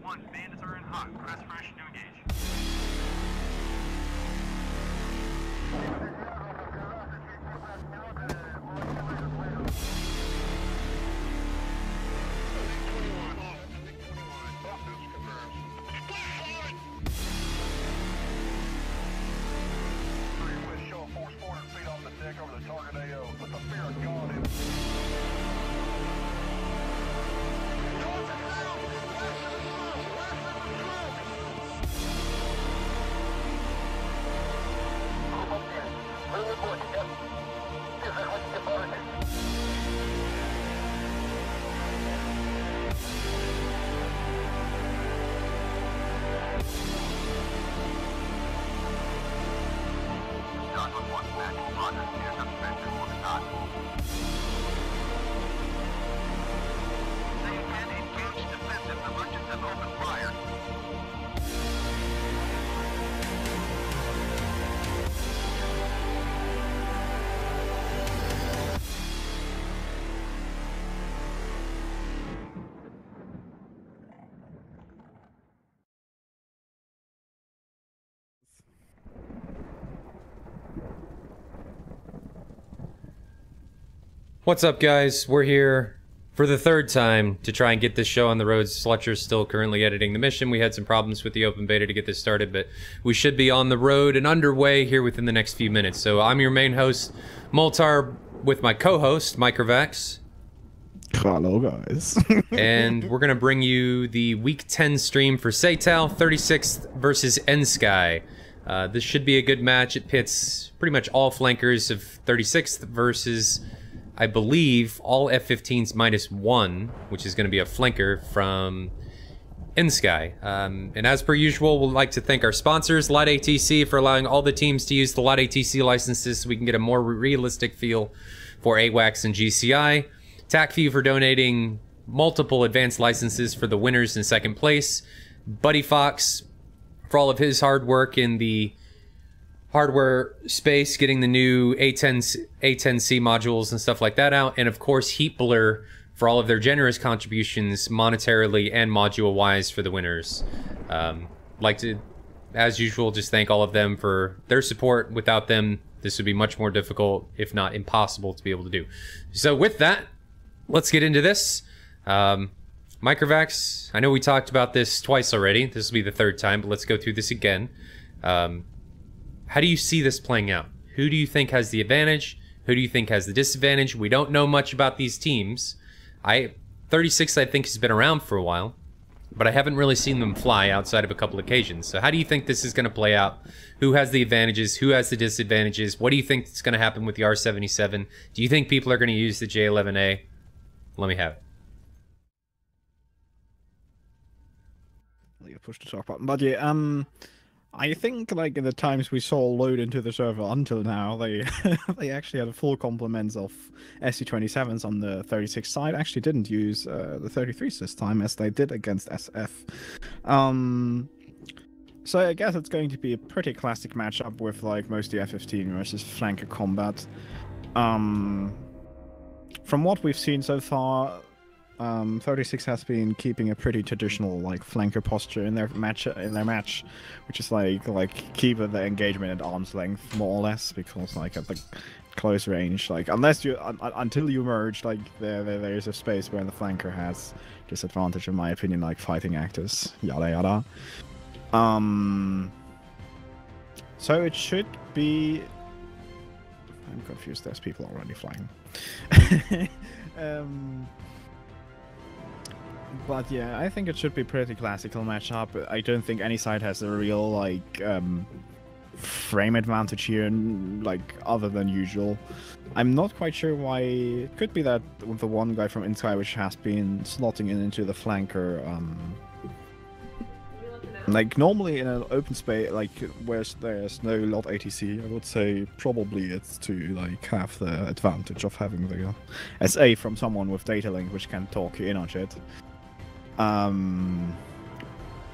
1, bandits are in hot. Press fresh to engage. What's up, guys? We're here for the third time to try and get this show on the road. Slutcher's still currently editing the mission. We had some problems with the open beta to get this started, but we should be on the road and underway here within the next few minutes. So I'm your main host, Moltar, with my co-host, Microvax. Hello, guys. And we're going to bring you the Week 10 stream for SATAL, 36th versus inSky. This should be a good match. It pits pretty much all flankers of 36th versus, I believe, all F-15s -1, which is going to be a flanker from inSky. And as per usual, we'd like to thank our sponsors, LOTATC, for allowing all the teams to use the LOTATC licenses so we can get a more realistic feel for AWACS and GCI. TACFU for donating multiple advanced licenses for the winners in second place. Buddy Fox for all of his hard work in the hardware space, getting the new A10C modules and stuff like that out. And of course, Heat Blur for all of their generous contributions monetarily and module-wise for the winners. Like to, as usual, just thank all of them for their support. Without them, this would be much more difficult, if not impossible, to be able to do. So with that, let's get into this. Microvax, I know we talked about this twice already. This will be the third time, but let's go through this again. How do you see this playing out? Who do you think has the advantage? Who do you think has the disadvantage? We don't know much about these teams. 36, I think, has been around for a while, but I haven't really seen them fly outside of a couple occasions. So how do you think this is going to play out? Who has the advantages? Who has the disadvantages? What do you think is going to happen with the R77? Do you think people are going to use the J11A? Let me have it. You push the talk button, but yeah, I think like in the times we saw load into the server until now, they they actually had a full complement of SC27s on the 36 side. Actually, didn't use the 33s this time as they did against SF. So I guess it's going to be a pretty classic matchup with like mostly F-15 versus flanker combat. From what we've seen so far, 36 has been keeping a pretty traditional like flanker posture in their match, which is like keep the engagement at arm's length more or less, because like at the close range, like unless you until you merge, like there is a space where the flanker has disadvantage, in my opinion, like fighting actors, yada yada. So it should be. I'm confused. There's people already flying. But yeah, I think it should be pretty classical matchup. I don't think any side has a real like frame advantage here, like other than usual. I'm not quite sure why. It could be that with the one guy from inSky which has been slotting into the flanker. Like normally in an open space, like where there's no lot ATC, I would say probably it's to like have the advantage of having the SA from someone with data link which can talk you in on shit.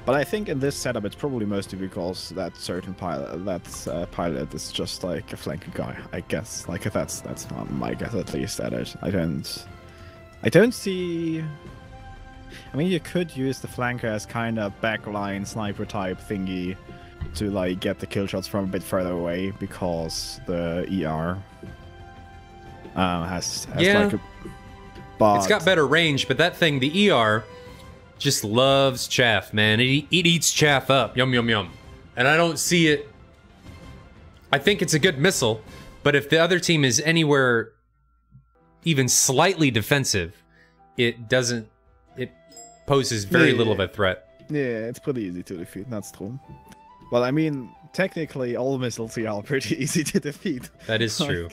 But I think in this setup it's probably mostly because that certain pilot is just like a flanker guy, I guess. Like that's my guess at least at it. I don't see I mean, you could use the flanker as kind of backline sniper type thingy to like get the kill shots from a bit further away because the ER has yeah. like a... But It's got better range, but that thing, the ER, just loves chaff, man. It eats chaff up. Yum, yum, yum. And I don't see it... I think it's a good missile, but if the other team is anywhere even slightly defensive, it doesn't... It poses very little of a threat. Yeah, it's pretty easy to defeat, that's true. Well, I mean, technically, all missiles here are pretty easy to defeat. That is true.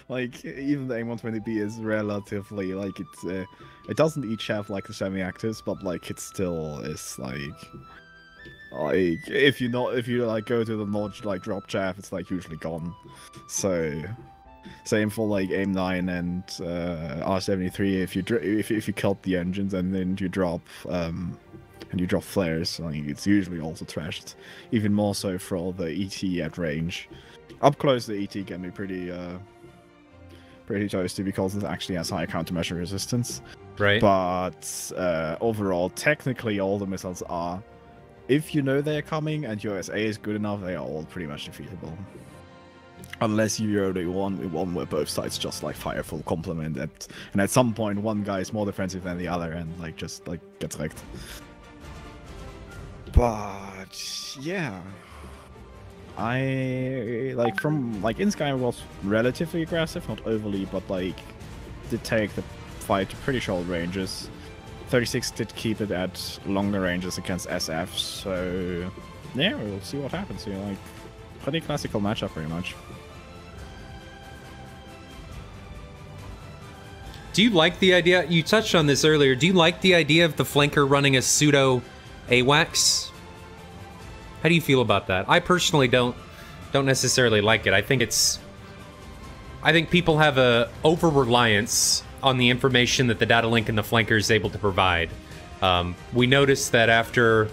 Like, even the A120B is relatively, like, it doesn't eat chaff like the semi-actives, but, like, it still is, like, if you like, go to the notch, like, drop chaff, it's, like, usually gone. So, same for, like, AIM-9 and R-73, if you killed the engines and then you drop, flares, like, it's usually also trashed. Even more so for the ET at range. Up close, the ET can be pretty toasty because it actually has high countermeasure resistance. Right. But overall, technically, all the missiles are, if you know they're coming and your SA is good enough, they are all pretty much defeatable. Unless you're the one where both sides just like fire full complement, and at some point one guy is more defensive than the other and like just like gets wrecked. But yeah. I like from like inSky was relatively aggressive, not overly, but like did take the fight to pretty short ranges. 36 did keep it at longer ranges against SF, so yeah, we'll see what happens here. Like pretty classical matchup, pretty much. Do you like the idea? You touched on this earlier. Do you like the idea of the flanker running a pseudo AWACS? How do you feel about that? I personally don't necessarily like it. I think people have a over-reliance on the information that the data link and the flanker is able to provide. We noticed that after,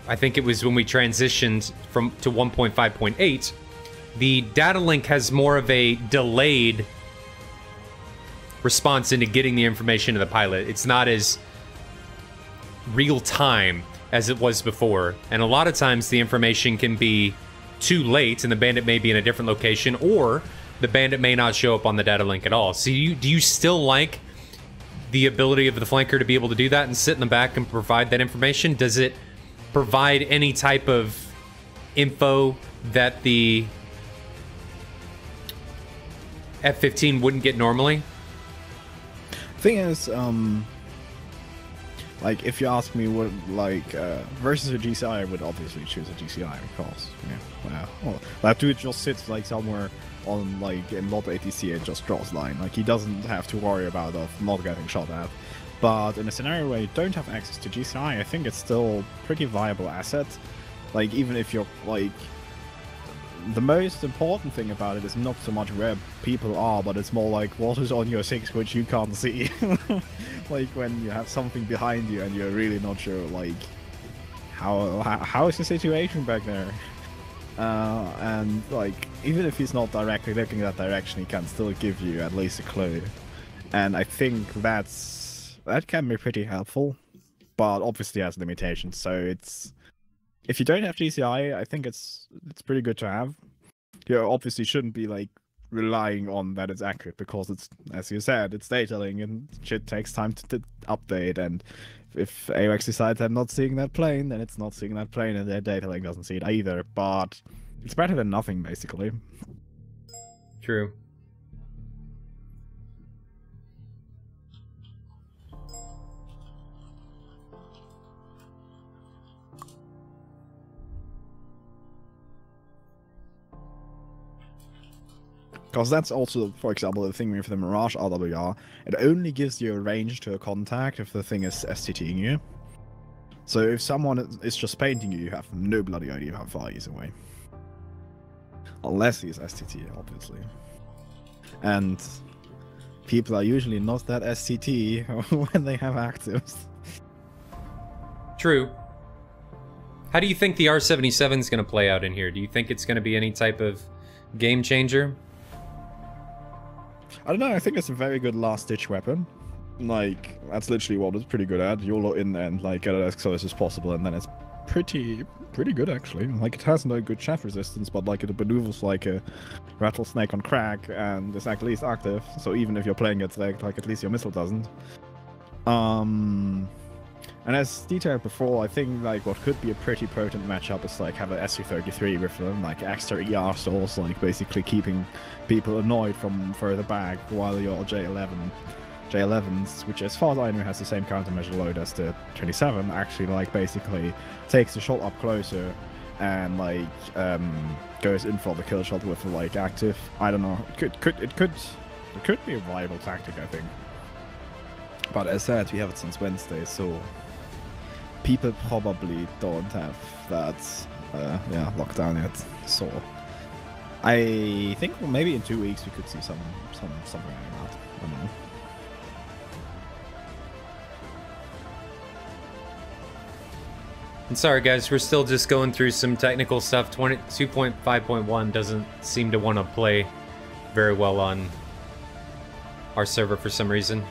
I think it was when we transitioned to 1.5.8, the data link has more of a delayed response into getting the information to the pilot. It's not as real time as it was before, and a lot of times the information can be too late and the bandit may be in a different location, or the bandit may not show up on the data link at all. So do you still like the ability of the flanker to be able to do that and sit in the back and provide that information? Does it provide any type of info that the F-15 wouldn't get normally? Thing is, like, if you ask me what, like, versus a GCI, I would obviously choose a GCI, because, yeah, well, that dude just sits, like, somewhere on, like, in Mod ATC and just draws line. Like, he doesn't have to worry about not getting shot at. But in a scenario where you don't have access to GCI, I think it's still a pretty viable asset. Like, even if you're, like, the most important thing about it is not so much where people are, but it's more like what is on your 6 which you can't see. Like when you have something behind you and you're really not sure, like, how is the situation back there? And like, even if he's not directly looking that direction, he can still give you at least a clue. And I think that can be pretty helpful, but obviously has limitations. So it's, if you don't have GCI, I think it's pretty good to have. You obviously shouldn't be like relying on that it's accurate, because it's, as you said, it's data link and shit takes time to update, and if AWACS decides I'm not seeing that plane, then it's not seeing that plane and their data link doesn't see it either, but it's better than nothing, basically. True. Because that's also, for example, the thing with the Mirage RWR. It only gives you a range to a contact if the thing is STTing you. So if someone is just painting you, you have no bloody idea how far he's away. Unless he's STT, obviously. And people are usually not that STT when they have actives. True. How do you think the R-77 is going to play out in here? Do you think it's going to be any type of game changer? I don't know, I think it's a very good last-ditch weapon. Like, that's literally what it's pretty good at. You'll look in there and like get it as close as possible, and then it's pretty good actually. Like, it has no good chaff resistance, but like it maneuvers like a rattlesnake on crack, and it's at least active. So even if your plane gets wrecked, like at least your missile doesn't. And as detailed before, I think like what could be a pretty potent matchup is like have an SU-33 with like extra ER stalls, like basically keeping people annoyed from further back while your J11s, which as far as I know has the same countermeasure load as the 27, actually like basically takes the shot up closer and like goes in for the kill shot with like active. I don't know. It could be a viable tactic, I think. But as said, we have it since Wednesday, so people probably don't have that locked down yet. So I think maybe in 2 weeks we could see something like that. I don't know. And sorry guys, we're still just going through some technical stuff. 2.5.1 doesn't seem to want to play very well on our server for some reason.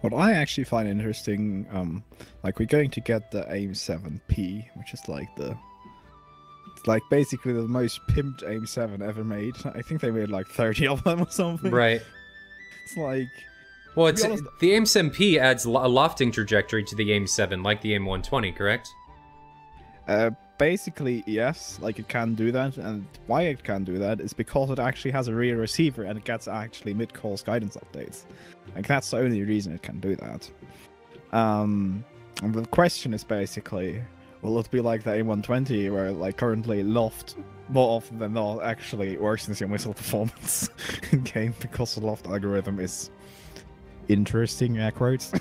What I actually find interesting, like we're going to get the AIM 7P, which is like it's like basically the most pimped AIM 7 ever made. I think they made like 30 of them or something. Right. It's like... Well, it's the AIM 7P adds a lofting trajectory to the AIM 7, like the AIM 120, correct? Basically, yes, like it can do that, and why it can do that is because it actually has a rear receiver and it gets actually mid-course guidance updates. Like, that's the only reason it can do that. And the question is basically, will it be like the A120, where like currently loft more often than not actually worsens your missile performance in game because the loft algorithm is interesting, air quotes?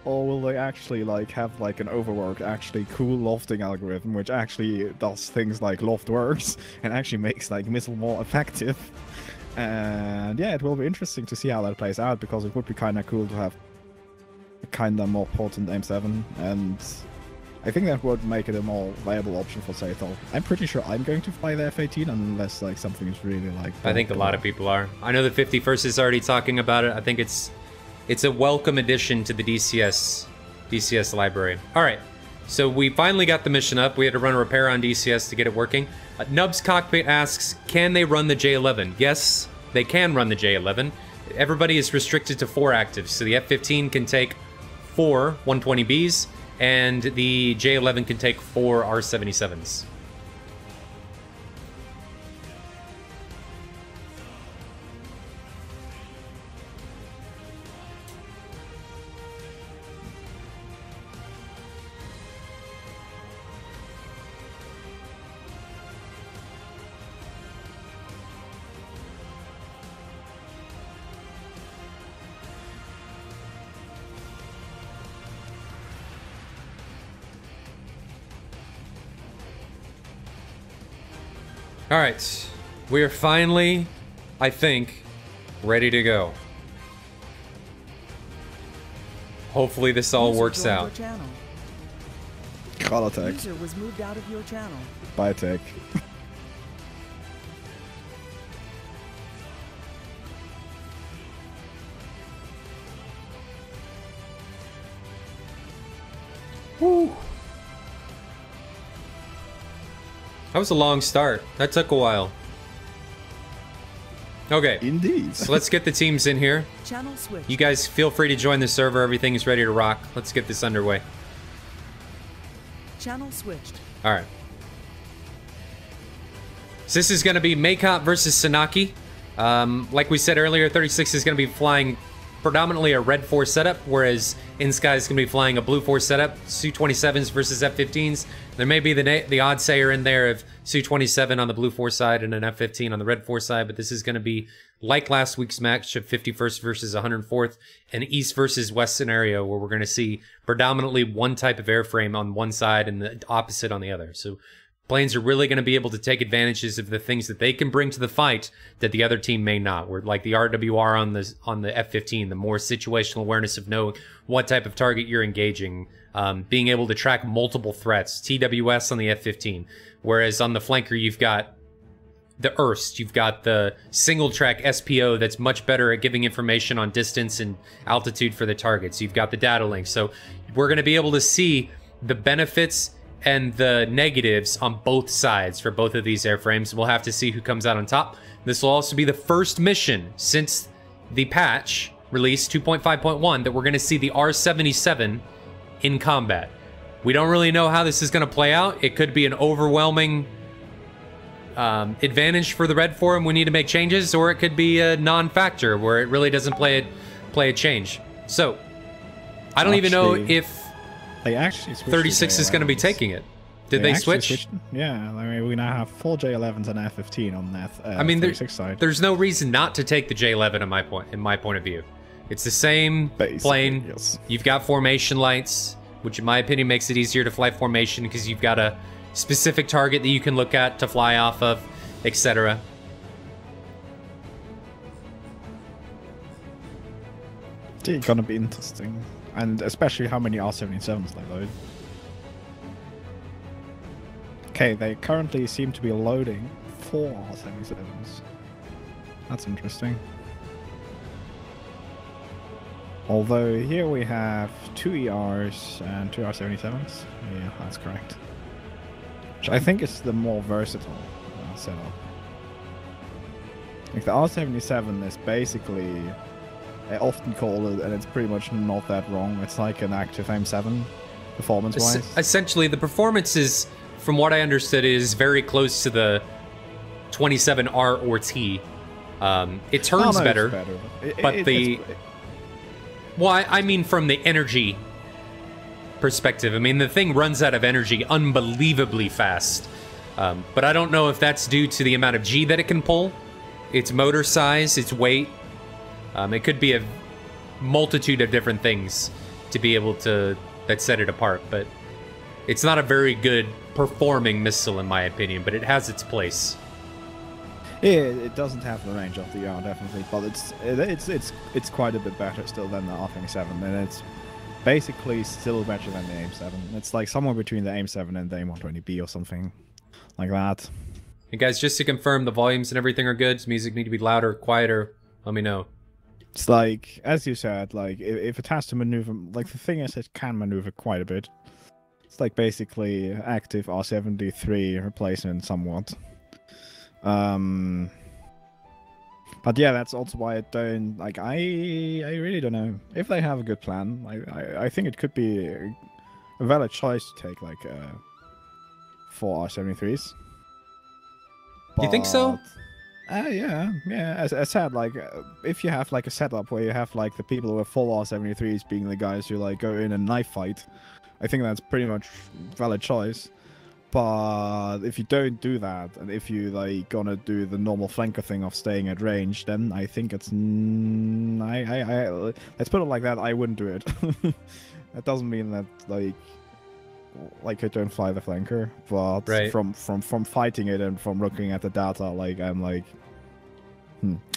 Or will they actually like have like an overworked, actually cool lofting algorithm which actually does things like loft works and actually makes like missile more effective? And yeah, it will be interesting to see how that plays out, because it would be kind of cool to have a kind of more potent AIM 7, and I think that would make it a more viable option for SATAL. I'm pretty sure I'm going to fly the F-18 unless like something is really like... I think a lot of people are. I know the 51st is already talking about it. I think it's a welcome addition to the DCS library. All right, so we finally got the mission up. We had to run a repair on DCS to get it working. Nub's Cockpit asks, can they run the J11? Yes, they can run the J11. Everybody is restricted to 4 actives, so the F-15 can take 4 120Bs, and the J11 can take 4 R-77s. All right, we are finally, I think, ready to go. Hopefully this all works out. Call attack. User was moved out of your channel. By attack. Woo. That was a long start. That took a while. Okay. Indeed. So let's get the teams in here. Channel switch. You guys feel free to join the server. Everything is ready to rock. Let's get this underway. Channel switched. All right. So this is going to be Makeup versus Sanaki. Like we said earlier, 36 is going to be flying predominantly a red 4 setup, whereas inSky is going to be flying a blue 4 setup. Su-27s versus F-15s. There may be the odd sayer in there of Su-27 on the blue 4 side and an F-15 on the red 4 side, but this is going to be like last week's match of 51st versus 104th, an East versus West scenario where we're going to see predominantly one type of airframe on one side and the opposite on the other. So planes are really going to be able to take advantages of the things that they can bring to the fight that the other team may not. Where like the RWR on the F-15, the more situational awareness of knowing what type of target you're engaging, being able to track multiple threats, TWS on the F-15. Whereas on the flanker, you've got the ERST, you've got the single track SPO that's much better at giving information on distance and altitude for the targets. You've got the data link. So we're going to be able to see the benefits and the negatives on both sides for both of these airframes. We'll have to see who comes out on top. This will also be the first mission since the patch release 2.5.1 that we're going to see the R-77 in combat. We don't really know how this is going to play out. It could be an overwhelming advantage for the red forum. We need to make changes, or it could be a non-factor where it really doesn't play a change. So I don't even know if they actually 36 is going to be taking it. Did they switch? Yeah, I mean, we now have 4 J11s and F-15 on that. I mean, 36 side. There's no reason not to take the J11 in my point of view. It's the same plane. Yes. You've got formation lights, which in my opinion makes it easier to fly formation because you've got a specific target that you can look at to fly off of, etc. It's gonna be interesting. And especially how many R-77s they load. Okay, they currently seem to be loading 4 R-77s. That's interesting. Although here we have 2 ERs and 2 R-77s. Yeah, that's correct. Which I think is the more versatile setup. Like the R-77 is basically, I often call it, and it's pretty much not that wrong, it's like an active AIM-7 performance-wise. Essentially, the performance is, from what I understood, is very close to the 27R or T. It turns better, but well, I mean from the energy perspective. I mean, the thing runs out of energy unbelievably fast. But I don't know if that's due to the amount of G that it can pull, its motor size, its weight. It could be a multitude of different things to be able to that set it apart, but it's not a very good performing missile in my opinion, but it has its place. Yeah, it doesn't have the range of the R, definitely, but it's quite a bit better still than the R-27, and it's basically still better than the AIM-7. It's like somewhere between the AIM-7 and the AIM-120B or something like that. And guys, just to confirm, the volumes and everything are good. Does music need to be louder, quieter? Let me know. It's like, as you said, like if it has to maneuver, like the thing is, it can maneuver quite a bit. It's like basically active R-73 replacement somewhat. But yeah, that's also why I don't like. I really don't know if they have a good plan. I think it could be a valid choice to take like 4 R-73s. Do you think so? Yeah. As I said, like if you have like a setup where you have like the people who are full R-73s being the guys who like go in and knife fight, I think that's pretty much valid choice. But if you don't do that, and if you like gonna do the normal flanker thing of staying at range, then I think it's let's put it like that. I wouldn't do it. That doesn't mean that like I don't fly the flanker, but right. from fighting it and from looking at the data, like I'm like,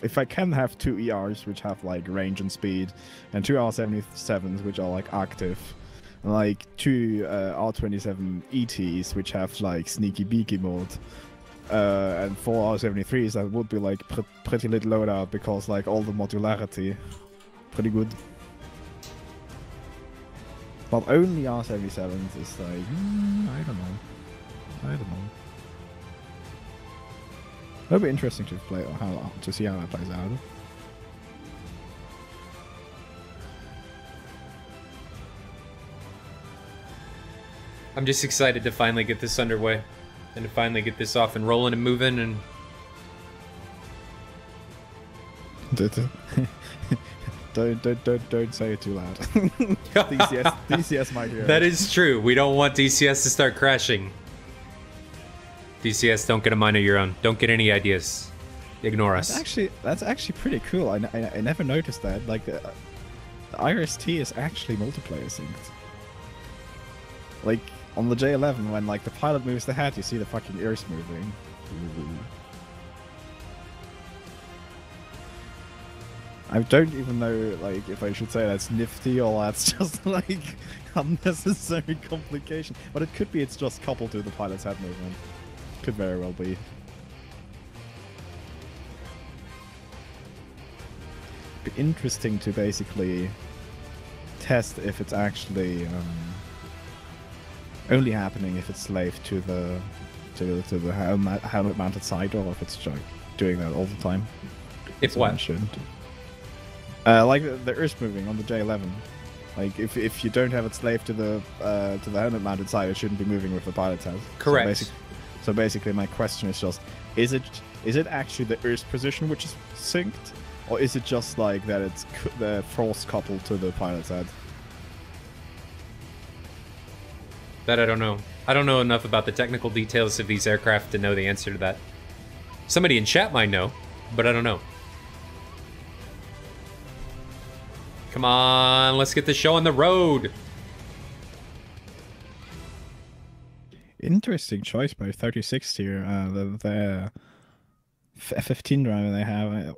if I can have 2 ERs which have like range and speed, and 2 R-77s which are like active, and like 2 R-27 ETs which have like sneaky beaky mode, and 4 R-73s, that would be like pretty lit loadout because like all the modularity, pretty good. But only R-77s is like, I don't know. It'll be interesting to see how that plays out. I'm just excited to finally get this underway and to finally get this off and rolling and moving and don't say it too loud. DCS might hear. That is true. We don't want DCS to start crashing. DCS, don't get a mind of your own. Don't get any ideas. Ignore us. That's actually pretty cool. I never noticed that. Like the IRST is actually multiplayer synced. Like on the J11, when like the pilot moves the head, you see the fucking ears moving. Ooh. I don't even know like if I should say that's nifty or that's just like unnecessary complication. But it could be it's just coupled to the pilot's head movement. Could very well be. Be interesting to basically test if it's actually only happening if it's slaved to the helmet mounted side, or if it's just doing that all the time. If what? Shouldn't. Like the earth moving on the J11. Like if you don't have it slaved to the helmet mounted side, it shouldn't be moving with the pilot's head. Correct. So basically, my question is just: is it actually the earth position which is synced, or is it just like that it's the force coupled to the pilot's head? That I don't know. I don't know enough about the technical details of these aircraft to know the answer to that. Somebody in chat might know, but I don't know. Come on, let's get the show on the road. Interesting choice by 36 here. The F-15 driver they have.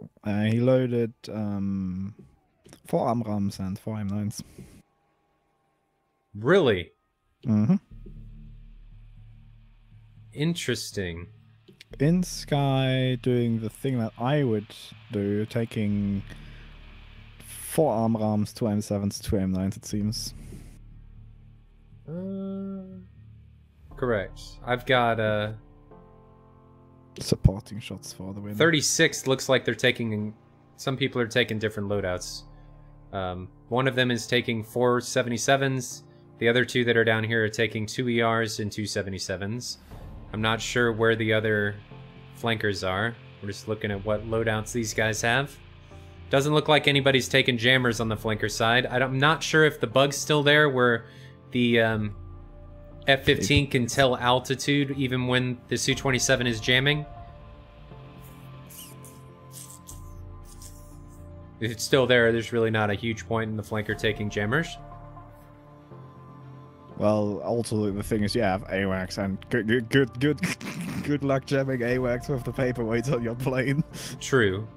He loaded 4 AMRAAMs and 4 M9s. Really? Mm-hmm. Interesting. inSky doing the thing that I would do, taking 4 AMRAAMs, 2 M7s, 2 M9s, it seems. Correct. I've got supporting shots for the win. 36 looks like they're taking... Some people are taking different loadouts. One of them is taking 4 77s. The other 2 that are down here are taking 2 ERs and 2 77s. I'm not sure where the other flankers are. We're just looking at what loadouts these guys have. Doesn't look like anybody's taking jammers on the flanker side. I'm not sure if the bug's still there where the F-15 can tell altitude even when the Su-27 is jamming. If it's still there, there's really not a huge point in the flanker taking jammers. Well, also the thing is, you have AWACS, and good luck jamming AWACS with the paperweights on your plane. True.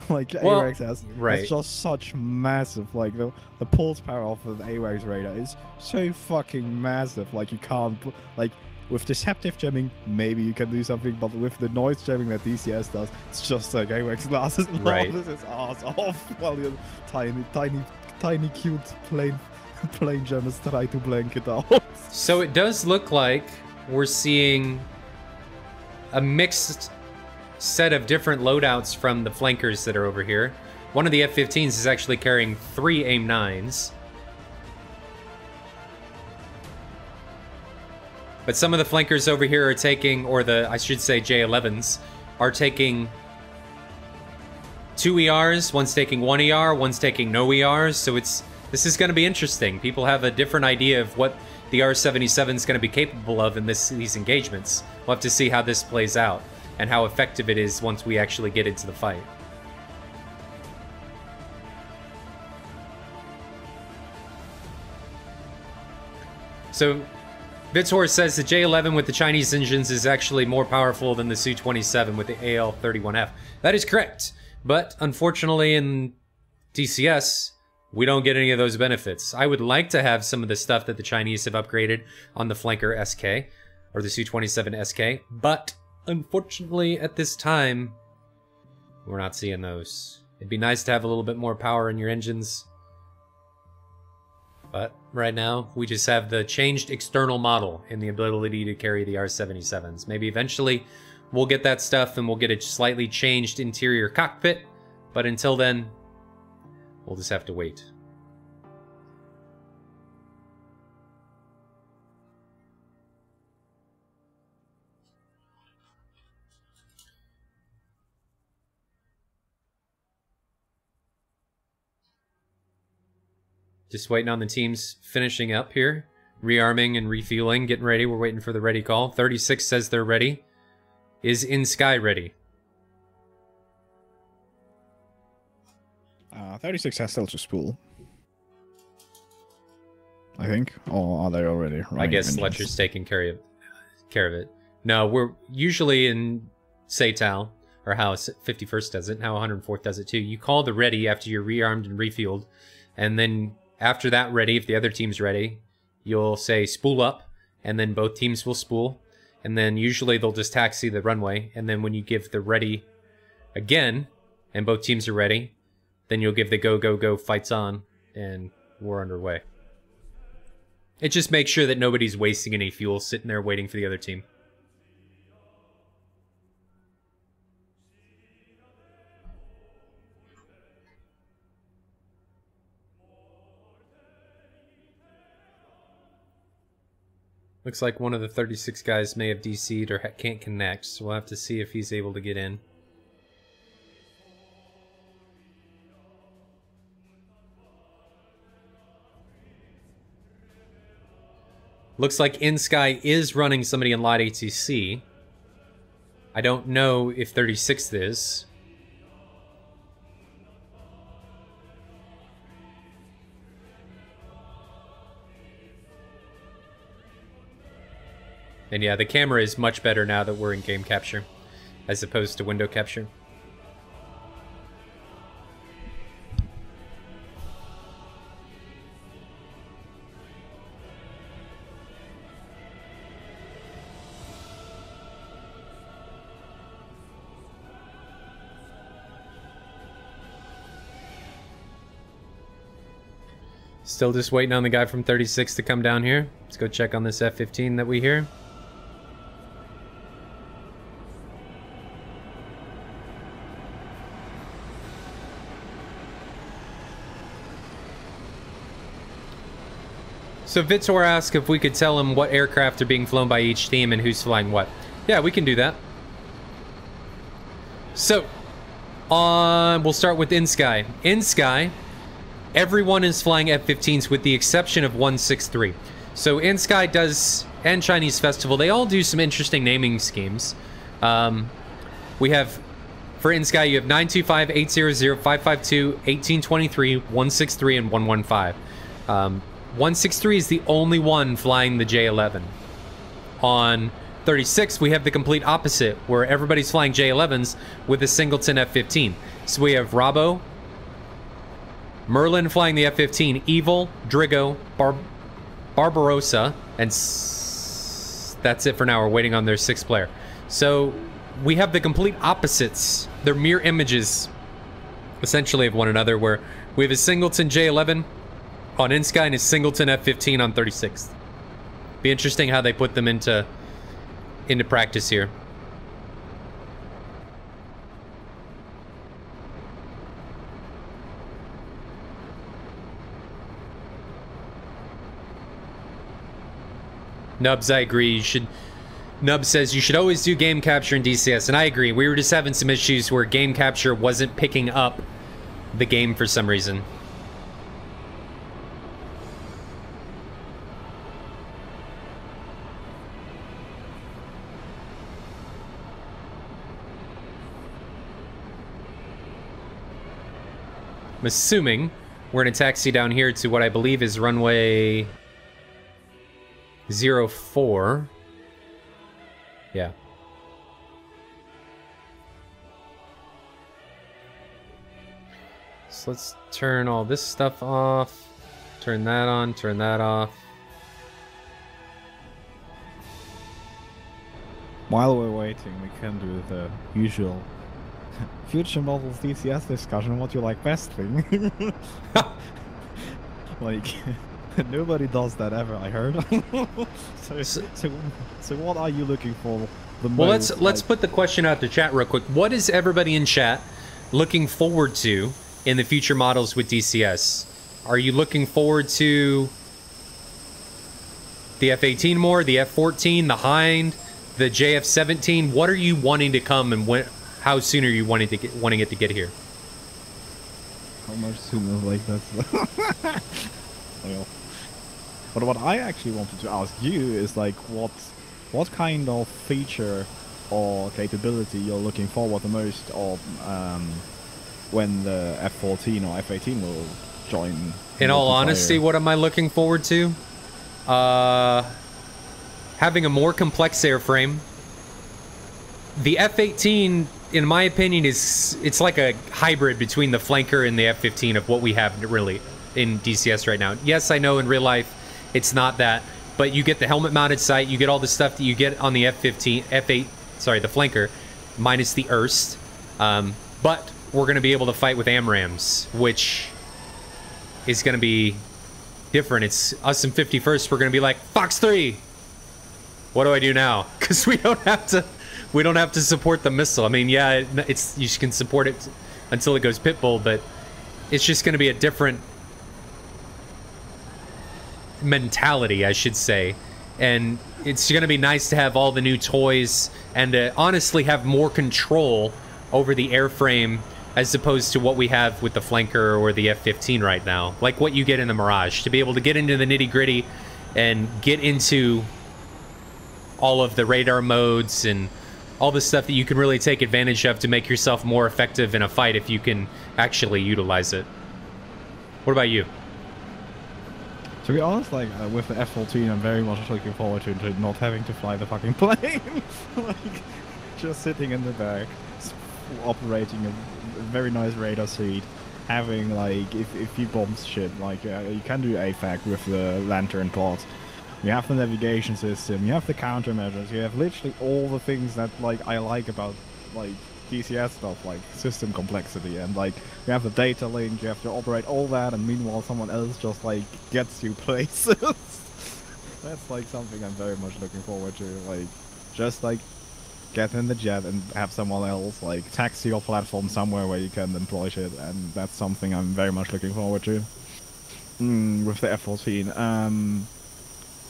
Like Well, AWACS has right. just such massive, like the pulse power of the AWACS radar is so fucking massive. Like you can't, like with deceptive jamming, maybe you can do something, but with the noise jamming that DCS does, it's just like AWACS glasses Right. his ass off while your tiny cute plane jammers try to blank it out. So it does look like we're seeing a mixed set of different loadouts from the flankers that are over here. One of the F-15s is actually carrying 3 AIM-9s. But some of the flankers over here are taking, or the, I should say J-11s, are taking 2 ERs, one's taking 1 ER, one's taking no ERs, so this is going to be interesting. People have a different idea of what the R-77 is going to be capable of in these engagements. We'll have to see how this plays out and how effective it is once we actually get into the fight. So, Vitor says the J-11 with the Chinese engines is actually more powerful than the Su-27 with the AL-31F. That is correct, but unfortunately in DCS, we don't get any of those benefits. I would like to have some of the stuff that the Chinese have upgraded on the Flanker SK, or the Su-27 SK, but unfortunately at this time, we're not seeing those. It'd be nice to have a little bit more power in your engines, but right now, we just have the changed external model and the ability to carry the R-77s. Maybe eventually we'll get that stuff and we'll get a slightly changed interior cockpit. But until then, we'll just have to wait. Just waiting on the teams finishing up here. Rearming and refueling, getting ready. We're waiting for the ready call. 36 says they're ready. Is inSky ready? 36 has still to spool, I think. Or are they already running I guess engines? Fletcher's taking care of it. No, we're usually in SATAL, or how 51st does it, and how 104th does it too. You call the ready after you're rearmed and refueled, and then after that ready, if the other team's ready, you'll say spool up, and then both teams will spool, and then usually they'll just taxi the runway, and then when you give the ready again, and both teams are ready, then you'll give the go, go, go, fights on, and we're underway. It just makes sure that nobody's wasting any fuel sitting there waiting for the other team. Looks like one of the 36 guys may have DC'd or can't connect, so we'll have to see if he's able to get in. Looks like inSky is running somebody in Lot ATC. I don't know if 36th is. And yeah, the camera is much better now that we're in game capture, as opposed to window capture. Still just waiting on the guy from 36 to come down here. Let's go check on this F-15 that we hear. So Vitor asked if we could tell him what aircraft are being flown by each team and who's flying what. Yeah, we can do that. So, we'll start with inSky. inSky, everyone is flying F-15s with the exception of 163. So inSky does, and Chinese Festival, they all do some interesting naming schemes. We have, for inSky, you have 925, 800, 552, 1823, 163, and 115. 163 is the only one flying the J11. On 36, we have the complete opposite, where everybody's flying J11s with a singleton F-15. So we have Rabo, Merlin flying the F-15, Evil, Drigo, Barbarossa, and that's it for now. We're waiting on their 6th player. So we have the complete opposites. They're mirror images, essentially, of one another, where we have a singleton J11 on inSky and a singleton F-15 on 36th. Be interesting how they put them into practice here. Nubs, I agree. Nub says you should always do game capture in DCS, and I agree. We were just having some issues where game capture wasn't picking up the game for some reason. I'm assuming we're in a taxi down here to what I believe is runway 04. Yeah. So let's turn all this stuff off. Turn that on, turn that off. While we're waiting, we can do the usual future models DCS discussion. What you like best thing? Like, Nobody does that ever, I heard. so what are you looking for the most? Well, let's put the question out to chat real quick. What is everybody in chat looking forward to in the future models with DCS? Are you looking forward to the F-18 more, the F-14, the Hind, the JF-17? What are you wanting to come, and how soon are you wanting it to get here? How much sooner, like that? Well, but what I actually wanted to ask you is like what kind of feature or capability you're looking forward the most of when the F-14 or F-18 will join. In all honesty, what am I looking forward to? Having a more complex airframe. The F-18, in my opinion, it's like a hybrid between the flanker and the F-15 of what we have really in DCS right now. Yes, I know in real life it's not that, but you get the helmet-mounted sight, you get all the stuff that you get on the F-8, sorry, the flanker, minus the Erst. But we're going to be able to fight with AMRAAMs, which is going to be different. It's us in 51st. We're going to be like, Fox 3, what do I do now? Because we don't have to support the missile. I mean, yeah, you can support it until it goes pitbull, but it's just going to be a different mentality, I should say. And it's going to be nice to have all the new toys and to honestly have more control over the airframe as opposed to what we have with the flanker or the F-15 right now, like what you get in the Mirage, to be able to get into the nitty-gritty and get into all of the radar modes and all the stuff that you can really take advantage of to make yourself more effective in a fight if you can actually utilize it. What about you? To be honest, like with the F-14, I'm very much looking forward to not having to fly the fucking plane. Like, just sitting in the back, operating a very nice radar seat, having like, if you bomb shit, like you can do AFAC with the lantern pod. You have the navigation system, you have the countermeasures, you have literally all the things that like I like about like DCS stuff, like system complexity, and like you have the data link, you have to operate all that, and meanwhile someone else just like gets you places. That's like something I'm very much looking forward to, like just like get in the jet and have someone else like taxi your platform somewhere where you can deploy shit, and that's something I'm very much looking forward to. With the F-14,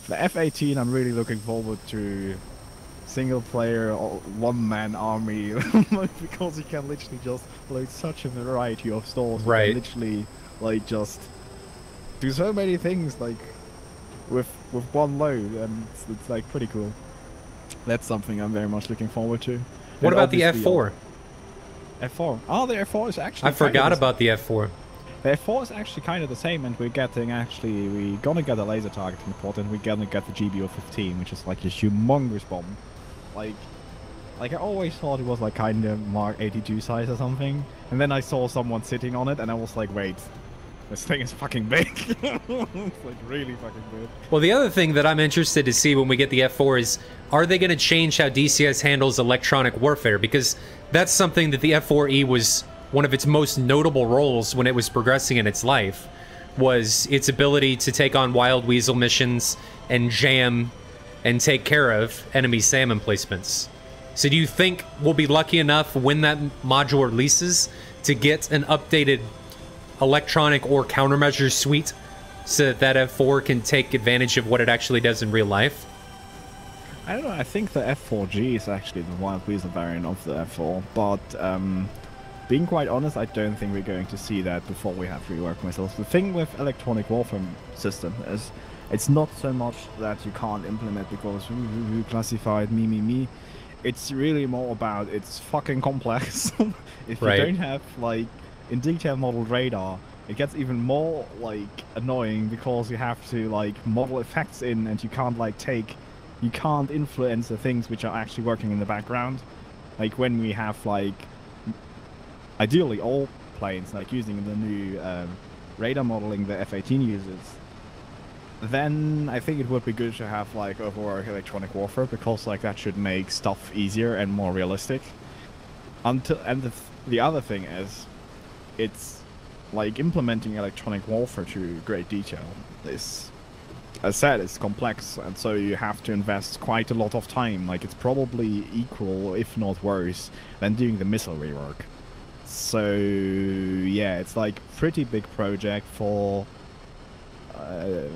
the F-18 I'm really looking forward to single player one-man army because you can literally just load such a variety of stores. Right. You can literally like just do so many things like with one load, and it's like pretty cool. That's something I'm very much looking forward to. What And about the obviously, F4? F4. Oh, the F4 is actually. I forgot about the F4. The F4 is actually kind of the same, and we're gonna get a laser targeting port, and we're gonna get the GBO-15, which is like a humongous bomb. Like I always thought it was like kind of Mark 82 size or something, and then I saw someone sitting on it, and I was like, wait, this thing is fucking big. It's like really fucking big. Well, the other thing that I'm interested to see when we get the F4 is, are they going to change how DCS handles electronic warfare? Because that's something that the F4E was one of its most notable roles when it was progressing in its life, was its ability to take on Wild Weasel missions and jam and take care of enemy SAM emplacements. So do you think we'll be lucky enough when that module releases to get an updated electronic or countermeasure suite so that F4 can take advantage of what it actually does in real life? I don't know, I think the F4G is actually the Wild Weasel variant of the F4, but being quite honest, I don't think we're going to see that before we have reworked missiles. The thing with electronic warfare system is it's not so much that you can't implement because classified me. It's really more about it's fucking complex. If you don't have like in detail modeled radar, it gets even more like annoying because you have to like model effects in, and you can't influence the things which are actually working in the background. Like when we have like ideally all planes like using the new radar modeling the F-18 uses, then I think it would be good to have like overall electronic warfare, because like that should make stuff easier and more realistic. The other thing is, it's like implementing electronic warfare to great detail is as said, it's complex, and so you have to invest quite a lot of time. Like, it's probably equal, if not worse, than doing the missile rework. So, yeah, it's like pretty big project for,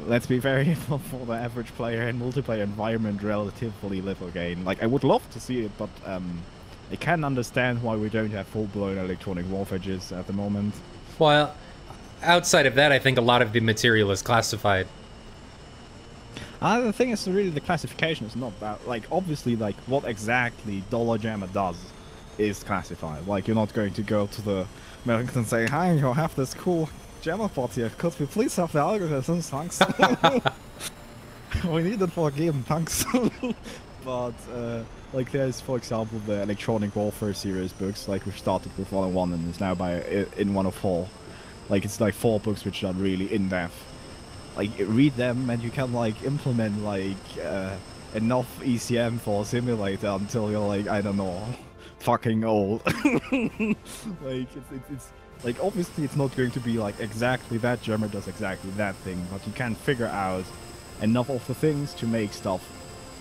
let's be very for the average player in multiplayer environment, relatively little gain. Like, I would love to see it, but I can understand why we don't have full-blown electronic warfare at the moment. Well, outside of that, I think a lot of the material is classified. The thing is, really, the classification is not that. Like, obviously, like, what exactly Dollar Jammer does is classified. Like, you're not going to go to the Americans and say, "Hi, you'll have this cool Jammer bot here. Could we please have the algorithms, thanks?" We need it for a game, thanks. But, like, there's, for example, the Electronic Warfare series books. Like, we started with 101 and it's now in 104. Like, it's like 4 books which are really in-depth. Like, read them and you can, like, implement, like, enough ECM for a simulator until you're, like, I don't know, fucking old. Like, it's like, obviously it's not going to be, like, exactly that German does exactly that thing, but you can figure out enough of the things to make stuff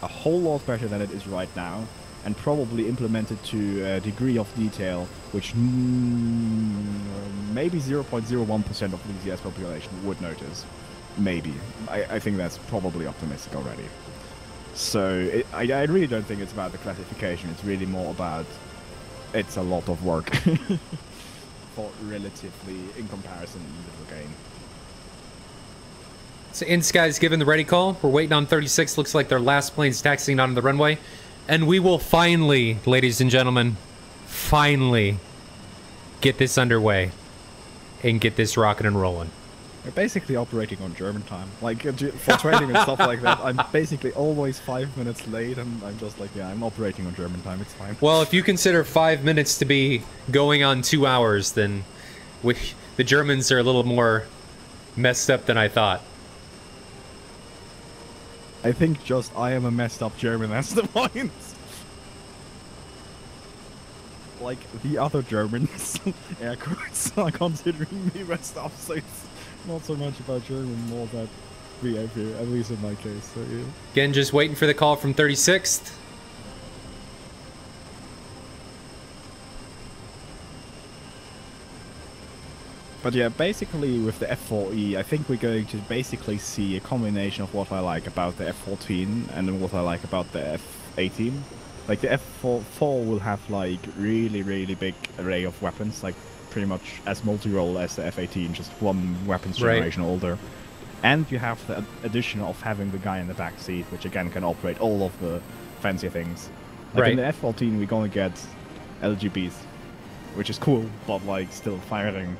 a whole lot better than it is right now, and probably implement it to a degree of detail which maybe 0.01% of the DCS population would notice. Maybe. I think that's probably optimistic already. So, I really don't think it's about the classification, it's really more about it's a lot of work for relatively, in comparison, little gain. So inSky's given the ready call. We're waiting on 36. Looks like their last plane's taxiing onto the runway. And we will finally, ladies and gentlemen, finally get this underway and get this rocking and rolling. We're basically operating on German time. Like, for training and stuff like that, I'm basically always 5 minutes late, and I'm just like, yeah, I'm operating on German time, it's fine. Well, if you consider 5 minutes to be going on 2 hours, then the Germans are a little more messed up than I thought. I think just I am a messed up German, that's the point. Like, the other Germans, air quotes, are considering me messed up, so it's not so much about German, more about behavior, at least in my case, so yeah. Again, just waiting for the call from 36th. But yeah, basically with the F4E, I think we're going to basically see a combination of what I like about the F14 and what I like about the F18. Like, the F4 will have, like, really big array of weapons, like, pretty much as multi-role as the F18, just one weapons generation older. And you have the addition of having the guy in the back seat, which again can operate all of the fancy things. Like, in the F14 we're gonna get LGBs, which is cool, but, like, still firing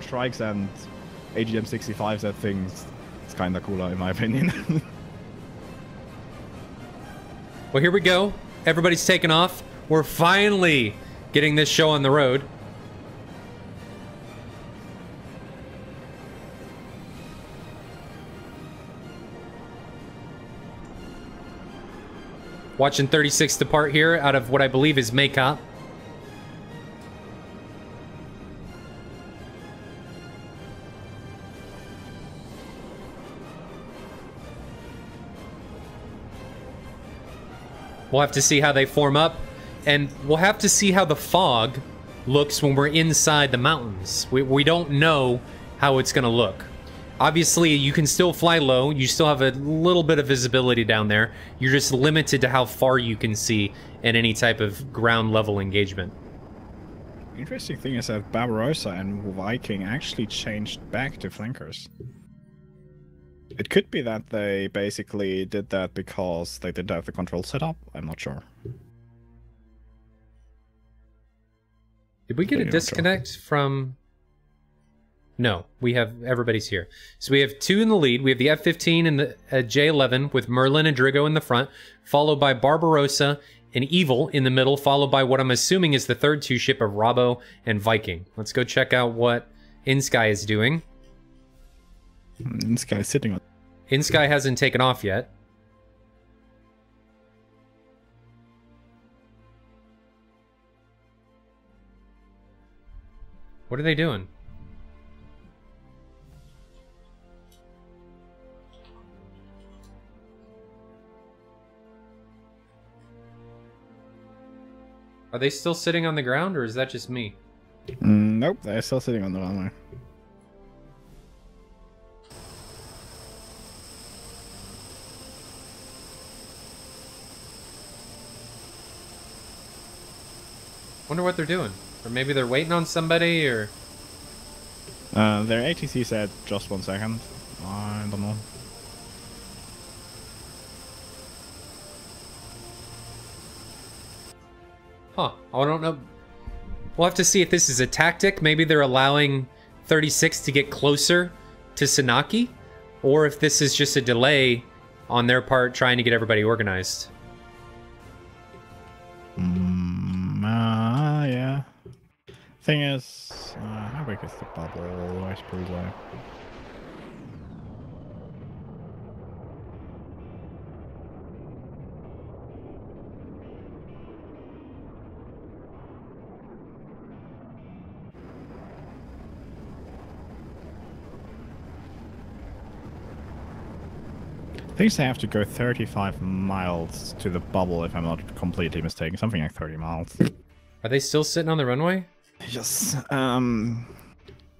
strikes and AGM-65s, that thing's it's kinda cooler in my opinion. Well, here we go. Everybody's taking off. We're finally getting this show on the road. Watching 36 depart here out of what I believe is Makeup. We'll have to see how they form up, and we'll have to see how the fog looks when we're inside the mountains. We don't know how it's going to look. Obviously, you can still fly low. You still have a little bit of visibility down there. You're just limited to how far you can see in any type of ground level engagement. Interesting thing is that Barbarossa and Viking actually changed back to flankers. It could be that they basically did that because they didn't have the control set up. I'm not sure. Did we get a disconnect from... No, we have... Everybody's here. So we have 2 in the lead. We have the F-15 and the J-11 with Merlin and Drigo in the front, followed by Barbarossa and Evil in the middle, followed by what I'm assuming is the third 2 ship of Rabo and Viking. Let's go check out what inSky is doing. inSky is sitting on... inSky hasn't taken off yet. What are they doing? Are they still sitting on the ground, or is that just me? Nope, they're still sitting on the runway. Wonder what they're doing. Or maybe they're waiting on somebody, or... Their ATC said just 1 second. I don't know. Huh. I don't know. We'll have to see if this is a tactic. Maybe they're allowing 36 to get closer to Sanaki, or if this is just a delay on their part trying to get everybody organized. Yeah. Thing is, how big is the bubble? I suppose I think they have to go 35 miles to the bubble, if I'm not completely mistaken. Something like 30 miles. Are they still sitting on the runway? Yes.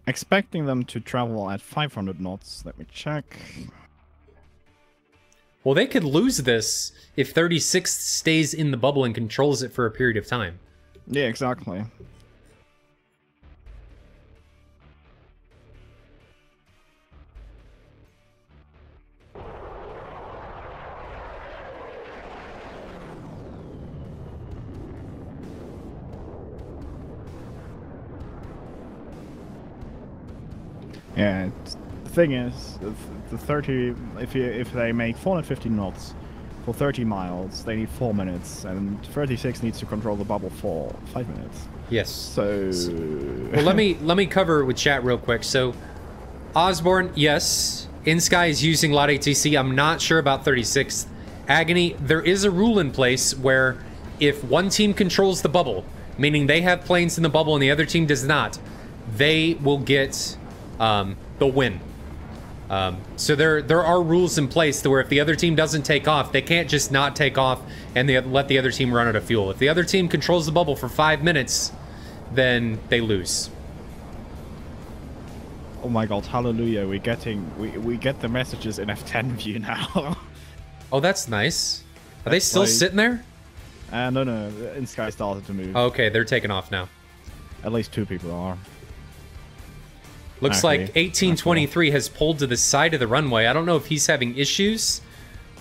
Expecting them to travel at 500 knots. Let me check. Well, they could lose this if 36 stays in the bubble and controls it for a period of time. Yeah, exactly. Yeah, the thing is, the 30. If they make 450 knots for 30 miles, they need 4 minutes, and 36 needs to control the bubble for 5 minutes. Yes. So, well, let me cover it with chat real quick. So, Osborne, yes, inSky is using lot ATC. I'm not sure about 36. Agony, there is a rule in place where if one team controls the bubble, meaning they have planes in the bubble and the other team does not, they will get the win. So there are rules in place to where if the other team doesn't take off, they can't just not take off and they let the other team run out of fuel. If the other team controls the bubble for 5 minutes, then they lose. oh my god, hallelujah! We get the messages in F10 view now. Oh, that's nice. Are they still sitting there? No, inSky started to move. Okay, they're taking off now. At least 2 people are. Looks like 1823 has pulled to the side of the runway. I don't know if he's having issues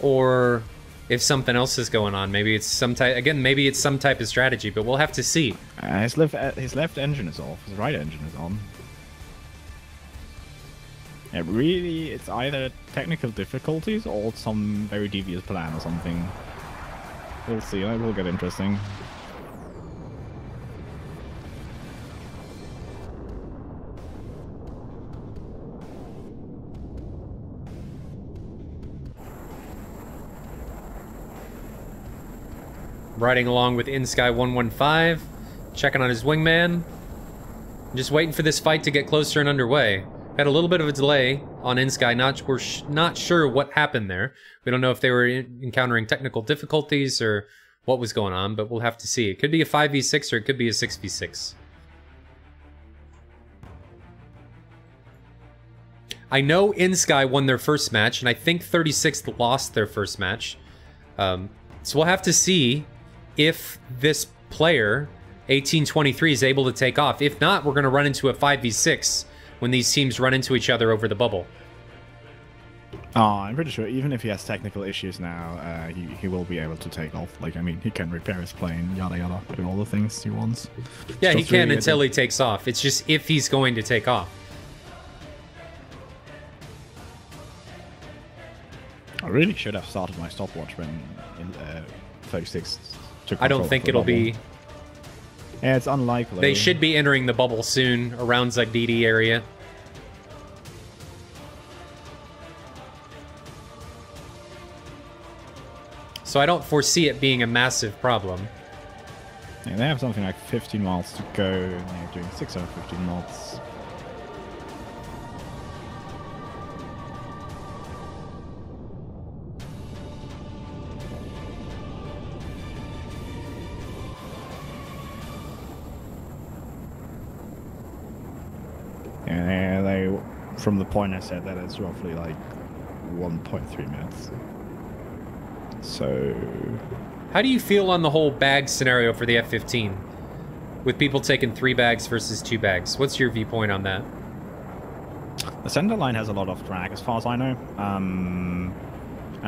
or if something else is going on. Maybe it's some type, again, maybe it's some type of strategy, but we'll have to see. His left engine is off. His right engine is on. Yeah, really, it's either technical difficulties or some very devious plan or something. We'll see. It will get interesting. Riding along with inSky 115, checking on his wingman. Just waiting for this fight to get closer and underway. Had a little bit of a delay on inSky. We're not sure what happened there. We don't know if they were encountering technical difficulties or what was going on, but we'll have to see. It could be a 5v6 or it could be a 6v6. I know inSky won their first match, and I think 36th lost their first match. So we'll have to see if this player, 1823, is able to take off. If not, we're going to run into a 5v6 when these teams run into each other over the bubble. I'm pretty sure even if he has technical issues now, he will be able to take off. Like, I mean, he can repair his plane, yada yada, do all the things he wants. Yeah, he can until he takes off. It's just if he's going to take off. I really should have started my stopwatch when in 36 took I don't think it'll be... Yeah, it's unlikely. They should be entering the bubble soon, around Zagdidi area. So I don't foresee it being a massive problem. Yeah, they have something like 15 miles to go, and they're doing 615 knots. from the point I said that it's roughly like 1.3 minutes. So... How do you feel on the whole bag scenario for the F-15? With people taking 3 bags versus 2 bags. What's your viewpoint on that? The center line has a lot of drag, as far as I know. And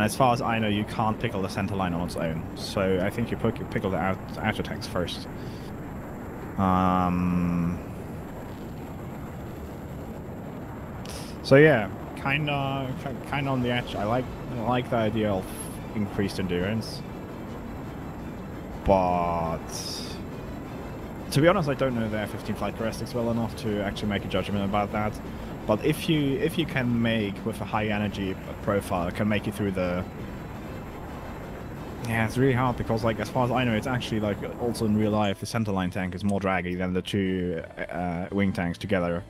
as far as I know, you can't pickle the center line on its own. So I think you pickle the outer tanks first. So yeah, kind of on the edge. I like the idea of increased endurance, but to be honest, I don't know the F-15 flight characteristics well enough to actually make a judgment about that. But if you can make with a high energy profile, can make it through the... Yeah, it's really hard because, like, as far as I know, it's actually, like, also in real life, the centerline tank is more draggy than the 2 wing tanks together.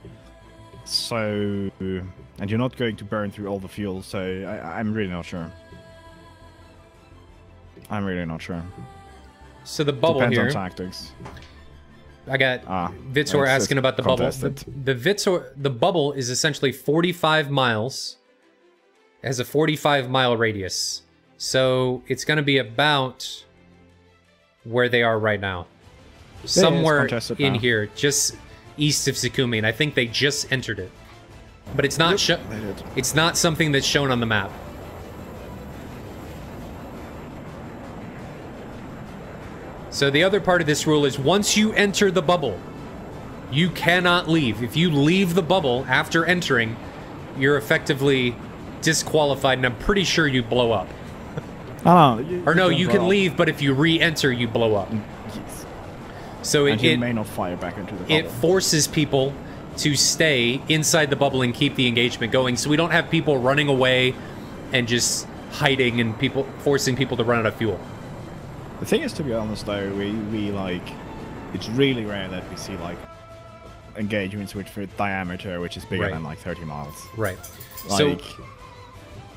So, and you're not going to burn through all the fuel, so I'm really not sure. I'm really not sure. So the bubble Depends here. on tactics. I got Vitor asking about the bubble. The bubble is essentially 45 miles. It has a 45-mile radius. So it's going to be about where they are right now. Somewhere in here, just east of Sukumi, and I think they just entered it. But it's not it's not something that's shown on the map. So the other part of this rule is once you enter the bubble, you cannot leave. If you leave the bubble after entering, you're effectively disqualified, and I'm pretty sure you blow up. Or no, you can leave, but if you re-enter, you blow up. Yes. So it may not fire back into the bubble. It forces people to stay inside the bubble and keep the engagement going, so we don't have people running away and just hiding and forcing people to run out of fuel. The thing is, to be honest, though, we like, it's really rare that we see like engagements with diameter which is bigger than like 30 miles. Right. Like, so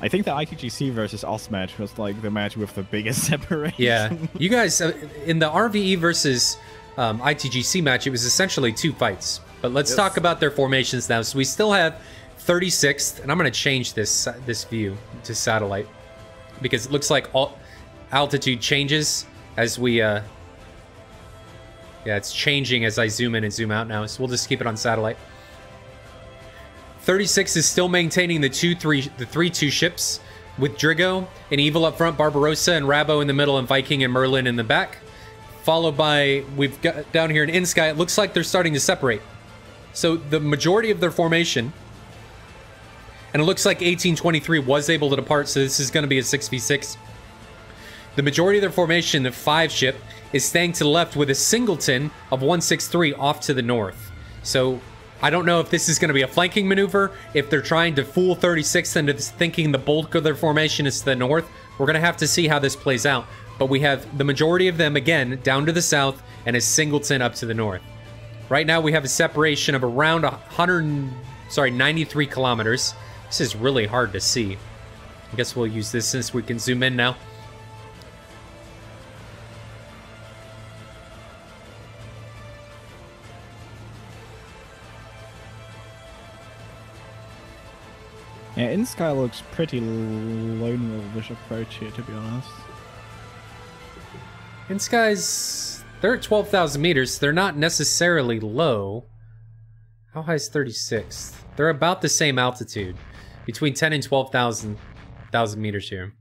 I think the ITGC versus us match was like the match with the biggest separation. Yeah, you guys in the RVE versus ITGC match, it was essentially 2 fights. But let's talk about their formations now. So we still have 36th, and I'm going to change this view to satellite because it looks like all altitude changes as we yeah, it's changing as I zoom in and zoom out now, so we'll just keep it on satellite. 36 is still maintaining the 3-2 ships with Drigo and Evil up front, Barbarossa and Rabo in the middle, and Viking and Merlin in the back, followed by, we've got down here in inSky, it looks like they're starting to separate. So the majority of their formation, and it looks like 1823 was able to depart, so this is going to be a 6v6. The majority of their formation, the 5 ship, is staying to the left with a singleton of 163 off to the north. So I don't know if this is going to be a flanking maneuver, if they're trying to fool 36 into thinking the bulk of their formation is to the north. We're going to have to see how this plays out. But we have the majority of them, again, down to the south, and a singleton up to the north. Right now we have a separation of around 93 kilometers. This is really hard to see. I guess we'll use this since we can zoom in now. Yeah, inSky looks pretty lone wolfish approach here, to be honest. inSky's, they're at 12,000 meters. They're not necessarily low. How high is 36? They're about the same altitude, between 10 and 12,000 meters here.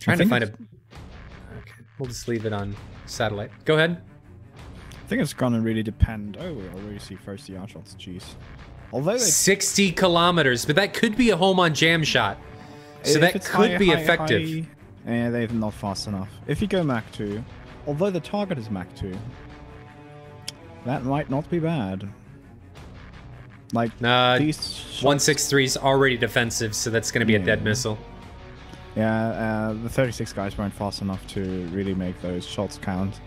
Trying to find a... Okay, we'll just leave it on satellite. Go ahead. I think it's gonna really depend. Oh, we already see first the shots. Jeez. Although 60 kilometers, but that could be a home on jam shot. So that could be effective. Yeah, they're not fast enough. If you go Mach 2, although the target is Mach 2, that might not be bad. Like, these 163 is already defensive, so that's going to be a dead missile. Yeah, the 36 guys weren't fast enough to really make those shots count.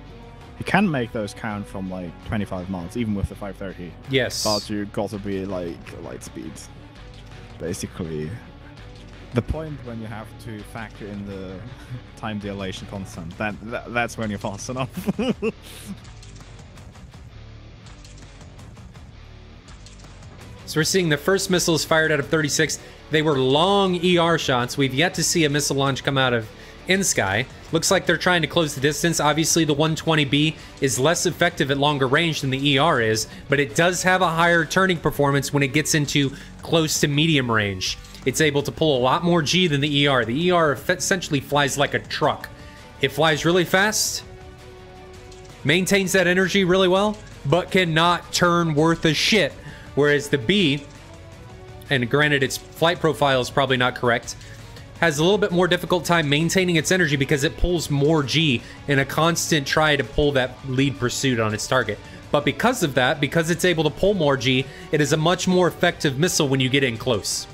You can make those count from like 25 miles, even with the 530. Yes. But you got to be like light speed. Basically, the point when you have to factor in the time dilation constant, that's when you're fast enough. So we're seeing the first missiles fired out of 36. They were long ER shots. We've yet to see a missile launch come out of inSky. Looks like they're trying to close the distance. Obviously, the 120B is less effective at longer range than the ER is, but it does have a higher turning performance when it gets into close to medium range. It's able to pull a lot more G than the ER. The ER essentially flies like a truck. It flies really fast, maintains that energy really well, but cannot turn worth a shit. Whereas the B, and granted its flight profile is probably not correct, has a little bit more difficult time maintaining its energy because it pulls more G in a constant try to pull that lead pursuit on its target. But because of that, because it's able to pull more G, it is a much more effective missile when you get in close.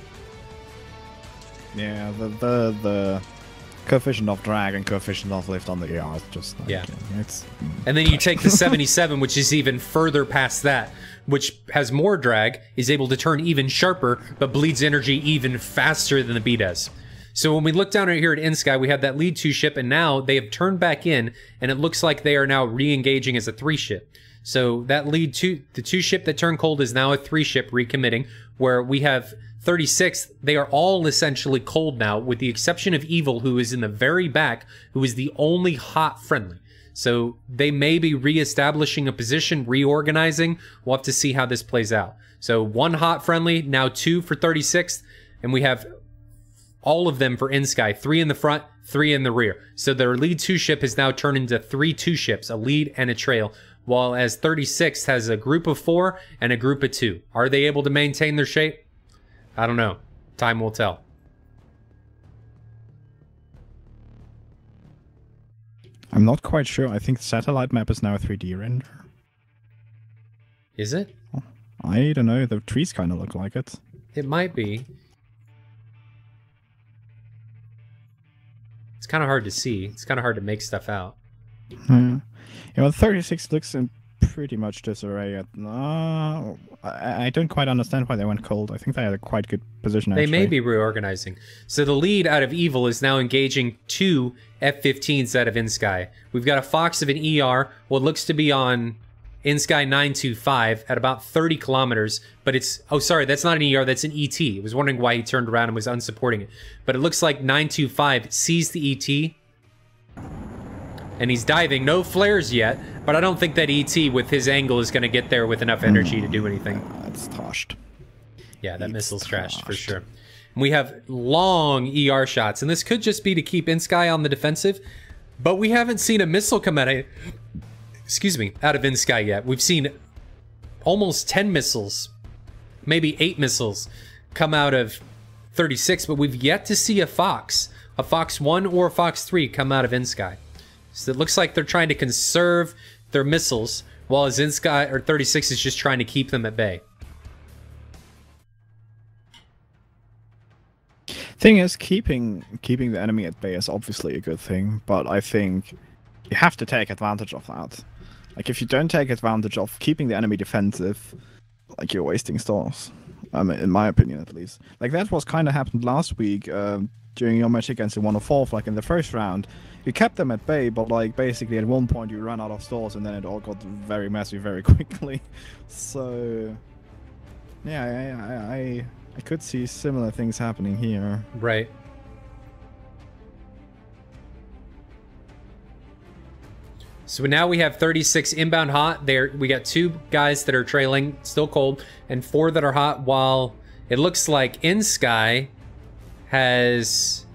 Yeah, the coefficient of drag and coefficient of lift on the ER is just like, yeah. It's and then you take the 77, which is even further past that, which has more drag, is able to turn even sharper, but bleeds energy even faster than the B does. So when we look down here at inSky, we have that lead 2 ship, and now they have turned back in, and it looks like they are now re-engaging as a 3 ship. So that lead 2, the 2 ship that turned cold is now a 3 ship recommitting, where we have 36. They are all essentially cold now, with the exception of Evil, who is in the very back, who is the only hot friendly. So they may be re-establishing a position, reorganizing. We'll have to see how this plays out. So 1 hot friendly, now 2 for 36, and we have all of them for inSky, 3 in the front, 3 in the rear. So their lead 2 ship has now turned into 3 2 ships, a lead and a trail, while as 36 has a group of 4 and a group of 2. Are they able to maintain their shape? I don't know. Time will tell. I'm not quite sure. I think the satellite map is now a 3D render. Is it? I don't know. The trees kind of look like it. It might be. It's kind of hard to see. It's kind of hard to make stuff out. Yeah, well, 36 looks in pretty much disarray. I don't quite understand why they went cold. I think they had a quite good position, actually. They may be reorganizing. So the lead out of Evil is now engaging 2 F-15s out of inSky. We've got a Fox of an ER, what looks to be on inSky 925 at about 30 kilometers, but it's... Oh, sorry, that's not an ER, that's an ET. I was wondering why he turned around and was unsupporting it. But it looks like 925 sees the ET, and he's diving. No flares yet, but I don't think that ET with his angle is going to get there with enough energy to do anything. It's trashed. Yeah, that missile's trashed for sure. We have long ER shots, and this could just be to keep inSky on the defensive, but we haven't seen a missile come out of, out of inSky yet. We've seen almost 10 missiles, maybe 8 missiles come out of 36, but we've yet to see a Fox 1 or a Fox 3 come out of inSky. So it looks like they're trying to conserve their missiles, while as inSky or 36 is just trying to keep them at bay. Thing is, keeping the enemy at bay is obviously a good thing, but I think you have to take advantage of that. Like, if you don't take advantage of keeping the enemy defensive, like, you're wasting stars. In my opinion, at least. Like, that was kind of happened last week during your match against the 104th. Like, in the first round, you kept them at bay, but, like, basically at one point you ran out of stars, and then it all got very messy very quickly. So, yeah, I could see similar things happening here. Right. So now we have 36 inbound hot. There, we got 2 guys that are trailing, still cold, and 4 that are hot, while it looks like inSky has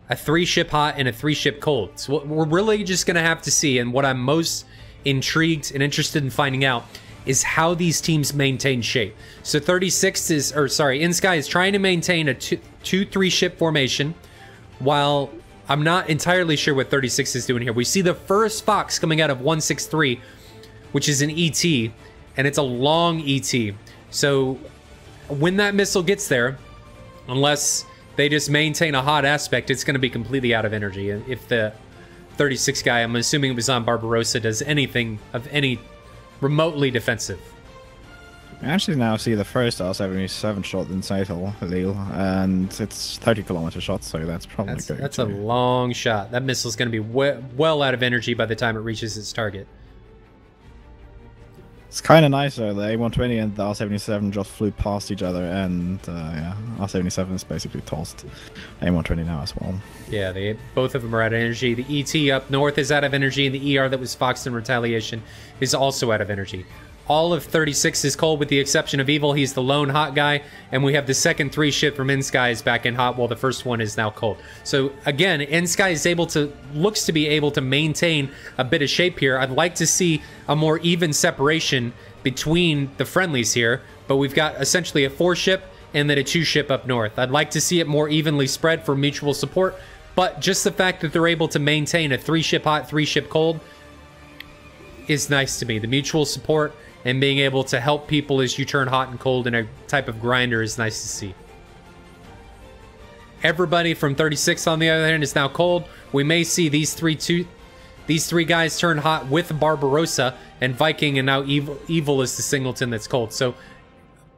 a 3 ship hot and a 3 ship cold. So what we're really just going to have to see, and what I'm most intrigued and interested in finding out, is how these teams maintain shape. So 36 is, or sorry, inSky is trying to maintain a 2-3 ship formation, while I'm not entirely sure what 36 is doing here. We see the first Fox coming out of 163, which is an ET, and it's a long ET. So when that missile gets there, unless they just maintain a hot aspect, it's going to be completely out of energy. If the 36 guy, I'm assuming it was on Barbarossa, does anything of any remotely defensive. I actually now see the first R-77 shot in SATAL, and it's 30-kilometer shot, so that's probably good. That's a long shot. That missile's going to be well out of energy by the time it reaches its target. It's kind of nice though. The A120 and the R77 just flew past each other, and yeah, R77 is basically tossed. A120 now as well. Yeah, both of them are out of energy. The ET up north is out of energy, and the ER that was foxed in retaliation is also out of energy. All of 36 is cold with the exception of Evil. He's the lone hot guy, and we have the second 3 ship from inSky is back in hot while the first one is now cold. So again, inSky is looks to be able to maintain a bit of shape here. I'd like to see a more even separation between the friendlies here, but we've got essentially a 4 ship and then a 2 ship up north. I'd like to see it more evenly spread for mutual support, but just the fact that they're able to maintain a 3 ship hot, 3 ship cold is nice to me. The mutual support and being able to help people as you turn hot and cold in a type of grinder is nice to see. Everybody from 36 on the other hand is now cold. We may see these three guys turn hot with Barbarossa and Viking, and now Evil is the singleton that's cold. So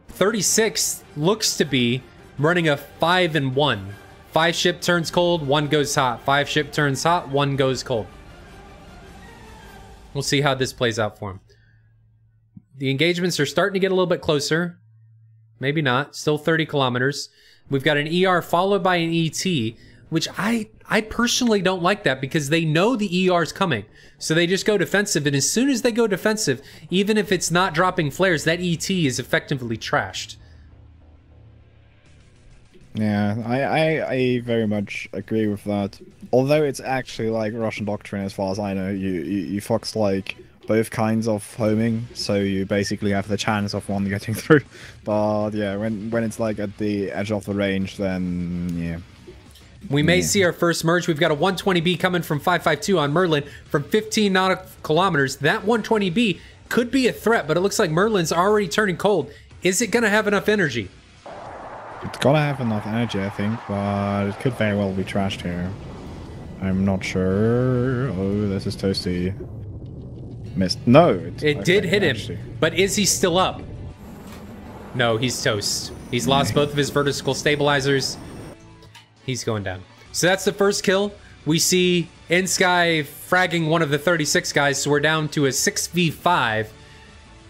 36 looks to be running a 5 and 1. 5 ship turns cold, 1 goes hot. 5 ship turns hot, 1 goes cold. We'll see how this plays out for him. The engagements are starting to get a little bit closer. Maybe not. Still 30 kilometers. We've got an ER followed by an ET, which I personally don't like that because they know the ER is coming. So they just go defensive, and as soon as they go defensive, even if it's not dropping flares, that ET is effectively trashed. Yeah, I very much agree with that. Although it's actually like Russian doctrine as far as I know. You fox like both kinds of homing, so you basically have the chance of one getting through. But yeah, when it's like at the edge of the range, then yeah. We may see our first merge. We've got a 120B coming from 552 on Merlin from 15 nautical kilometers. That 120B could be a threat, but it looks like Merlin's already turning cold. Is it going to have enough energy? It's gonna have enough energy, I think, but it could very well be trashed here. I'm not sure. Oh, this is toasty. Missed. No, it did hit him, but is he still up? No, he's toast. He's lost both of his vertical stabilizers. He's going down. So that's the first kill. We see inSky fragging one of the 36 guys, so we're down to a 6v5.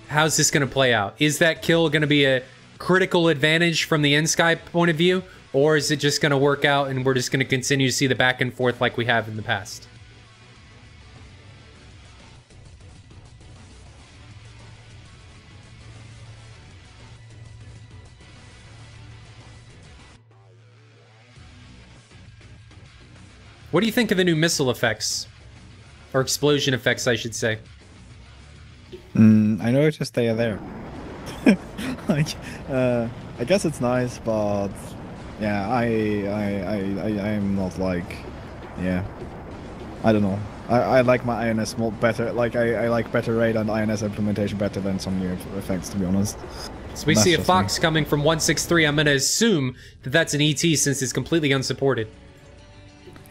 How's this going to play out? Is that kill going to be a critical advantage from the inSky point of view, or is it just going to work out and we're just going to continue to see the back and forth like we have in the past? What do you think of the new missile effects? Or explosion effects, I should say. I noticed they are there. Like, I guess it's nice, but yeah, I'm not like, yeah, I don't know. I like my INS more better. Like I like better radar and INS implementation better than some new effects, to be honest. So we see a Fox coming from 163. I'm going to assume that that's an ET since it's completely unsupported.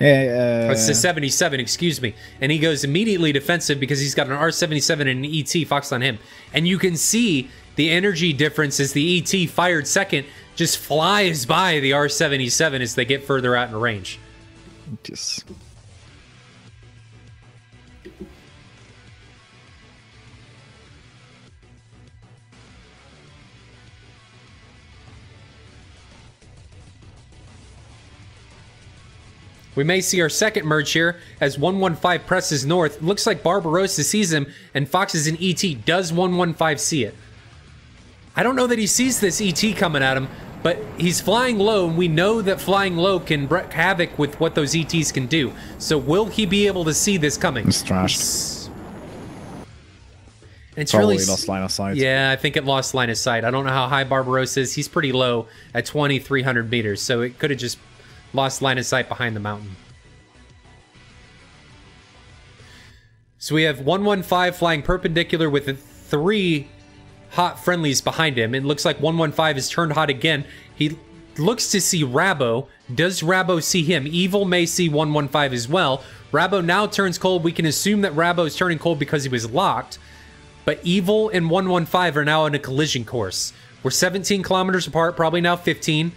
Yeah, it's a 77, excuse me. And he goes immediately defensive because he's got an R77 and an ET Fox on him. And you can see the energy difference as the ET fired second just flies by the R77 as they get further out in range. Just... We may see our second merge here as 115 presses north. It looks like Barbarossa sees him, and Fox's an ET. Does 115 see it? I don't know that he sees this ET coming at him, but he's flying low, and we know that flying low can wreak havoc with what those ETs can do. So will he be able to see this coming? It's trashed. It's probably really lost line of sight. Yeah, I think it lost line of sight. I don't know how high Barbarossa is. He's pretty low at 2,300 meters, so it could have just lost line of sight behind the mountain. So we have 115 flying perpendicular with 3 hot friendlies behind him. It looks like 115 is turned hot again. He looks to see Rabo. Does Rabo see him? Evil may see 115 as well. Rabo now turns cold. We can assume that Rabo is turning cold because he was locked. But Evil and 115 are now on a collision course. We're 17 kilometers apart, probably now 15.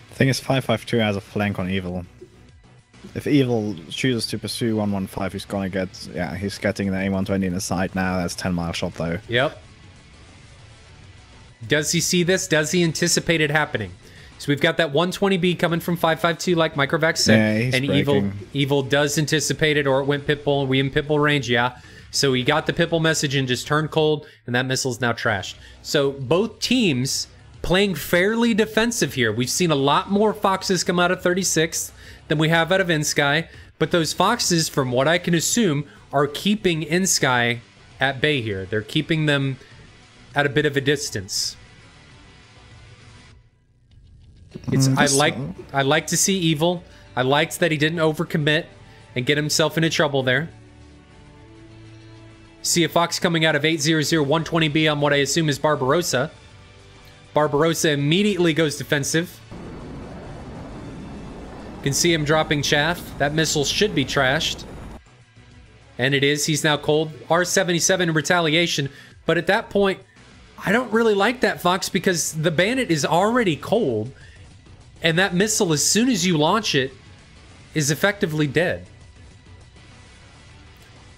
The thing is, 552 has a flank on Evil. If Evil chooses to pursue 115, he's gonna get, yeah, he's getting the A120 in the side now. That's 10-mile shot though. Yep. Does he see this? Does he anticipate it happening? So we've got that 120B coming from 552, like Microvac said. Yeah, he's and braking. Evil does anticipate it, or it went pitbull. We in pitbull range, yeah. So he got the pitbull message and just turned cold, and that missile's now trashed. So both teams playing fairly defensive here. We've seen a lot more Foxes come out of 36th than we have out of inSky, but those Foxes, from what I can assume, are keeping inSky at bay here. They're keeping them at a bit of a distance. I like to see Evil. I liked that he didn't overcommit and get himself into trouble there. See a Fox coming out of 800 120B on what I assume is Barbarossa. Barbarossa immediately goes defensive. You can see him dropping chaff. That missile should be trashed. And it is. He's now cold. R-77 in retaliation. But at that point, I don't really like that Fox because the Bandit is already cold. And that missile, as soon as you launch it, is effectively dead.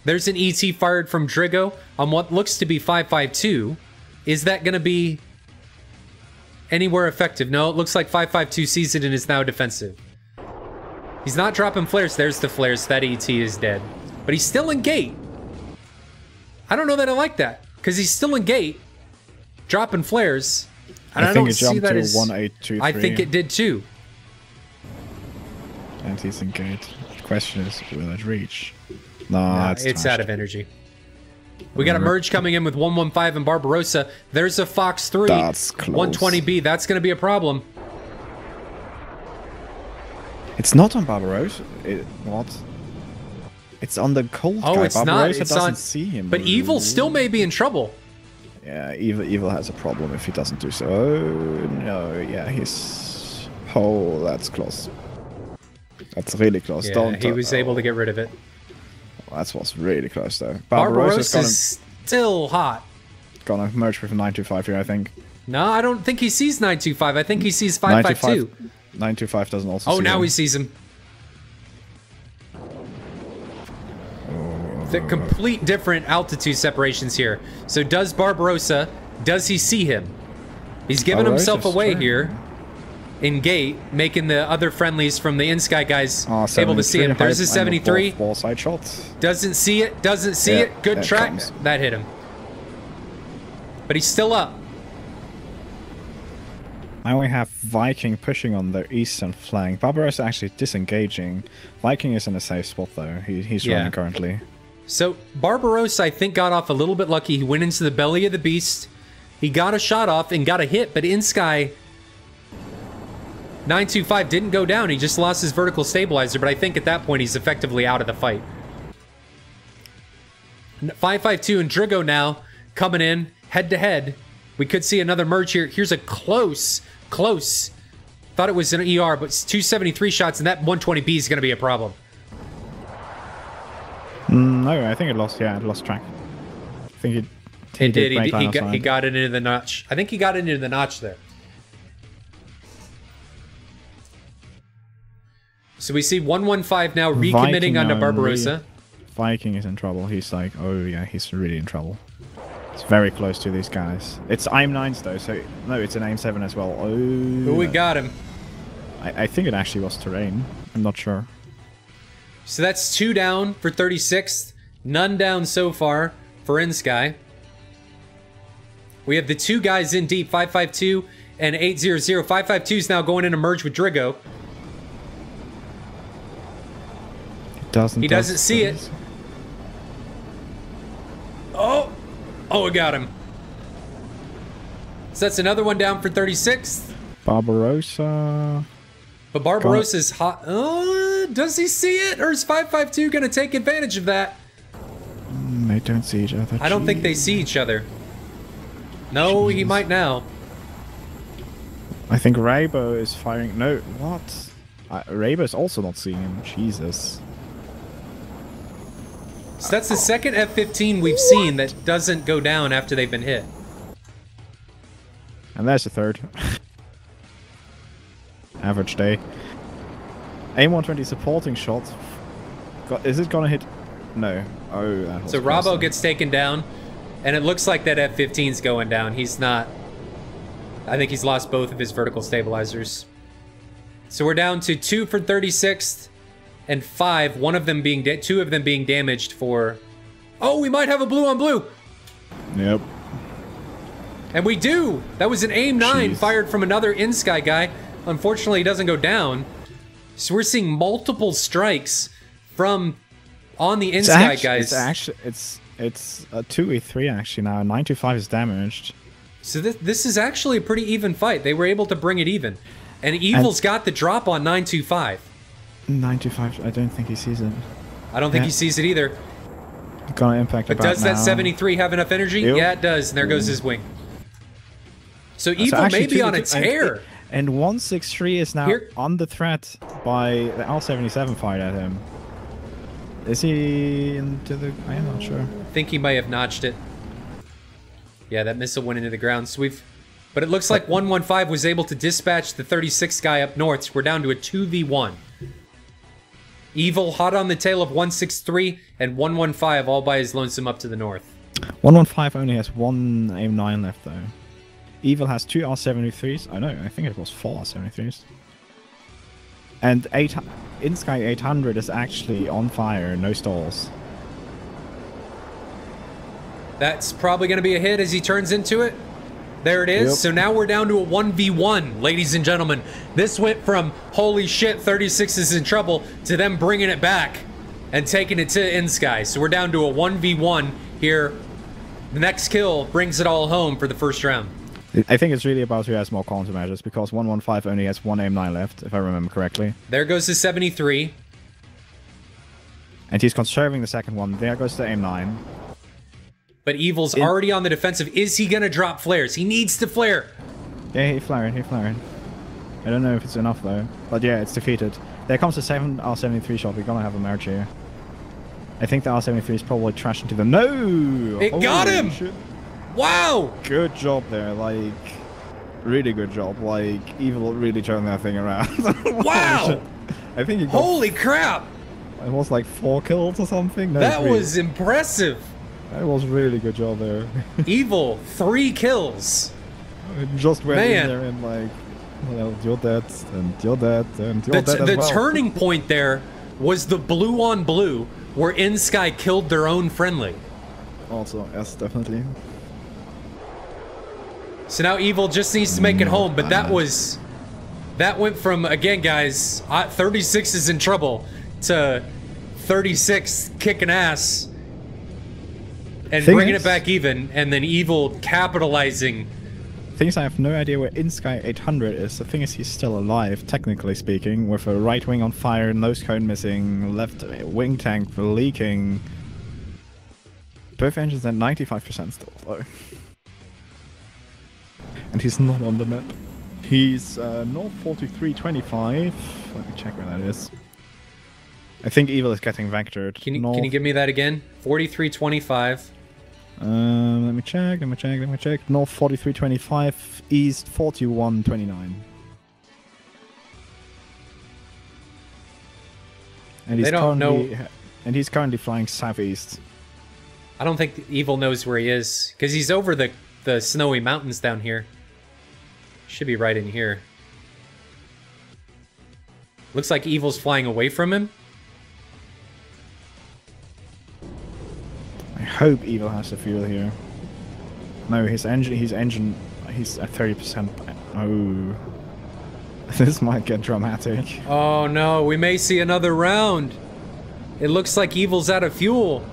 There's an ET fired from Drigo on what looks to be 552. Is that going to be anywhere effective? No, it looks like 552 sees it and is now defensive. He's not dropping flares. There's the flares. That ET is dead. But he's still in gate. I don't know that I like that. Because he's still in gate, dropping flares. And I don't see that as... 1823. I think it did too. And he's in gate. The question is, will it reach? No, Nah, it's it's trashed. out of energy. We got a merge coming in with 115 and Barbarossa. There's a Fox 3. That's close. 120B. That's going to be a problem. It's not on Barbarossa. What? It's on the cold guy. It's not. Barbarossa It's doesn't on. see him. But Evil still may be in trouble. Yeah, Evil has a problem if he doesn't do so. Oh, no. Yeah, he's... Oh, that's close. That's really close. Yeah, he was able to get rid of it. That was really close, though. Barbarossa's still hot. Gonna merge with 925 here, I think. No, I don't think he sees 925. I think he sees 552. 925 doesn't also see now him. he sees him. The complete different altitude separations here. So does Barbarossa, does he see him? He's giving himself away here in gate, making the other friendlies from the inSky guys able to see him. There's a 73. Ball side shot. Doesn't see it, doesn't see it. Good track. Comes. That hit him. But he's still up. Now we have Viking pushing on the eastern flank. Barbarossa actually disengaging. Viking is in a safe spot though. He's running currently. So Barbarossa, I think, got off a little bit lucky. He went into the belly of the beast. He got a shot off and got a hit, but inSky 925 didn't go down. He just lost his vertical stabilizer, but I think at that point he's effectively out of the fight. 552 and Drigo now coming in head to head. We could see another merge here. Here's a close. Thought it was an ER, but it's 273 shots, and that 120B is going to be a problem. No, I think it lost. Yeah, it lost track. I think It did. He got it into the notch. I think he got it into the notch there. So we see 115 now recommitting onto Barbarossa. Viking is in trouble. He's like, oh yeah, he's really in trouble. It's very close to these guys. It's IM9s though, so no, it's an IM7 as well. Oh, we got him. I think it actually was terrain. I'm not sure. So that's 2 down for 36th. None down so far for inSky. We have the 2 guys in deep, 552 and 800. 552 is now going in to merge with Drigo. He doesn't see it. Oh, we got him. So that's another one down for 36th. Barbarossa. But Barbarossa's hot. Does he see it? Or is 552 going to take advantage of that? They don't see each other. I don't think they see each other. No, he might now. I think Raibo is firing. No, what? Raibo is also not seeing him. Jesus. So that's the second F-15 we've seen that doesn't go down after they've been hit. And there's a third. Average day. AIM-120 supporting shot. Is it gonna hit? No. Oh, that was so Rabo gets taken down, and it looks like that F-15's going down. He's not I think he's lost both of his vertical stabilizers. So we're down to 2 for 36th and 5. Two of them being damaged for... Oh, we might have a blue on blue. Yep. And we do. That was an aim 9 Jeez. fired from another inSky guy. Unfortunately, he doesn't go down. So we're seeing multiple strikes from on the inSky guys. It's a 2v3 actually now. 925 is damaged. So this is actually a pretty even fight. They were able to bring it even. And Evil's got the drop on 925. 925, I don't think he sees it. I don't think he sees it either. Gonna impact. But does that 73 have enough energy? Yep. Yeah, it does. And there goes his wing. So Evil may be on a tear. And 163 is now under threat by the L77 fired at him. Is he into the... I'm not sure. I think he may have notched it. Yeah, that missile went into the ground. So but it looks like 115 was able to dispatch the 36 guy up north. So we're down to a 2v1. Evil hot on the tail of 163 and 115 all by his lonesome up to the north. 115 only has one aim 9 left though. Evil has 2 R73s. Oh no, I think it was 4 R73s. And inSky 800 is actually on fire, no stalls. That's probably going to be a hit as he turns into it. There it is. Yep. So now we're down to a 1v1, ladies and gentlemen. This went from, holy shit, 36 is in trouble, to them bringing it back and taking it to inSky. So we're down to a 1v1 here. The next kill brings it all home for the first round. I think it's really about who has more countermeasures, because 115 only has one aim 9 left, if I remember correctly. There goes the 73. And he's conserving the second one. There goes the aim 9. But Evil's already on the defensive. Is he going to drop flares? He needs to flare. Yeah, he's flaring, I don't know if it's enough though. But yeah, it's defeated. There comes the 7 R73 shot. We're gonna have a merge here. I think the R73 is probably trashed into them. No! It got him! Shit. Wow! Good job there, like... Really good job. Like, Evil really turned that thing around. Wow! I think he got... Holy crap! It was like 4 kills or something? No, that 3. was impressive. That was really good job there. Evil, 3 kills. It just went in there and like... Well, you're dead, and you're dead, and you're dead as The well. turning point there was the blue on blue, where inSky killed their own friendly. Also, yes, definitely. So now Evil just needs to make it home, but that went from, again guys, 36 is in trouble, to 36 kicking ass and bringing it back even, and then Evil capitalizing. Thing is, I have no idea where inSky 800 is. The thing is, he's still alive, technically speaking, with a right wing on fire, nose cone missing, left wing tank leaking. Both engines at 95% still, though. And he's not on the map. He's north 4325. Let me check where that is. I think Evil is getting vectored. Can you give me that again? 4325. Let me check. North 4325, east 4129. And he's They don't know. And he's currently flying southeast. I don't think Evil knows where he is, because he's over the snowy mountains down here. Should be right in here. Looks like Evil's flying away from him. I hope Evil has the fuel here. No, he's at 30%. Oh. This might get dramatic. Oh no, we may see another round. It looks like Evil's out of fuel.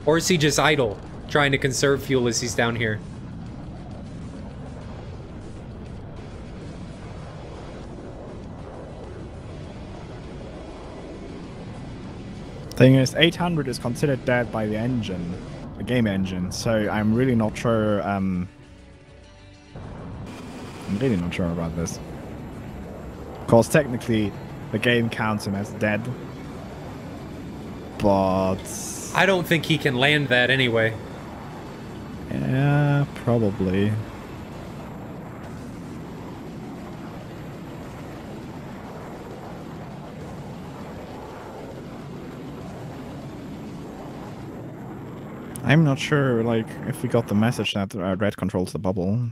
Or is he just idle, trying to conserve fuel as he's down here? Thing is, 800 is considered dead by the engine, the game engine, so I'm really not sure, I'm really not sure about this. Because technically, the game counts him as dead. But... I don't think he can land that anyway. Yeah, probably. I'm not sure, like, if we got the message that red controls the bubble.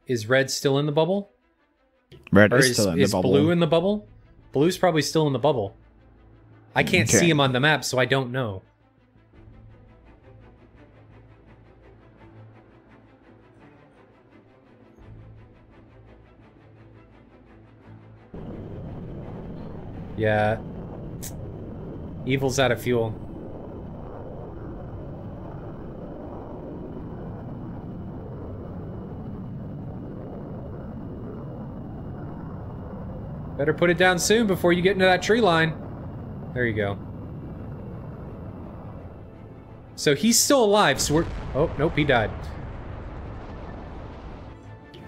Is red still in the bubble? Red Or is still in the is bubble. blue in the bubble? Blue's probably still in the bubble. I can't Okay. see him on the map, so I don't know. Yeah. Evil's out of fuel. Better put it down soon before you get into that tree line. There you go. So he's still alive, so we're... Oh, nope, he died.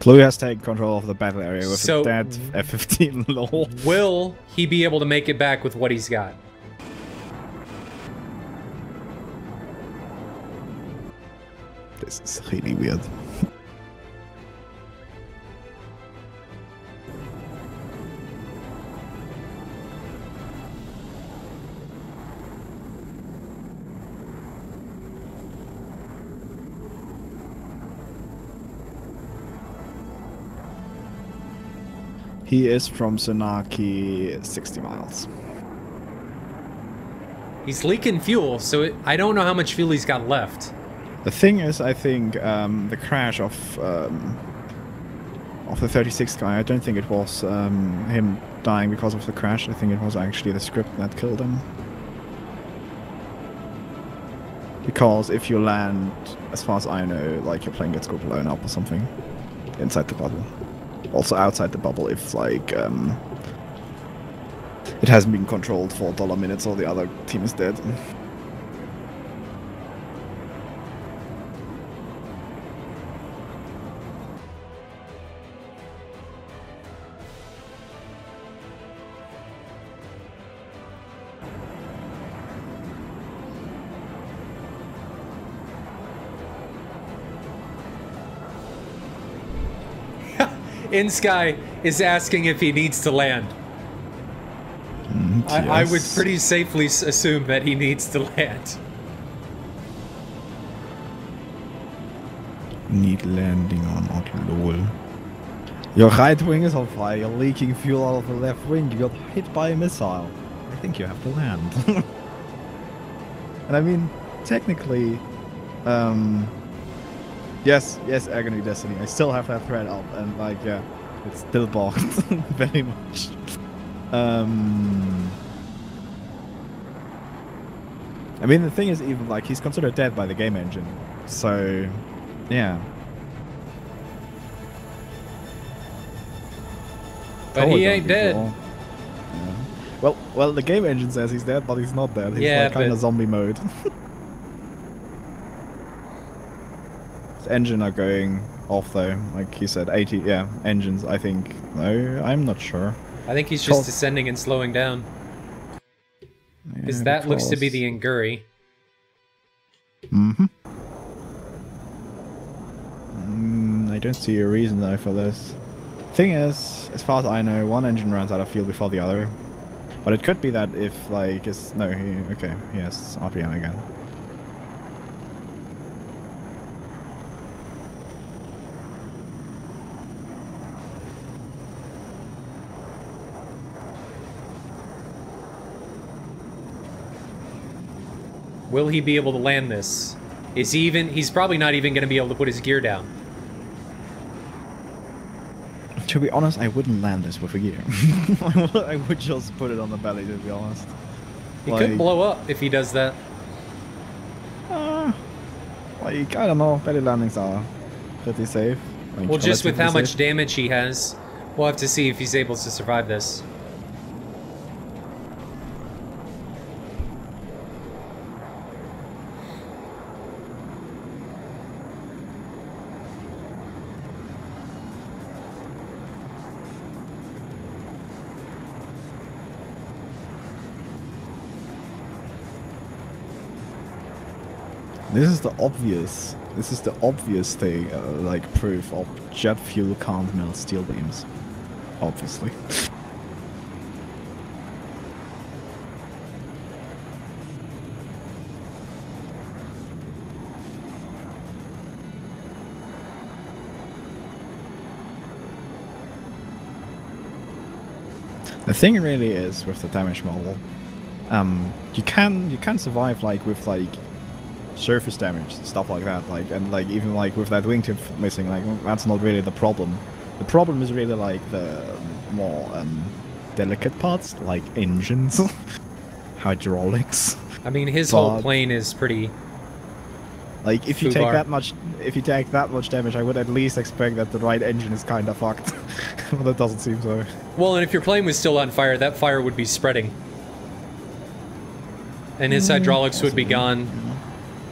Blue has taken control of the battle area with So- a dead F-15 lol. Will he be able to make it back with what he's got? This is really weird. He is from Sunaki, 60 miles. He's leaking fuel, so I don't know how much fuel he's got left. The thing is, I think the crash of the 36 guy, I don't think it was him dying because of the crash. I think it was actually the script that killed him. Because if you land, as far as I know, like your plane gets blown up or something inside the bubble. Also outside the bubble, if like it hasn't been controlled for $minutes or the other team is dead. inSky is asking if he needs to land. I would Yes. pretty safely assume that he needs to land. Need landing or not, lol. Your right wing is on fire, you're leaking fuel out of the left wing, you got hit by a missile. I think you have to land. And I mean, technically, yes, Agony Destiny, I still have that thread up, and like, yeah, it's still blocked, very much. I mean, the thing is, even like, he's considered dead by the game engine, so, yeah. But he ain't dead. Yeah. Well, the game engine says he's dead, but he's not dead. He's Yeah, like kind but- of zombie mode. His engine are going off though, like he said, 80. Yeah, engines. I think. No, I'm not sure. I think he's just Col- descending and slowing down. Because Yeah, that looks to be because- the Nguri. I don't see a reason though for this. Thing is, as far as I know, one engine runs out of fuel before the other. But it could be that if like it's no, okay, yes, RPM again. Will he be able to land this? Is he even... He's probably not even going to be able to put his gear down. To be honest, I wouldn't land this with a gear. I would just put it on the belly, to be honest. He could blow up if he does that. Like, I don't know, belly landings are pretty safe. Like, Well, just with how relatively much safe. damage he has, we'll have to see if he's able to survive this. This is the obvious thing, like proof of jet fuel can't melt steel beams. Obviously. The thing really is with the damage model, you can survive like with like surface damage, stuff like that, like, and like even like with that wingtip missing, like that's not really the problem. The problem is really like the more delicate parts, like engines, hydraulics. I mean, his whole plane is pretty. Like if you take that much damage, I would at least expect that the right engine is kind of fucked. But that doesn't seem so. Well, and if your plane was still on fire, that fire would be spreading, and his hydraulics would be gone.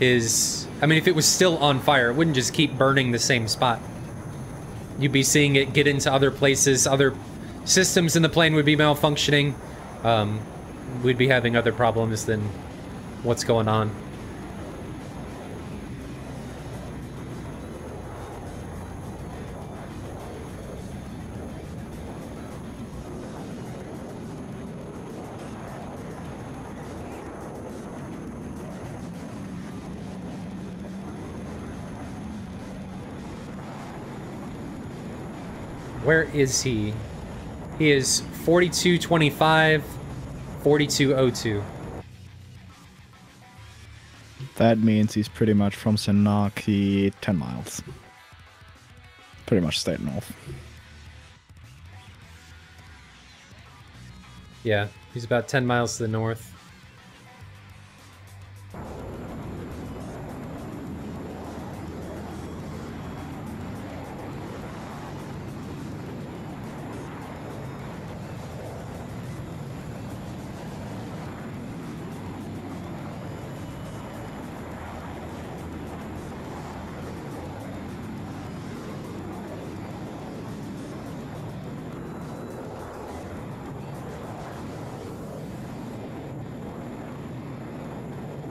I mean, if it was still on fire, it wouldn't just keep burning the same spot. You'd be seeing it get into other places, other systems in the plane would be malfunctioning. We'd be having other problems than what's going on. Where is he? He is 4225, 4202. That means he's pretty much from Senaki 10 miles. Pretty much straight north. Yeah, he's about 10 miles to the north.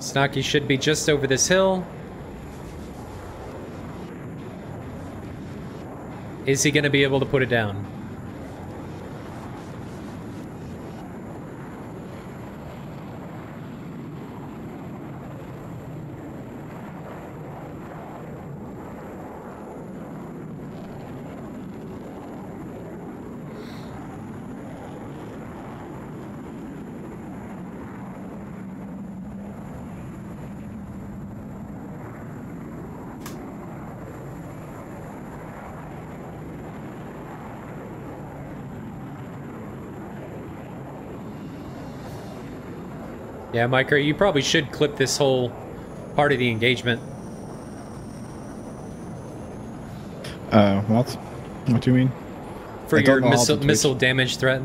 Snaki should be just over this hill. Is he going to be able to put it down? Yeah, Micro, you probably should clip this whole part of the engagement. What? What do you mean? For your missile damage threat?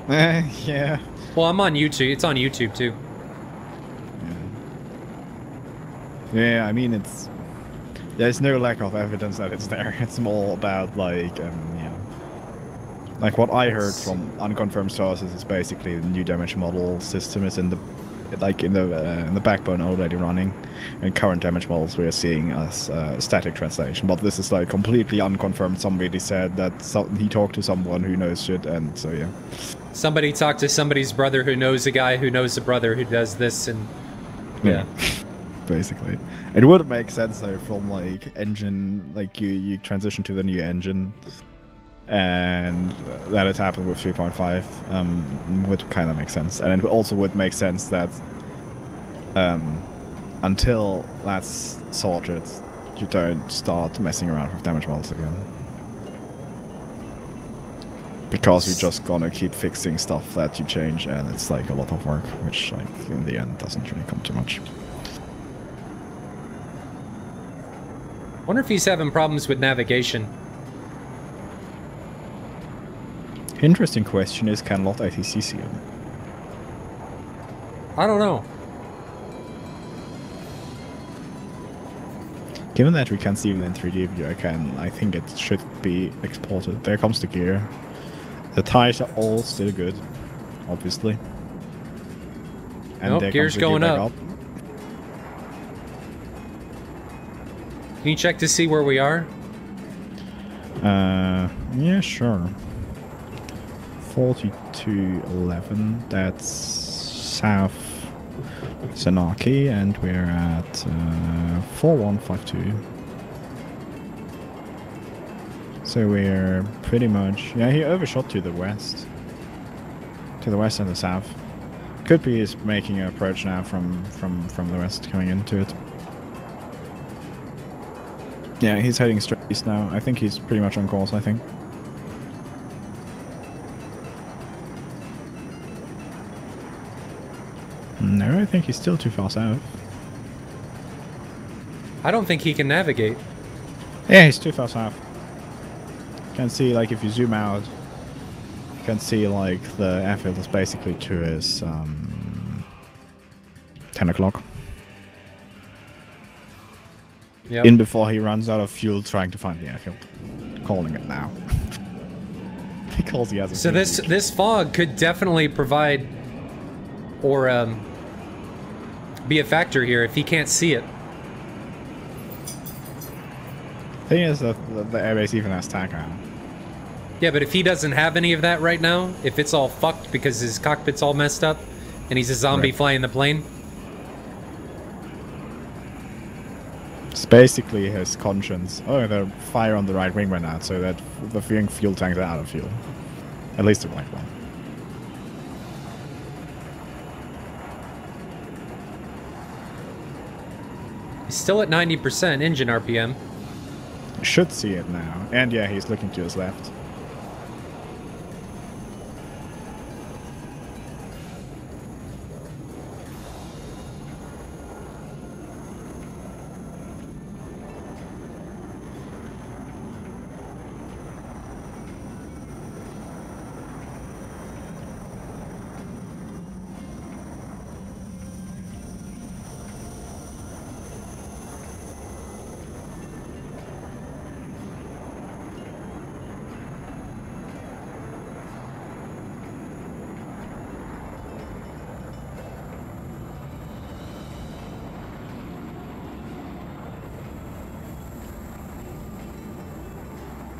Yeah. Well, I'm on YouTube. It's on YouTube, too. Yeah, I mean, there's no lack of evidence that it's there. It's more about, like, yeah. Like, what I heard from unconfirmed sources is basically the new damage model system is in the backbone already running, and current damage models we are seeing as static translation. But this is like completely unconfirmed. Somebody said that he talked to someone who knows shit, and so yeah. Somebody talked to somebody's brother who knows a guy who knows a brother who does this, and yeah. Basically, it would make sense though from like engine, like you transition to the new engine. And that has happened with 3.5 would kind of make sense, and it also would make sense that until that's sorted, you don't start messing around with damage models again, because you're just gonna keep fixing stuff that you change, and it's like a lot of work, which like in the end doesn't really come too much. Wonder if he's having problems with navigation. Interesting question is, can lot ATC see him? I don't know. Given that we can see him in 3D view, I think it should be exported. There comes the gear. The tires are all still good, obviously. And nope, gear's going up. Can you check to see where we are? Yeah, sure. 4211, that's south Senaki, and we're at 4152. So we're pretty much, yeah, he overshot to the west. To the west and the south. Could be he's making an approach now from the west coming into it. Yeah, he's heading straight east now. I think he's pretty much on course, I think. No, I think he's still too far south. I don't think he can navigate. Yeah, he's too far south. You can see, like, if you zoom out, you can see, like, the airfield is basically to his 10 o'clock. Yep. In before he runs out of fuel trying to find the airfield. Calling it now. Because he has a So this fog could definitely provide or be a factor here if he can't see it. Thing is that the airbase even has TACAN. Yeah, but if he doesn't have any of that right now, if it's all fucked because his cockpit's all messed up and he's a zombie flying the plane. It's basically his conscience. Oh, the fire on the right wing went out, so that the fuel tanks are out of fuel. At least the right one. He's still at 90% engine RPM. You should see it now. And yeah, he's looking to his left.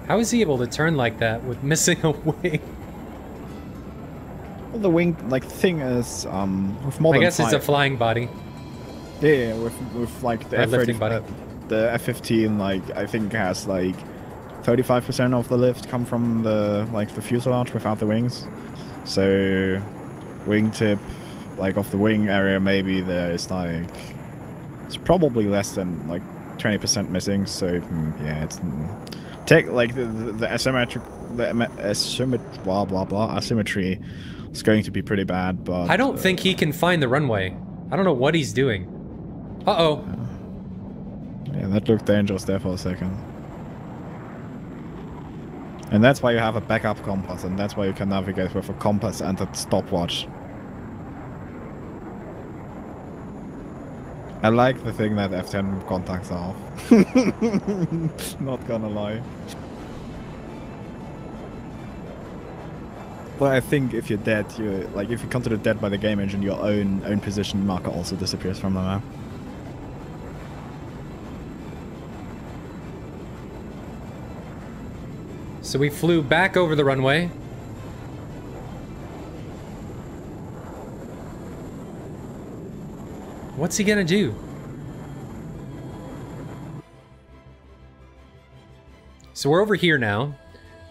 How is he able to turn like that with missing a wing? Well, the wing, like, thing is, with more I than guess it's a flying body. Yeah, with like the Lifting body. The F-15, like, I think has like 35% of the lift come from the fuselage without the wings. So wingtip, like, of the wing area, maybe there is like, it's probably less than like 20% missing. So yeah, it's like the asymmetric, blah blah blah asymmetry is going to be pretty bad. But I don't think he can find the runway. I don't know what he's doing. Uh-oh. Yeah, that looked dangerous there for a second. And that's why you have a backup compass, and that's why you can navigate with a compass and a stopwatch. I like the thing that F10 contacts are off. Not gonna lie. But I think if you're dead, if you're considered dead by the game engine, your own position marker also disappears from the map. So we flew back over the runway. What's he gonna do? So we're over here now.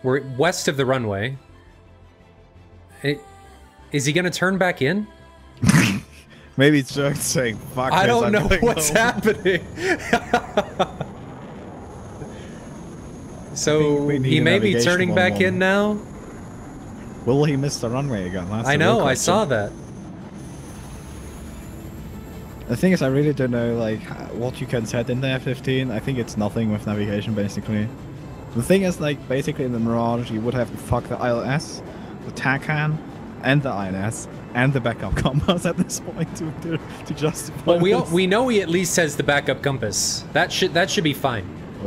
We're west of the runway. Is he gonna turn back in? Maybe it's just saying, fuck I this, don't I'm know going what's home. happening. So we need he a may be navigation turning back 1-1. in now. Will he miss the runway again? That's I the real know, I question. saw that. The thing is, I really don't know like what you can set in the F-15. I think it's nothing with navigation, basically. The thing is, like, basically in the Mirage, you would have to fuck the ILS, the TACAN, and the INS, and the backup compass at this point to justify Well, this. we know he at least has the backup compass. That should be fine. I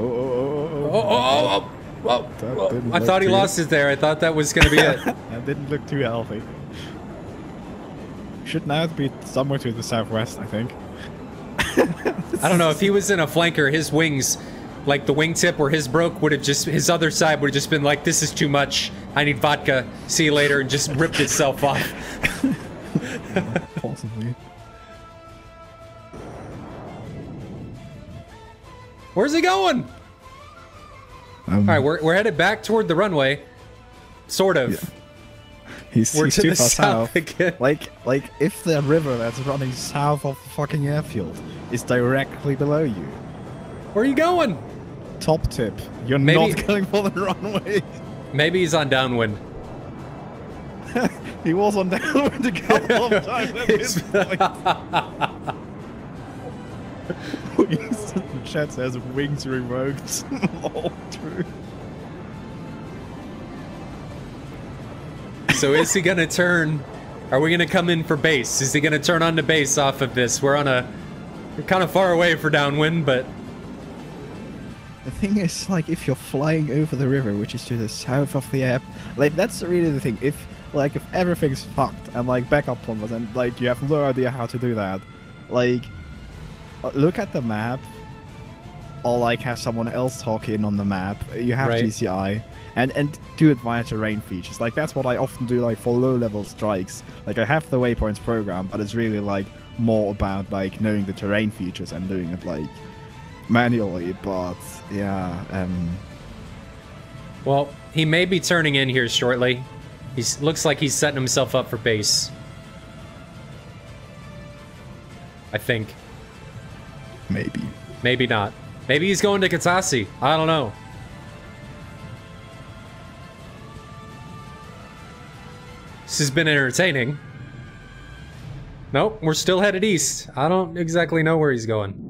thought he lost it there. I thought that was going to be it. That didn't look too healthy. Should now be somewhere to the southwest, I think. I don't know, if he was in a flanker, his wings, like the wingtip where his broke, would have just, his other side would have just been like, this is too much, I need vodka, see you later, and just ripped itself off. Possibly. Where's he going? Alright, we're headed back toward the runway. Sort of. Yeah. He's We're to too the far south again. Like if the river that's running south of the fucking airfield is directly below you. Where are you going? Top tip: you're Maybe- not going for the runway. Maybe he's on downwind. He was on downwind a couple of times at this point. The chat says wings revoked. All true. So is he gonna turn? Are we gonna come in for base? Is he gonna turn on the base off of this? We're kind of far away for downwind, but The thing is, like, if you're flying over the river, which is to the south of the app, like, that's really the thing. If everything's fucked and, like, backup plumbers and, like, you have no idea how to do that, like, look at the map or, like, have someone else talk in on the map. You have Right. GCI and do it via terrain features. Like, that's what I often do, like, for low-level strikes. Like, I have the waypoints program, but it's really, like, more about, like, knowing the terrain features and doing it, like, manually, but yeah. well, he may be turning in here shortly. Looks like he's setting himself up for base. I think. Maybe. Maybe not. Maybe he's going to Katasi. I don't know. This has been entertaining. Nope, we're still headed east. I don't exactly know where he's going.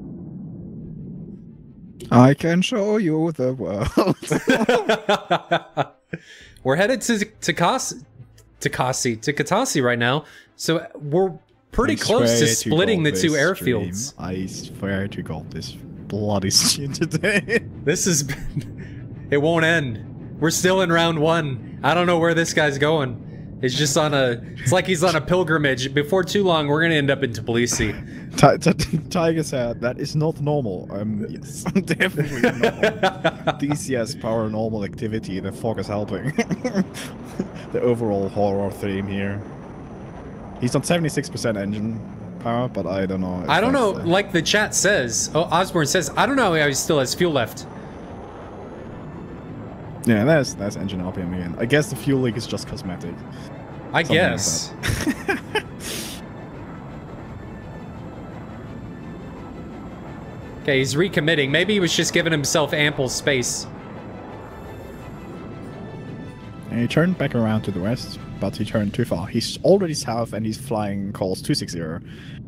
I can show you the world. We're headed to Katasi right now, so we're pretty close to splitting the two airfields. I swear to God, this bloody shit today. This is... It won't end. We're still in round 1. I don't know where this guy's going. It's just on a... It's like he's on a pilgrimage. Before too long, we're gonna end up in Tbilisi. Tiger said, that is not normal. Yes, definitely not. DCS paranormal activity, the fog is helping. The overall horror theme here. He's on 76% engine power, but I don't know. I don't know, like the chat says. Oh, Osborne says, I don't know how he still has fuel left. Yeah, that's engine RPM again. I guess the fuel leak is just cosmetic. I Something guess. like Okay, he's recommitting. Maybe he was just giving himself ample space. And he turned back around to the west, but he turned too far. He's already south and he's flying course 260,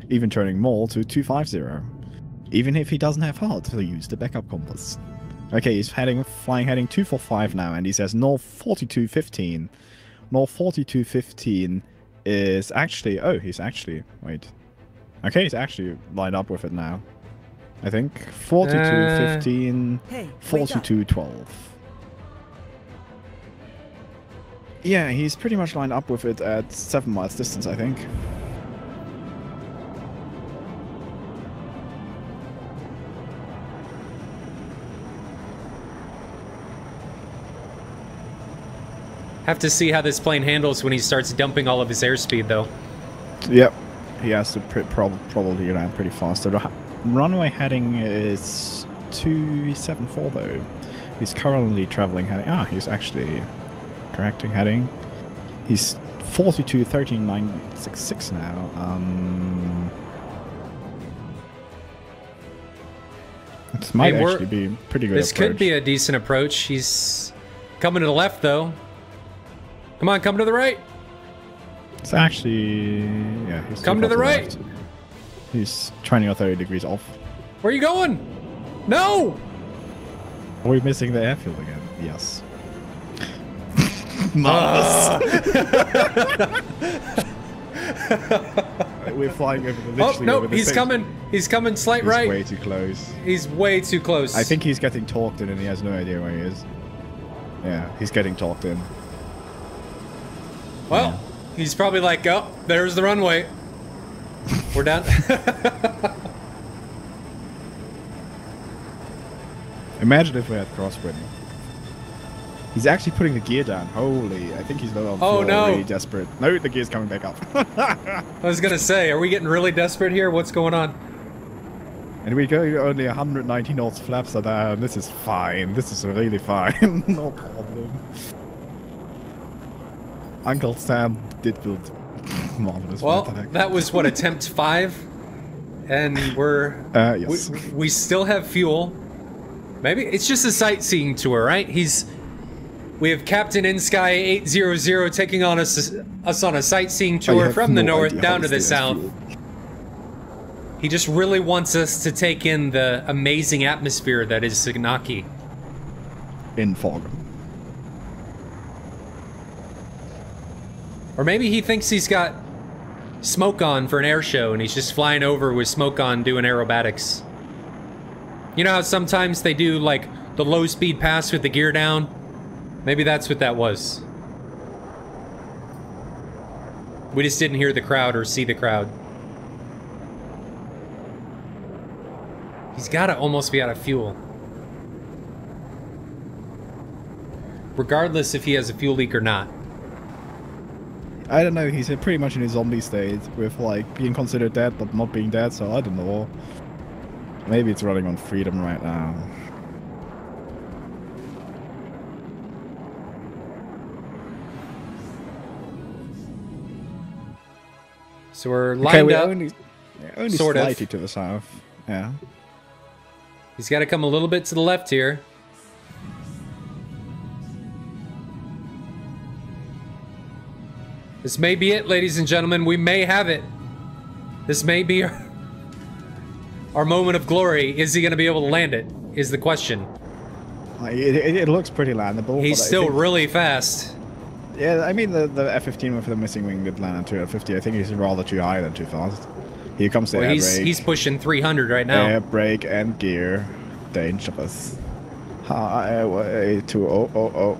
even turning more to 250. Even if he doesn't have HUD, he'll use the backup compass. Okay, he's flying heading 245 now, and he says north 4215. North 4215 is actually... Oh, he's actually... Wait. Okay, he's actually lined up with it now. I think 4215, Hey, 4212. Yeah, he's pretty much lined up with it at 7 miles distance, I think. Have to see how this plane handles when he starts dumping all of his airspeed, though. Yep, he has to probably land pretty fast. The runway heading is 274 though. He's currently traveling heading. Ah, he's actually correcting heading. He's 42.13966 now. It might actually be pretty good. This could be a decent approach. He's coming to the left, though. Come on, come to the right. It's actually, yeah. He's Come to the right. left. He's 20 or 30 degrees off. Where are you going? No! Are we missing the airfield again? Yes. We're flying over the Oh, no, he's coming. He's coming slight He's right. way too close. He's way too close. I think he's getting talked in and he has no idea where he is. Yeah, he's getting talked in. Well, he's probably like, oh, there's the runway. We're down. Imagine if we had crosswind. He's actually putting the gear down. Holy, I think he's no really desperate. No, the gear's coming back up. I was gonna say, are we getting really desperate here? What's going on? And we go only 190 knots flaps are down. This is fine. This is really fine. No problem. Uncle Sam did build marvelous. Well, attack. that was what, attempt 5, and we're yes. we still have fuel. Maybe it's just a sightseeing tour, right? We have Captain inSky 800 taking on us on a sightseeing tour from the north down to the south. He just really wants us to take in the amazing atmosphere that is Signaki. In fog. Or maybe he thinks he's got smoke on for an air show and he's just flying over with smoke on doing aerobatics. You know how sometimes they do like the low speed pass with the gear down? Maybe that's what that was. We just didn't hear the crowd or see the crowd. He's gotta almost be out of fuel. Regardless if he has a fuel leak or not. I don't know, he's pretty much in his zombie state with like being considered dead but not being dead, so I don't know. Maybe it's running on freedom right now. So we're lined up. Only sort slightly of to the south. Yeah. He's got to come a little bit to the left here. This may be it, ladies and gentlemen. We may have it. This may be our moment of glory. Is he going to be able to land it? Is the question. It looks pretty landable. He's still really fast. Yeah, I mean the F-15 with the missing wing did land at 250. I think he's rather too high than too fast. Here comes the air brake. He's pushing 300 right now. Air brake and gear. Dangerous. Highway to Oh.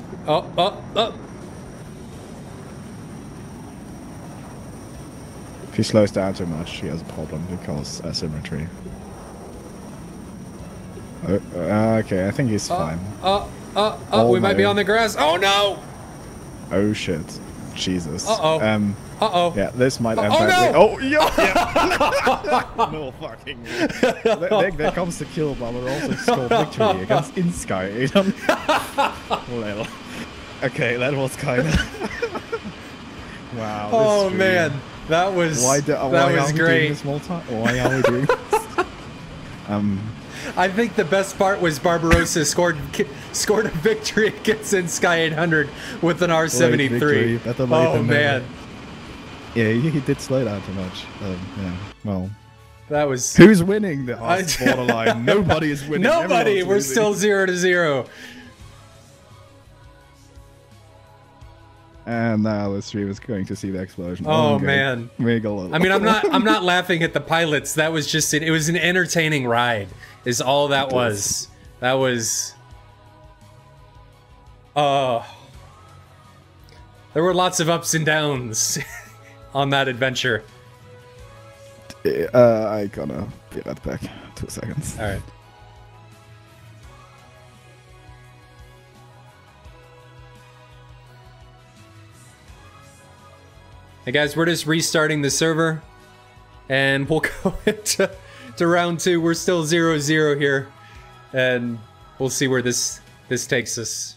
If he slows down too much, he has a problem because asymmetry. Okay, I think he's fine. We might be on the grass. Oh no! Oh shit. Jesus. Uh-oh. Yeah, this might end badly. No! Oh, yeah! No fucking way. There comes the kill, but we're also scored victory against inSky. Well, okay, that was kind of... Wow. Oh man, that was great. Why are we doing this? I think the best part was Barbarossa scored a victory against inSky 800 with an R73. Oh man. Yeah, he did slow down too much. Yeah, well. That was... Who's winning the borderline? Nobody is winning. Nobody! We're still 0-0. And now the stream is going to see the explosion. Oh man. I mean, I'm not laughing at the pilots. That was just it was an entertaining ride. Is all that was. That was... there were lots of ups and downs on that adventure. I gonna be right back. 2 seconds. All right. Hey guys, we're just restarting the server, and we'll go into round 2. We're still 0-0 here, and we'll see where this takes us.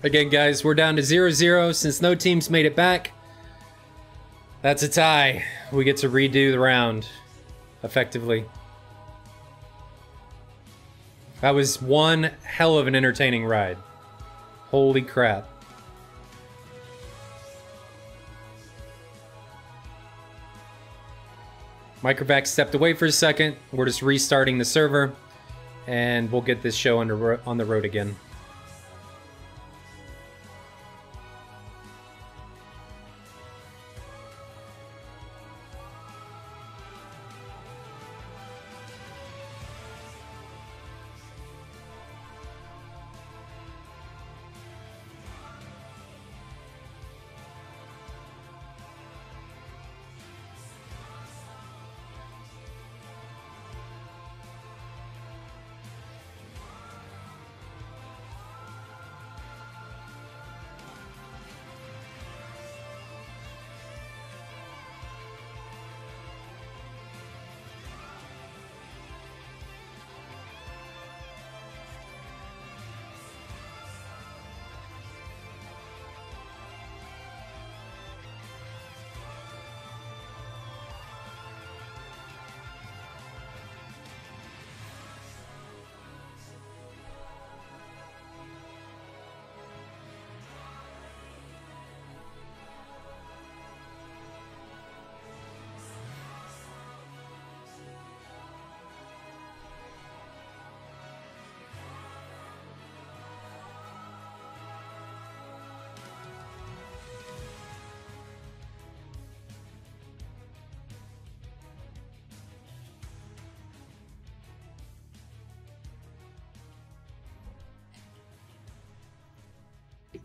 Again, guys, we're down to 0-0 since no teams made it back. That's a tie. We get to redo the round, effectively. That was one hell of an entertaining ride. Holy crap. Microvac stepped away for a second. We're just restarting the server, and we'll get this show on the road again.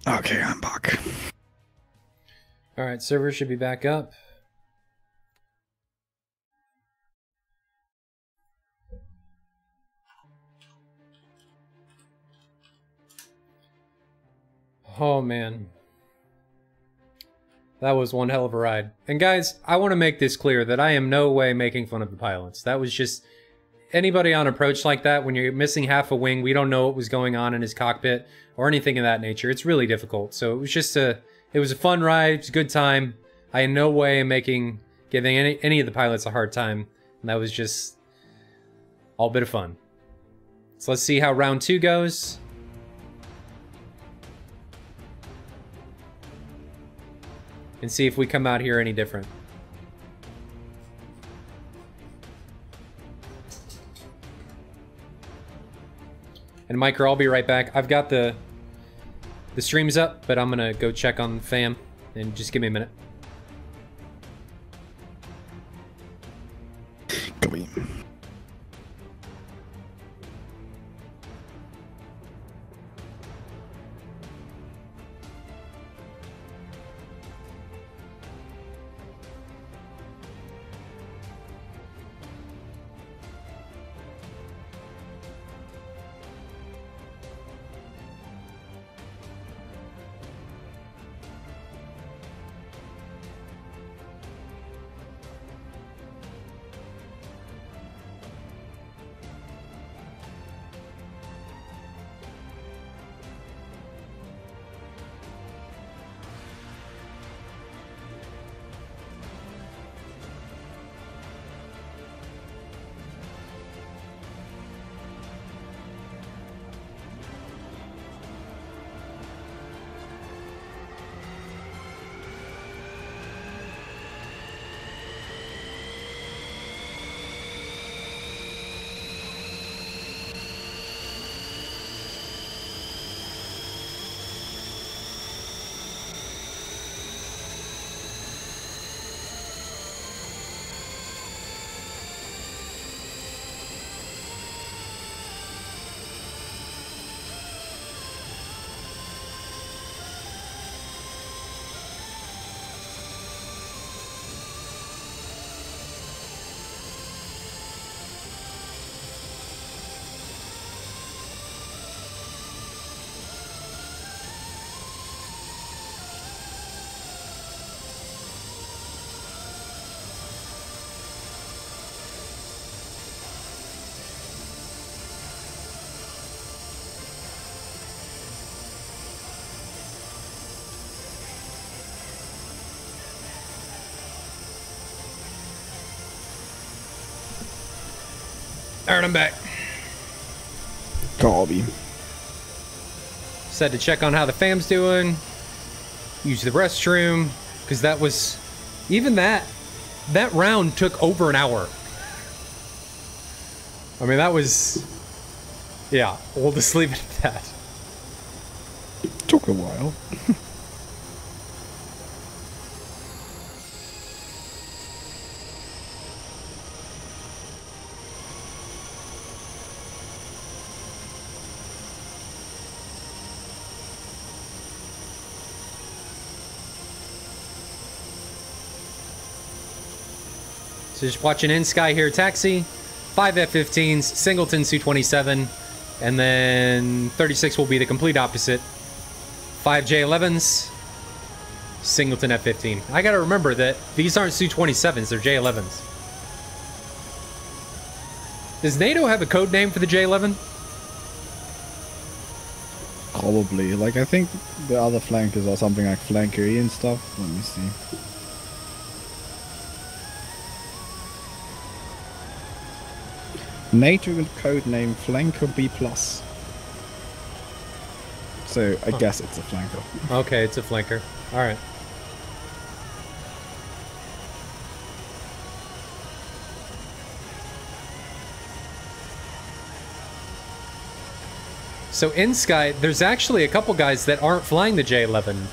Okay, I'm back. Alright, server should be back up. Oh man. That was one hell of a ride. And guys, I want to make this clear that I am no way making fun of the pilots. That was just... Anybody on approach like that, when you're missing half a wing, we don't know what was going on in his cockpit or anything of that nature. It's really difficult. So it was just it was a fun ride. It was a good time. I in no way am giving any of the pilots a hard time. And that was just all a bit of fun. So let's see how round 2 goes. And see if we come out here any different. And Micro, I'll be right back. I've got the streams up, but I'm gonna go check on fam, and just give me a minute. Go in. Alright, I'm back. Copy. Said to check on how the fam's doing. Use the restroom. Because that was... Even that round took over an hour. I mean, that was... Yeah, we'll just leave it at that. Took a while. So just watching inSky here, Taxi, 5 F-15s, Singleton Su-27, and then 36 will be the complete opposite. 5 J-11s, Singleton F-15. I gotta remember that these aren't Su-27s, they're J-11s. Does NATO have a code name for the J-11? Probably. Like, I think the other flankers are something like Flanker E and stuff. Let me see. NATO code name Flanker B+. So I guess it's a flanker. Okay, it's a flanker. Alright. So inSky, there's actually a couple guys that aren't flying the J-11.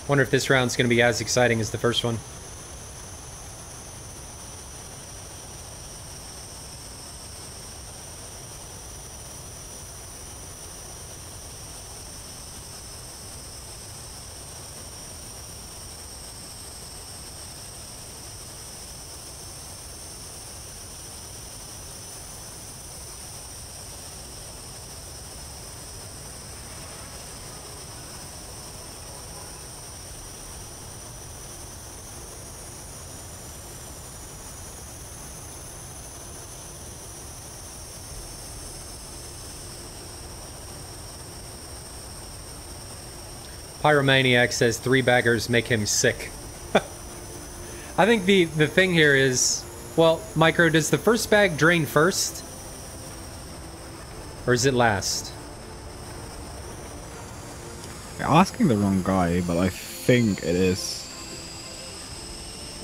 Wonder if this round's going to be as exciting as the first one. Pyromaniac says 3 baggers make him sick. I think the thing here is, well, Micro, does the first bag drain first? Or is it last? You're asking the wrong guy, but I think it is.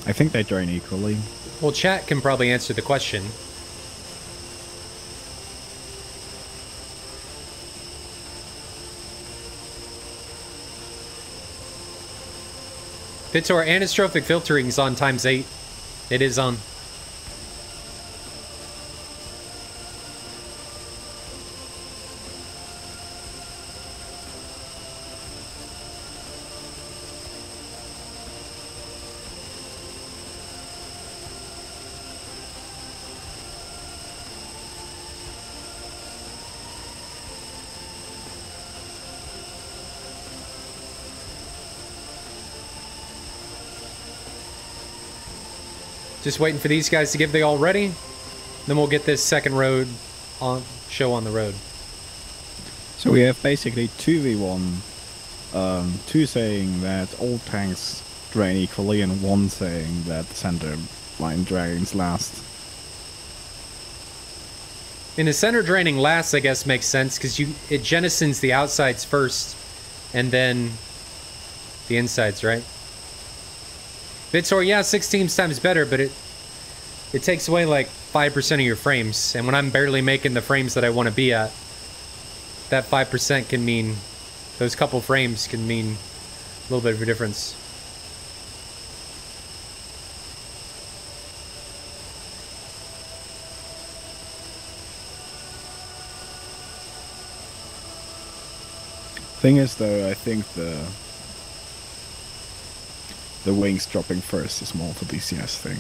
I think they drain equally. Well, chat can probably answer the question. Vitor, anistrophic filtering is on ×8. It is on. Just waiting for these guys to give the all ready. Then we'll get this second road on show on the road. So we have basically 2v1. 2 saying that all tanks drain equally, and 1 saying that the center line drains last. In the center draining last, I guess makes sense because it jettisons the outsides first, and then the insides, right? Vitor, yeah, 16 times better, but it takes away like 5% of your frames, and when I'm barely making the frames that I want to be at, that 5% can mean, those couple frames can mean a little bit of a difference. Thing is, though, I think the wings dropping first is more of a DCS thing.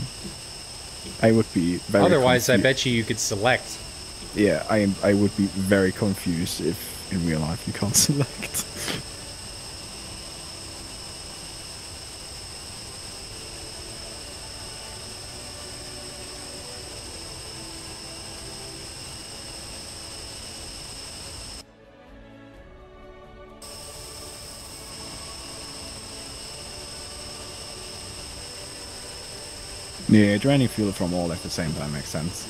I would be very Otherwise, I confused. bet you could select. Yeah, I would be very confused if in real life you can't select. Yeah, draining fuel from all at the same time makes sense.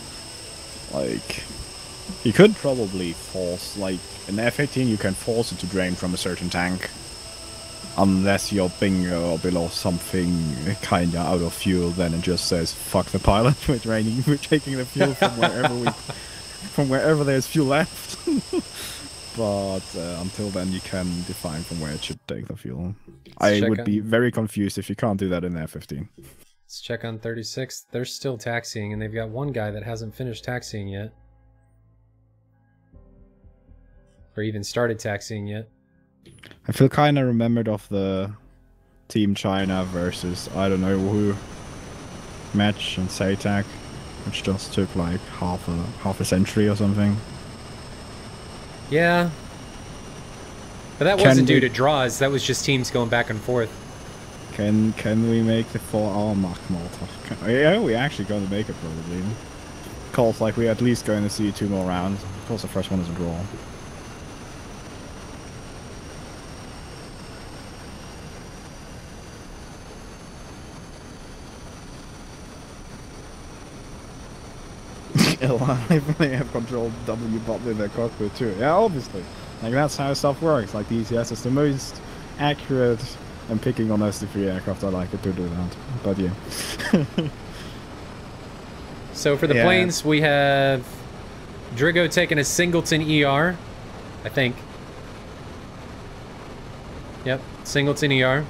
Like, you could probably force, like, in F-18 you can force it to drain from a certain tank. Unless your bingo or below something kinda out of fuel, then it just says, fuck the pilot, we're draining, we're taking the fuel from wherever there's fuel left. But until then you can define from where it should take the fuel. I would be very confused if you can't do that in F-15. Let's check on 36. They're still taxiing, and they've got one guy that hasn't finished taxiing yet. Or even started taxiing yet. I feel kind of remembered of the Team China versus I don't know who match in SATAL, which just took like half a century or something. Yeah. But that wasn't due to draws, that was just teams going back and forth. Can we make the 4-hour Mach Malta? Yeah, we're actually going to make it probably. Calls like we're at least going to see 2 more rounds. Of course the first one is a draw. They have controlled W button in their cockpit too. Yeah, obviously. Like that's how stuff works. Like DCS is the most accurate and picking on SD3 aircraft. I like it to do that. But yeah. So for the planes, we have Drigo taking a Singleton ER, I think. Yep, Singleton ER.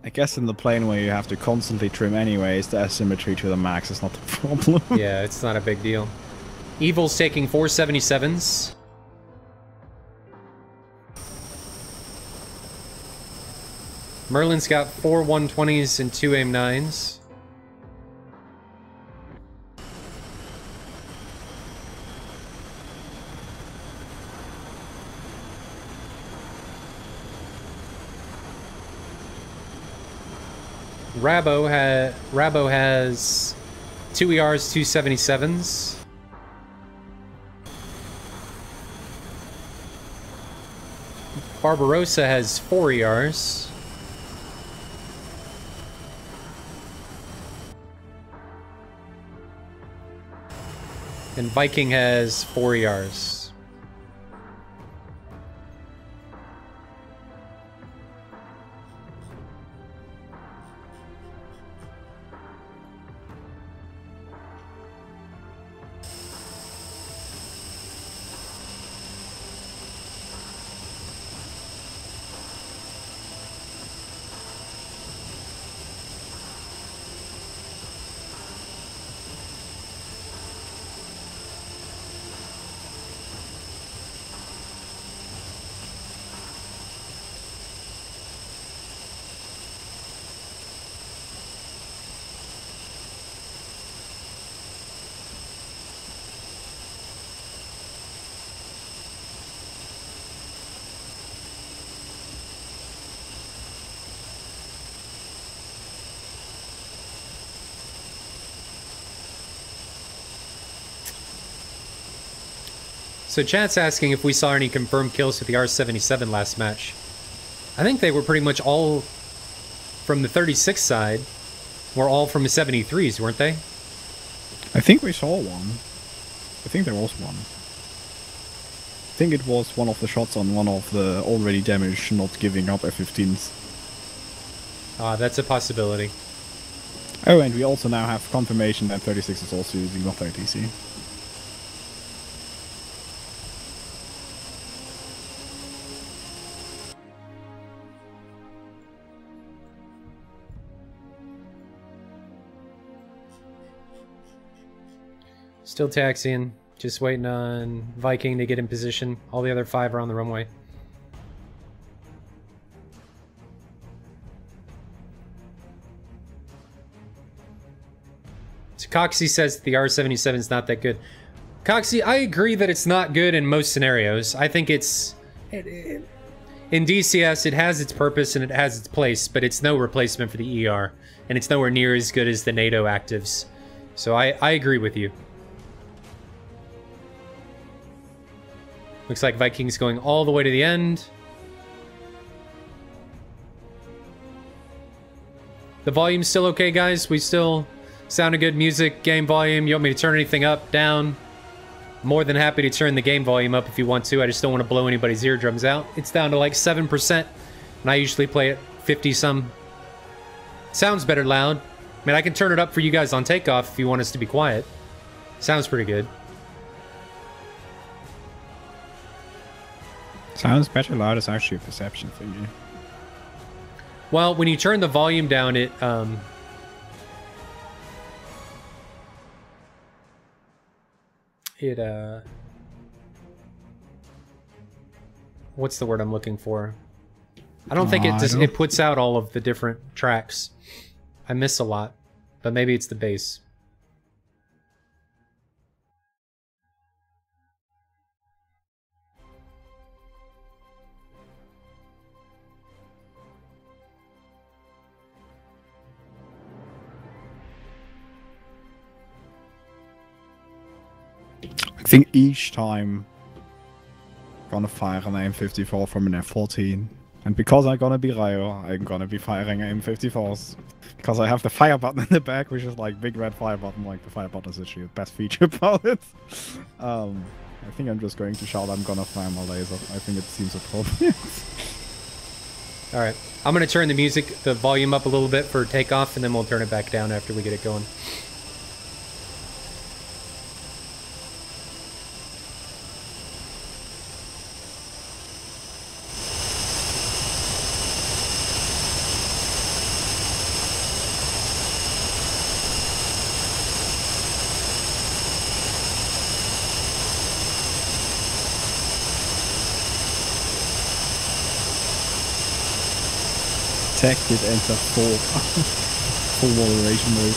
I guess in the plane where you have to constantly trim anyways, the asymmetry to the max is not the problem. Yeah, it's not a big deal. Evil's taking 477s. Merlin's got 4 120s and 2 AIM-9s. Rabo has 2 ERs, 2 77s. Barbarossa has 4 ERs. And Viking has 4 ERs. So chat's asking if we saw any confirmed kills with the R-77 last match. I think they were pretty much all from the 36 side, were all from the 73s, weren't they? I think we saw one. I think there was one. I think it was one of the shots on one of the already damaged, not giving up F-15s. Ah, that's a possibility. Oh, and we also now have confirmation that 36 is also using not 30C. Still taxiing, just waiting on Viking to get in position. All the other 5 are on the runway. So Coxie says the R77 is not that good. Coxie, I agree that it's not good in most scenarios. I think it's... in DCS, it has its purpose and it has its place, but it's no replacement for the ER. And it's nowhere near as good as the NATO actives. So I agree with you. Looks like Vikings going all the way to the end. The volume's still okay, guys? We still sounded good music, game volume? You want me to turn anything up, down? More than happy to turn the game volume up if you want to. I just don't want to blow anybody's eardrums out. It's down to like 7%, and I usually play it 50-some. Sounds better loud. I mean, I can turn it up for you guys on takeoff if you want us to be quiet. Sounds pretty good. Sounds better loud is actually a perception for you. Well, when you turn the volume down, it what's the word I'm looking for? I don't think it does. It puts out all of the different tracks. I miss a lot, but maybe it's the bass. I think each time I'm gonna fire an M54 from an F14. And because I'm gonna be Ryo, I'm gonna be firing M54s. Because I have the fire button in the back, which is like big red fire button, like the fire button is actually the best feature about it. I think I'm just going to shout I'm gonna fire my laser. I think it seems appropriate. Alright, I'm gonna turn the music, the volume up a little bit for takeoff, and then we'll turn it back down after we get it going. Tech did enter full moderation mode.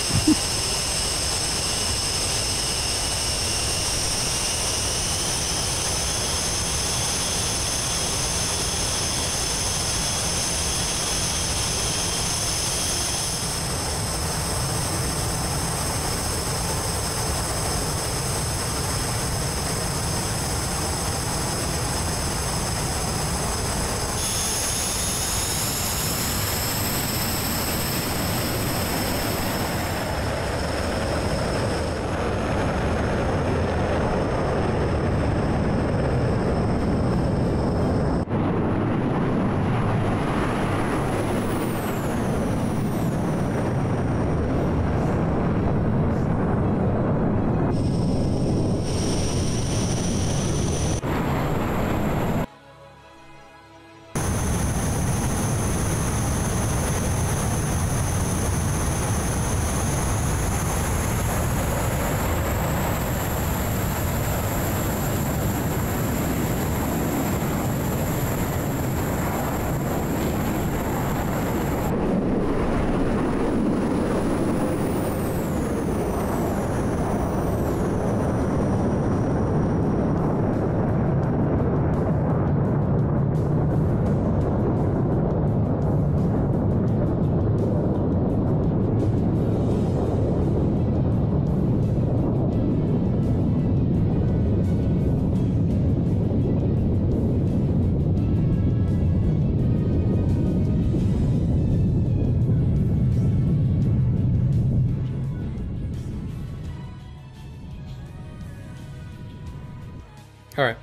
Alright.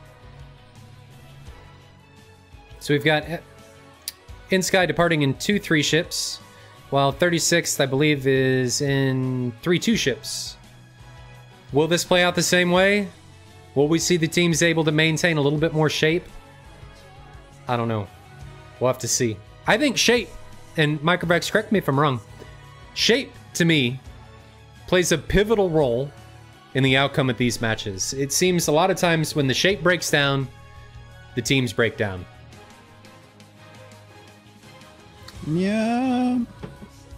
So we've got inSky departing in 2-3 ships, while 36th, I believe, is in 3-2 ships. Will this play out the same way? Will we see the teams able to maintain a little bit more shape? I don't know. We'll have to see. I think shape, and Microvex, correct me if I'm wrong, shape, to me, plays a pivotal role in the outcome of these matches. It seems a lot of times when the shape breaks down, the teams break down. Yeah.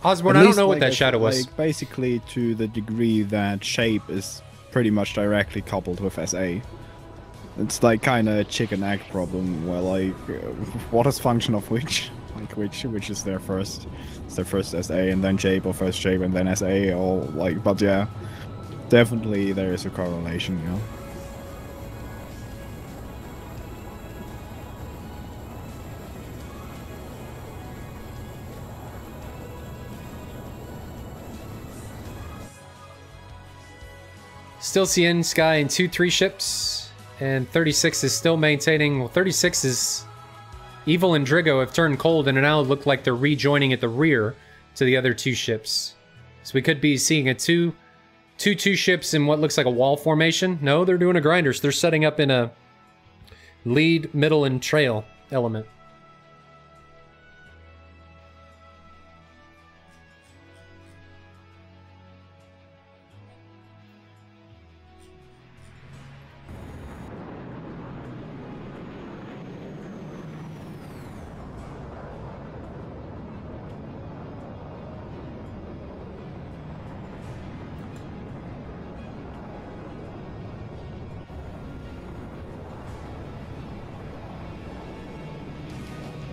Osborne, At I don't least, know what like, that shadow was. Like, basically to the degree that shape is pretty much directly coupled with SA. It's like kind of a chicken egg problem where like what is function of which? Like which is their first? It's their first SA and then shape, or first shape and then SA, or like, but yeah, definitely there is a correlation, you know. Still see inSky in 2-3 ships, and 36 is still maintaining. Well, 36 is Evil and Drigo have turned cold and now look like they're rejoining at the rear to the other 2 ships. So we could be seeing a 2 ships in what looks like a wall formation. No, they're doing a grinder. So they're setting up in a lead, middle, and trail element.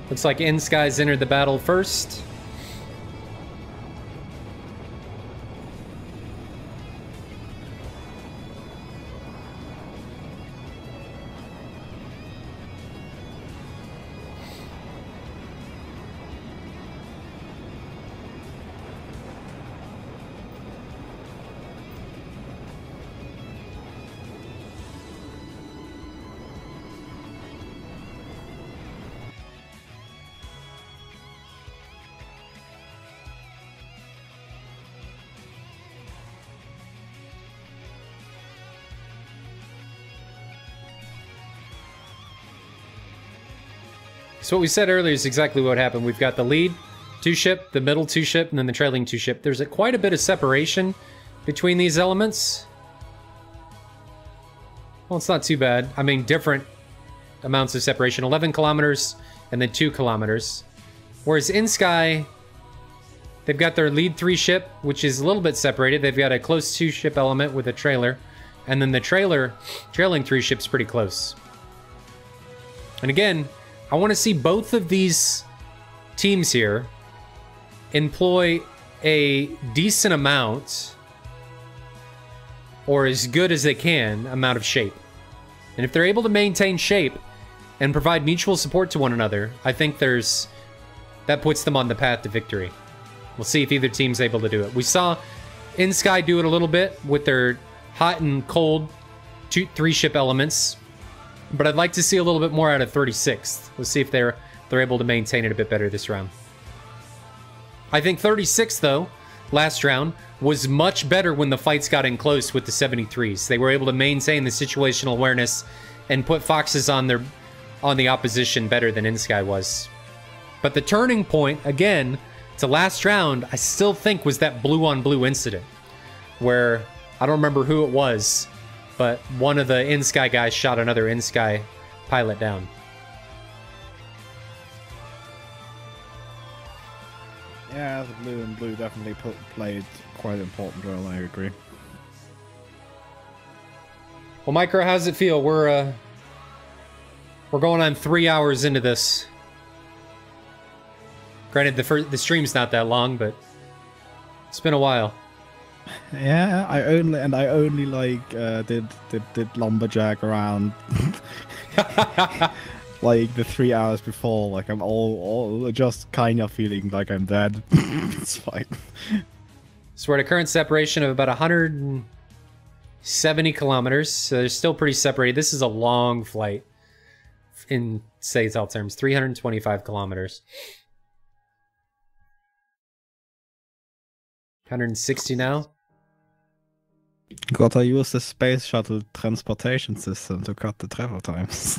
Looks like inSky's entered the battle first. So what we said earlier is exactly what happened. We've got the lead 2-ship, the middle 2-ship, and then the trailing 2-ship. There's quite a bit of separation between these elements. Well, it's not too bad. I mean, different amounts of separation. 11 kilometers and then 2 kilometers. Whereas inSky, they've got their lead 3-ship, which is a little bit separated. They've got a close 2-ship element with a trailer. And then the trailing 3-ship's pretty close. And again, I want to see both of these teams here employ a decent amount, or as good as they can, amount of shape. And if they're able to maintain shape and provide mutual support to one another, I think that puts them on the path to victory. We'll see if either team's able to do it. We saw inSky do it a little bit with their hot and cold 3-ship elements. But I'd like to see a little bit more out of 36th. Let's see if they're able to maintain it a bit better this round. I think 36th, though, last round, was much better when the fights got in close with the 73s. They were able to maintain the situational awareness and put foxes on the opposition better than inSky was. But the turning point, again, to last round, I still think was that blue-on-blue incident, where I don't remember who it was, but one of the inSky guys shot another inSky pilot down. Yeah, the blue and blue definitely played quite an important role, I agree. Well, Micro, how does it feel? We're going on 3 hours into this. Granted, the stream's not that long, but it's been a while. Yeah, I only like did lumberjack around like the 3 hours before. Like I'm all just kind of feeling like I'm dead. It's fine. So we're at a current separation of about 170 kilometers. So they're still pretty separated. This is a long flight in SATAL terms, 325 kilometers. 160 now. Gotta use the space shuttle transportation system to cut the travel times.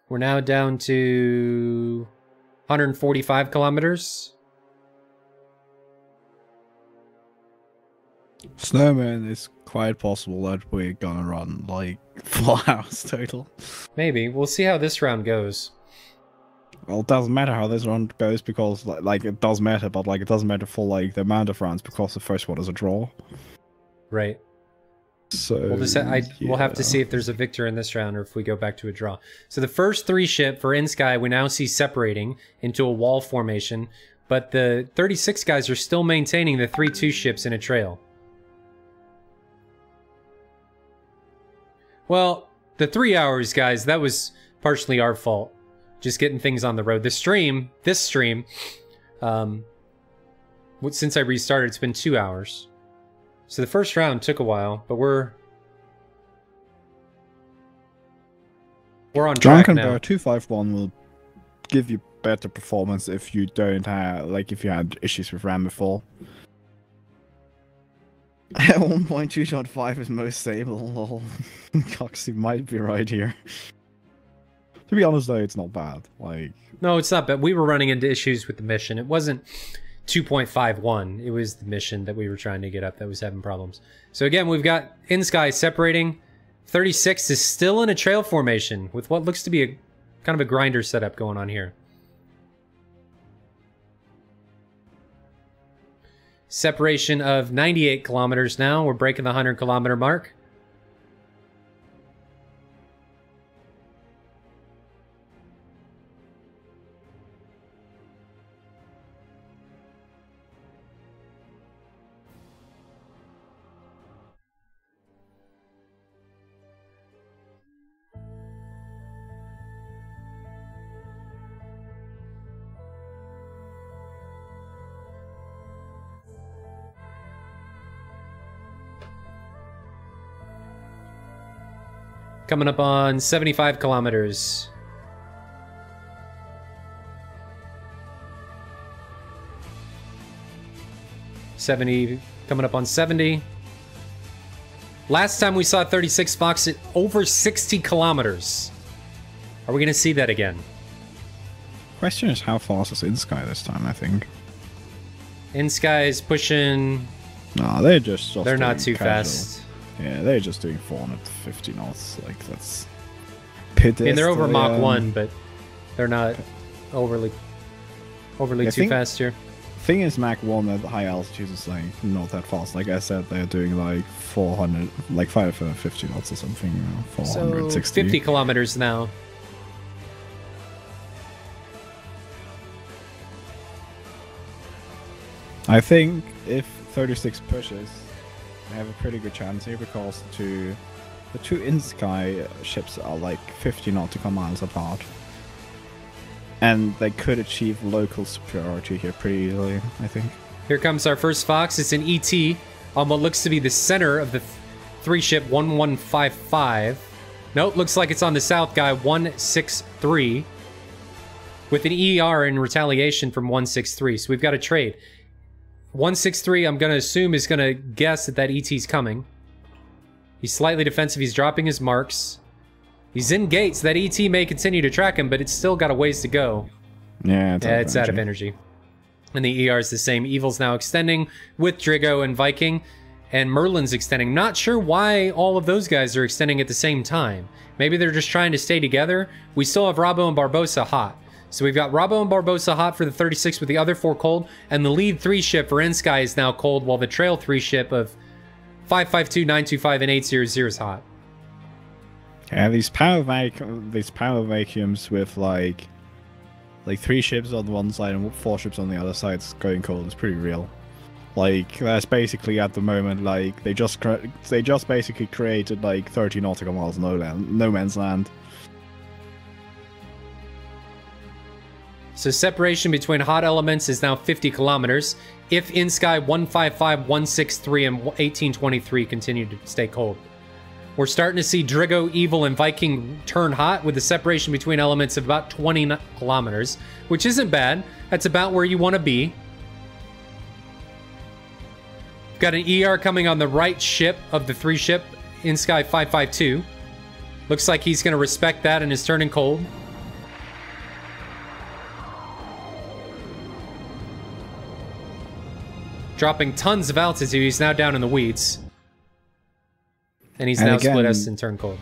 We're now down to 145 kilometers. Snowman, it's quite possible that we're gonna run like 4 hours total. Maybe. We'll see how this round goes. Well, it doesn't matter how this round goes because like it does matter, but like it doesn't matter for like the amount of rounds because the first one is a draw. Right. So we'll have to see if there's a victor in this round or if we go back to a draw. So the first 3 ship for inSky we now see separating into a wall formation, but the 36 guys are still maintaining the 3-2 ships in a trail. Well, the 3 hours, guys, that was partially our fault. Just getting things on the road. This stream, since I restarted, it's been 2 hours. So the first round took a while, but we're on track now. Drunkenbear 251 will give you better performance if you don't have, like, if you had issues with RAM before. 1.2.5 is most stable. Lol. Coxie might be right here. To be honest, though, it's not bad. Like, no, it's not bad. We were running into issues with the mission. It wasn't 2.51. It was the mission that we were trying to get up that was having problems. So again, we've got inSky separating. 36 is still in a trail formation with what looks to be a kind of a grinder setup going on here. Separation of 98 kilometers now. We're breaking the 100-kilometer mark. Coming up on 75 kilometers. Coming up on 70. Last time we saw 36 Fox at over 60 kilometers. Are we going to see that again? question is how fast is inSky this time, I think. inSky is pushing... No, they're not too casual. fast. Yeah, they're just doing 450 knots. Like, that's... And they're over Mach 1, but they're not overly too fast here. Thing is, Mach 1 at high altitudes is like not that fast. Like I said, they're doing like 550 knots or something. 460. So 50 kilometers now. I think if 36 pushes, they have a pretty good chance here because the two inSky ships are like 50 nautical miles apart. And they could achieve local superiority here pretty easily, I think. Here comes our first Fox. It's an ET on what looks to be the center of the three-ship 1155. Nope, looks like it's on the south guy 163. With an ER in retaliation from 163. So we've got a trade. 163, I'm going to assume, is going to guess that ET's coming. He's slightly defensive. He's dropping his marks. He's in gates. That ET may continue to track him, but it's still got a ways to go. Yeah, it's out of energy. And the ER is the same. Evil's now extending with Drigo and Viking. And Merlin's extending. Not sure why all of those guys are extending at the same time. Maybe they're just trying to stay together. We still have Robbo and Barbosa hot. So we've got Robbo and Barbosa hot for the 36 with the other 4 cold. And the lead 3 ship for inSky is now cold, while the trail 3 ship of 552, 925, and 800 is hot. Yeah, these power vacuums with like 3 ships on one side and 4 ships on the other side going cold is pretty real. Like, that's basically at the moment, like, they just basically created like 30 nautical miles no man's land. So separation between hot elements is now 50 kilometers. If inSky 155, 163, and 1823 continue to stay cold. We're starting to see Drigo, Evil, and Viking turn hot with a separation between elements of about 20 kilometers, which isn't bad. That's about where you want to be. Got an ER coming on the right ship of the 3 ship, inSky 552. Looks like he's going to respect that and is turning cold. dropping tons of altitude. He's now down in the weeds. And he's now split us and turned cold.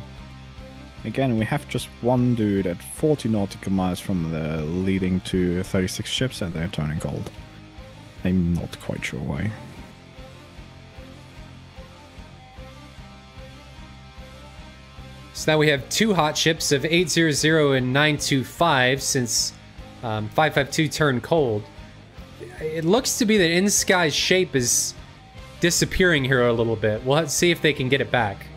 Again, we have just one dude at 40 nautical miles from the leading to 36 ships, and they're turning cold. I'm not quite sure why. So now we have two hot ships of 800 and 925 since 552 turned cold. It looks to be that inSky's shape is disappearing here a little bit. We'll have to see if they can get it back.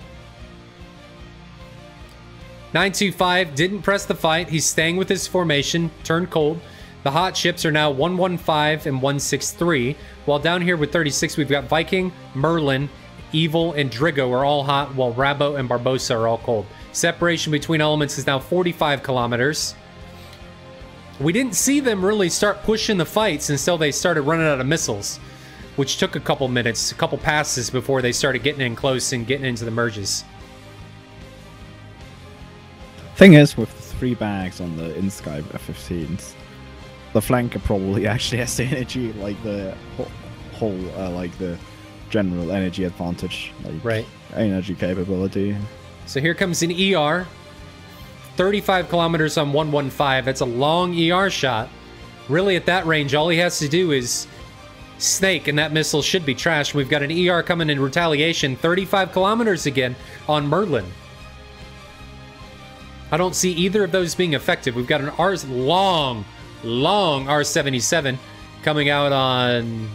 925 didn't press the fight. He's staying with his formation, turned cold. The hot ships are now 115 and 163. While down here with 36, we've got Viking, Merlin, Evil, and Drigo are all hot, while Rabo and Barbosa are all cold. Separation between elements is now 45 kilometers. We didn't see them really start pushing the fights until they started running out of missiles, which took a couple minutes, a couple passes before they started getting in close and getting into the merges. Thing is, with the 3 bags on the inSky F-15s, the flanker probably actually has the energy, like the whole, like the general energy advantage, like energy capability. So here comes an ER, 35 kilometers on 115. That's a long ER shot. Really, at that range, all he has to do is snake, and that missile should be trashed. We've got an ER coming in retaliation, 35 kilometers again on Merlin. I don't see either of those being effective. We've got an long R-77 coming out on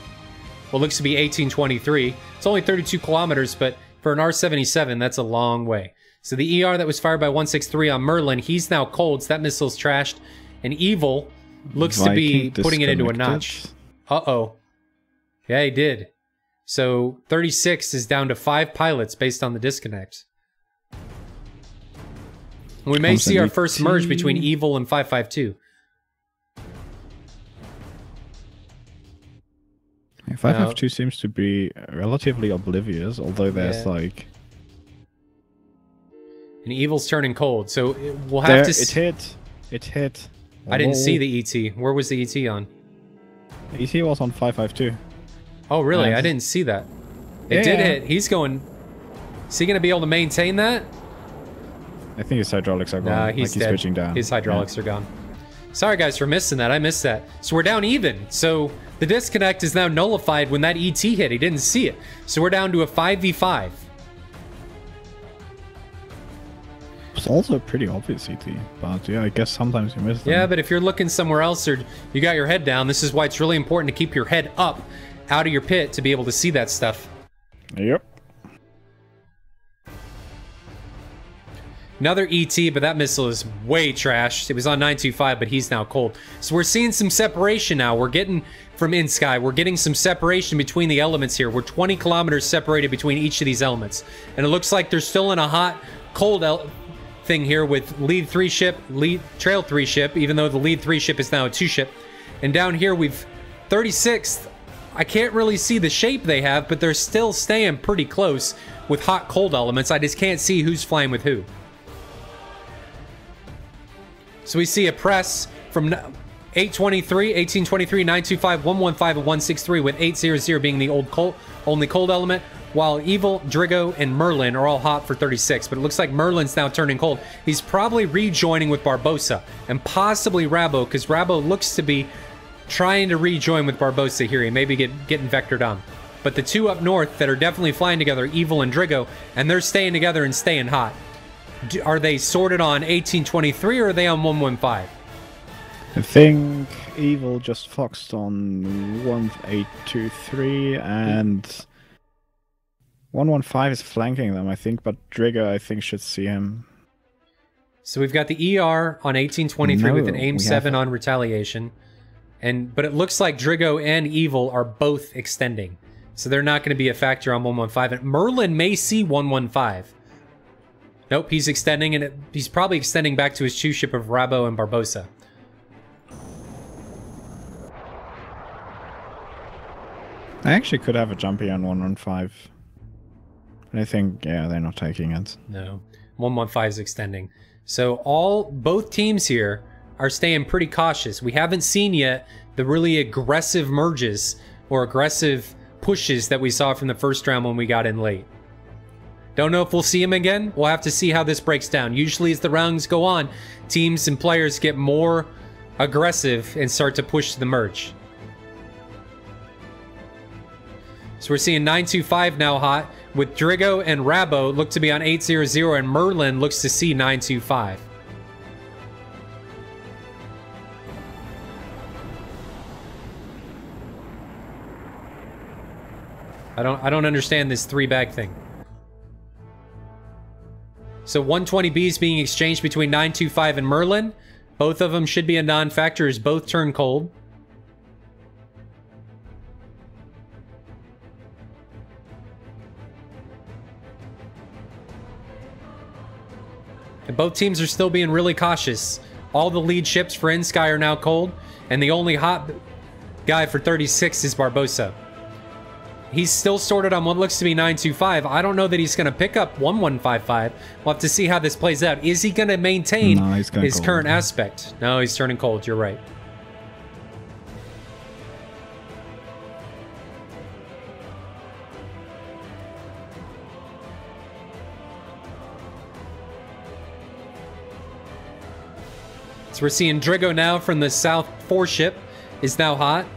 what looks to be 1823. It's only 32 kilometers, but for an R-77, that's a long way. So the ER that was fired by 163 on Merlin, he's now cold, so that missile's trashed. And Evil looks to be putting it into a notch. Uh-oh. Yeah, he did. So 36 is down to 5 pilots based on the disconnect. We may see our first merge between Evil and 552. 552 seems to be relatively oblivious, although there's like... And Evil's turning cold, so we'll have to... It hit. I didn't see the ET. Where was the ET on? The ET was on 552. Oh, really? I didn't see that. It did hit. He's going... Is he going to be able to maintain that? I think his hydraulics are gone. Nah, he's dead. Switching down. His hydraulics are gone. Sorry, guys, for missing that. I missed that. So we're down even. So the disconnect is now nullified when that ET hit. He didn't see it. So we're down to a 5v5. It's also a pretty obvious ET, but yeah, I guess sometimes you miss them. Yeah, but if you're looking somewhere else or you got your head down, this is why it's really important to keep your head up out of your pit to be able to see that stuff. Yep. Another ET, but that missile is way trashed. It was on 925, but he's now cold. So we're seeing some separation now. We're getting, from inSky, we're getting some separation between the elements here. We're 20 kilometers separated between each of these elements. And it looks like they're still in a hot, cold thing here with lead 3 ship, trail 3 ship, even though the lead 3 ship is now a 2 ship. And down here we've 36th. I can't really see the shape they have, but they're still staying pretty close with hot, cold elements. I just can't see who's flying with who. So we see a press from 823, 1823, 925, 115, and 163, with 800 being the only cold element, while Evil, Drigo, and Merlin are all hot for 36. But it looks like Merlin's now turning cold. He's probably rejoining with Barbosa, and possibly Rabo, because Rabo looks to be trying to rejoin with Barbosa here. He may be getting vectored on. But the two up north that are definitely flying together, Evil and Drigo, and they're staying together and staying hot. Are they sorted on 1823 or are they on 115? I think Evil just foxed on 1823 and 115 is flanking them, I think, but Drigo, I think, should see him. So we've got the ER on 1823 with an AIM 7 on retaliation. But it looks like Drigo and Evil are both extending. So they're not going to be a factor on 115. And Merlin may see 115. Nope, he's extending, and he's probably extending back to his 2 ship of Rabo and Barbosa. I actually could have a jumpy on 115. But I think, yeah, they're not taking it. No, 115 is extending. So both teams here are staying pretty cautious. We haven't seen yet the really aggressive merges or aggressive pushes that we saw from the first round when we got in late. Don't know if we'll see him again. We'll have to see how this breaks down. Usually as the rounds go on, teams and players get more aggressive and start to push the merge. So we're seeing 925 now hot, with Drigo and Rabo look to be on 800, and Merlin looks to see 925. I don't understand this 3-bag thing. So 120B is being exchanged between 925 and Merlin. Both of them should be a non-factor as both turn cold. And both teams are still being really cautious. All the lead ships for inSky are now cold, and the only hot guy for 36 is Barbosa. He's still sorted on what looks to be 925. I don't know that he's going to pick up 1155. We'll have to see how this plays out. Is he going to maintain his current aspect? No, he's turning cold. You're right. So we're seeing Drigo now from the South 4 ship is now hot.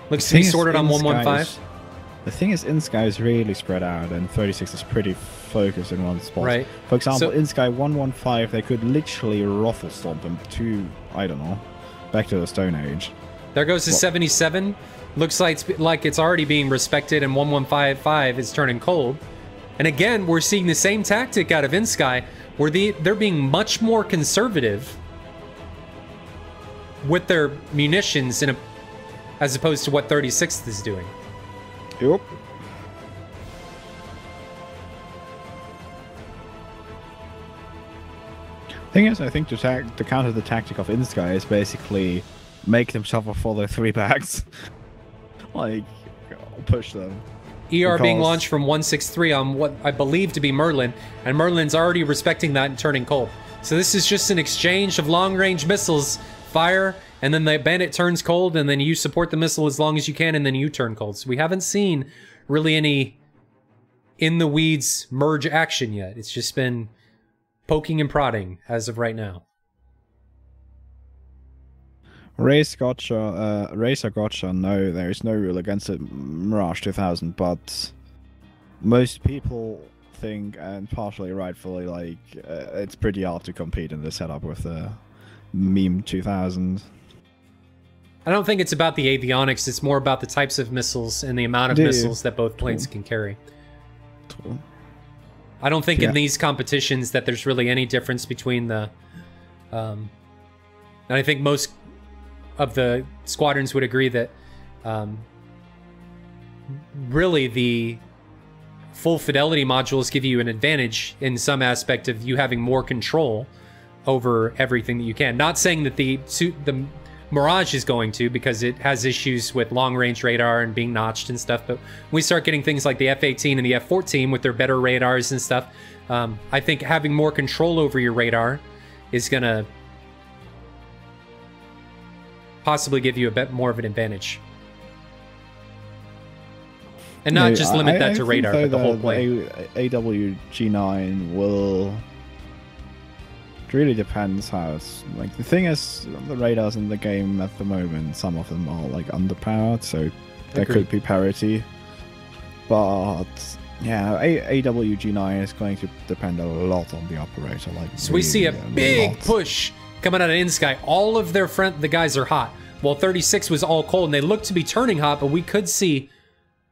Looks to be sorted on 115. The thing is, inSky is really spread out, and 36 is pretty focused in one spot. Right. For example, inSky 115, they could literally ruffle stomp him to, I don't know, back to the Stone Age. There goes the 77. Looks like it's already being respected, and 1155 is turning cold. And again, we're seeing the same tactic out of inSky, where they're being much more conservative with their munitions as opposed to what 36th is doing. Yep. Thing is, I think to counter the tactic of inSky is basically make them suffer for their 3 bags. Like, push them. ER being launched from 163 on what I believe to be Merlin, and Merlin's already respecting that and turning cold. So this is just an exchange of long-range missiles, fire, and then the bandit turns cold, and then you support the missile as long as you can, and then you turn cold. So we haven't seen really any in-the-weeds merge action yet. It's just been poking and prodding as of right now. Racer Gotcha, no, there is no rule against it, Mirage 2000, but most people think, and partially rightfully, like, it's pretty hard to compete in this setup with the Meme 2000. I don't think it's about the avionics, it's more about the types of missiles and the amount of missiles that both planes can carry. I don't think in these competitions that there's really any difference between the... and I think most of the squadrons would agree that really the full fidelity modules give you an advantage in some aspect of you having more control over everything that you can. Not saying that the Mirage is going to, because it has issues with long-range radar and being notched and stuff, but when we start getting things like the F-18 and the F-14 with their better radars and stuff, I think having more control over your radar is going to possibly give you a bit more of an advantage. And not just limit that to radar, but the whole plane. AWG9 will... It really depends how it's... Like, the thing is, the radars in the game at the moment, some of them are, like, underpowered, so there could be parity. But, yeah, AWG9 is going to depend a lot on the operator. Like, so we see a big push coming out of inSky. All of the guys are hot. Well, 36 was all cold, and they look to be turning hot, but we could see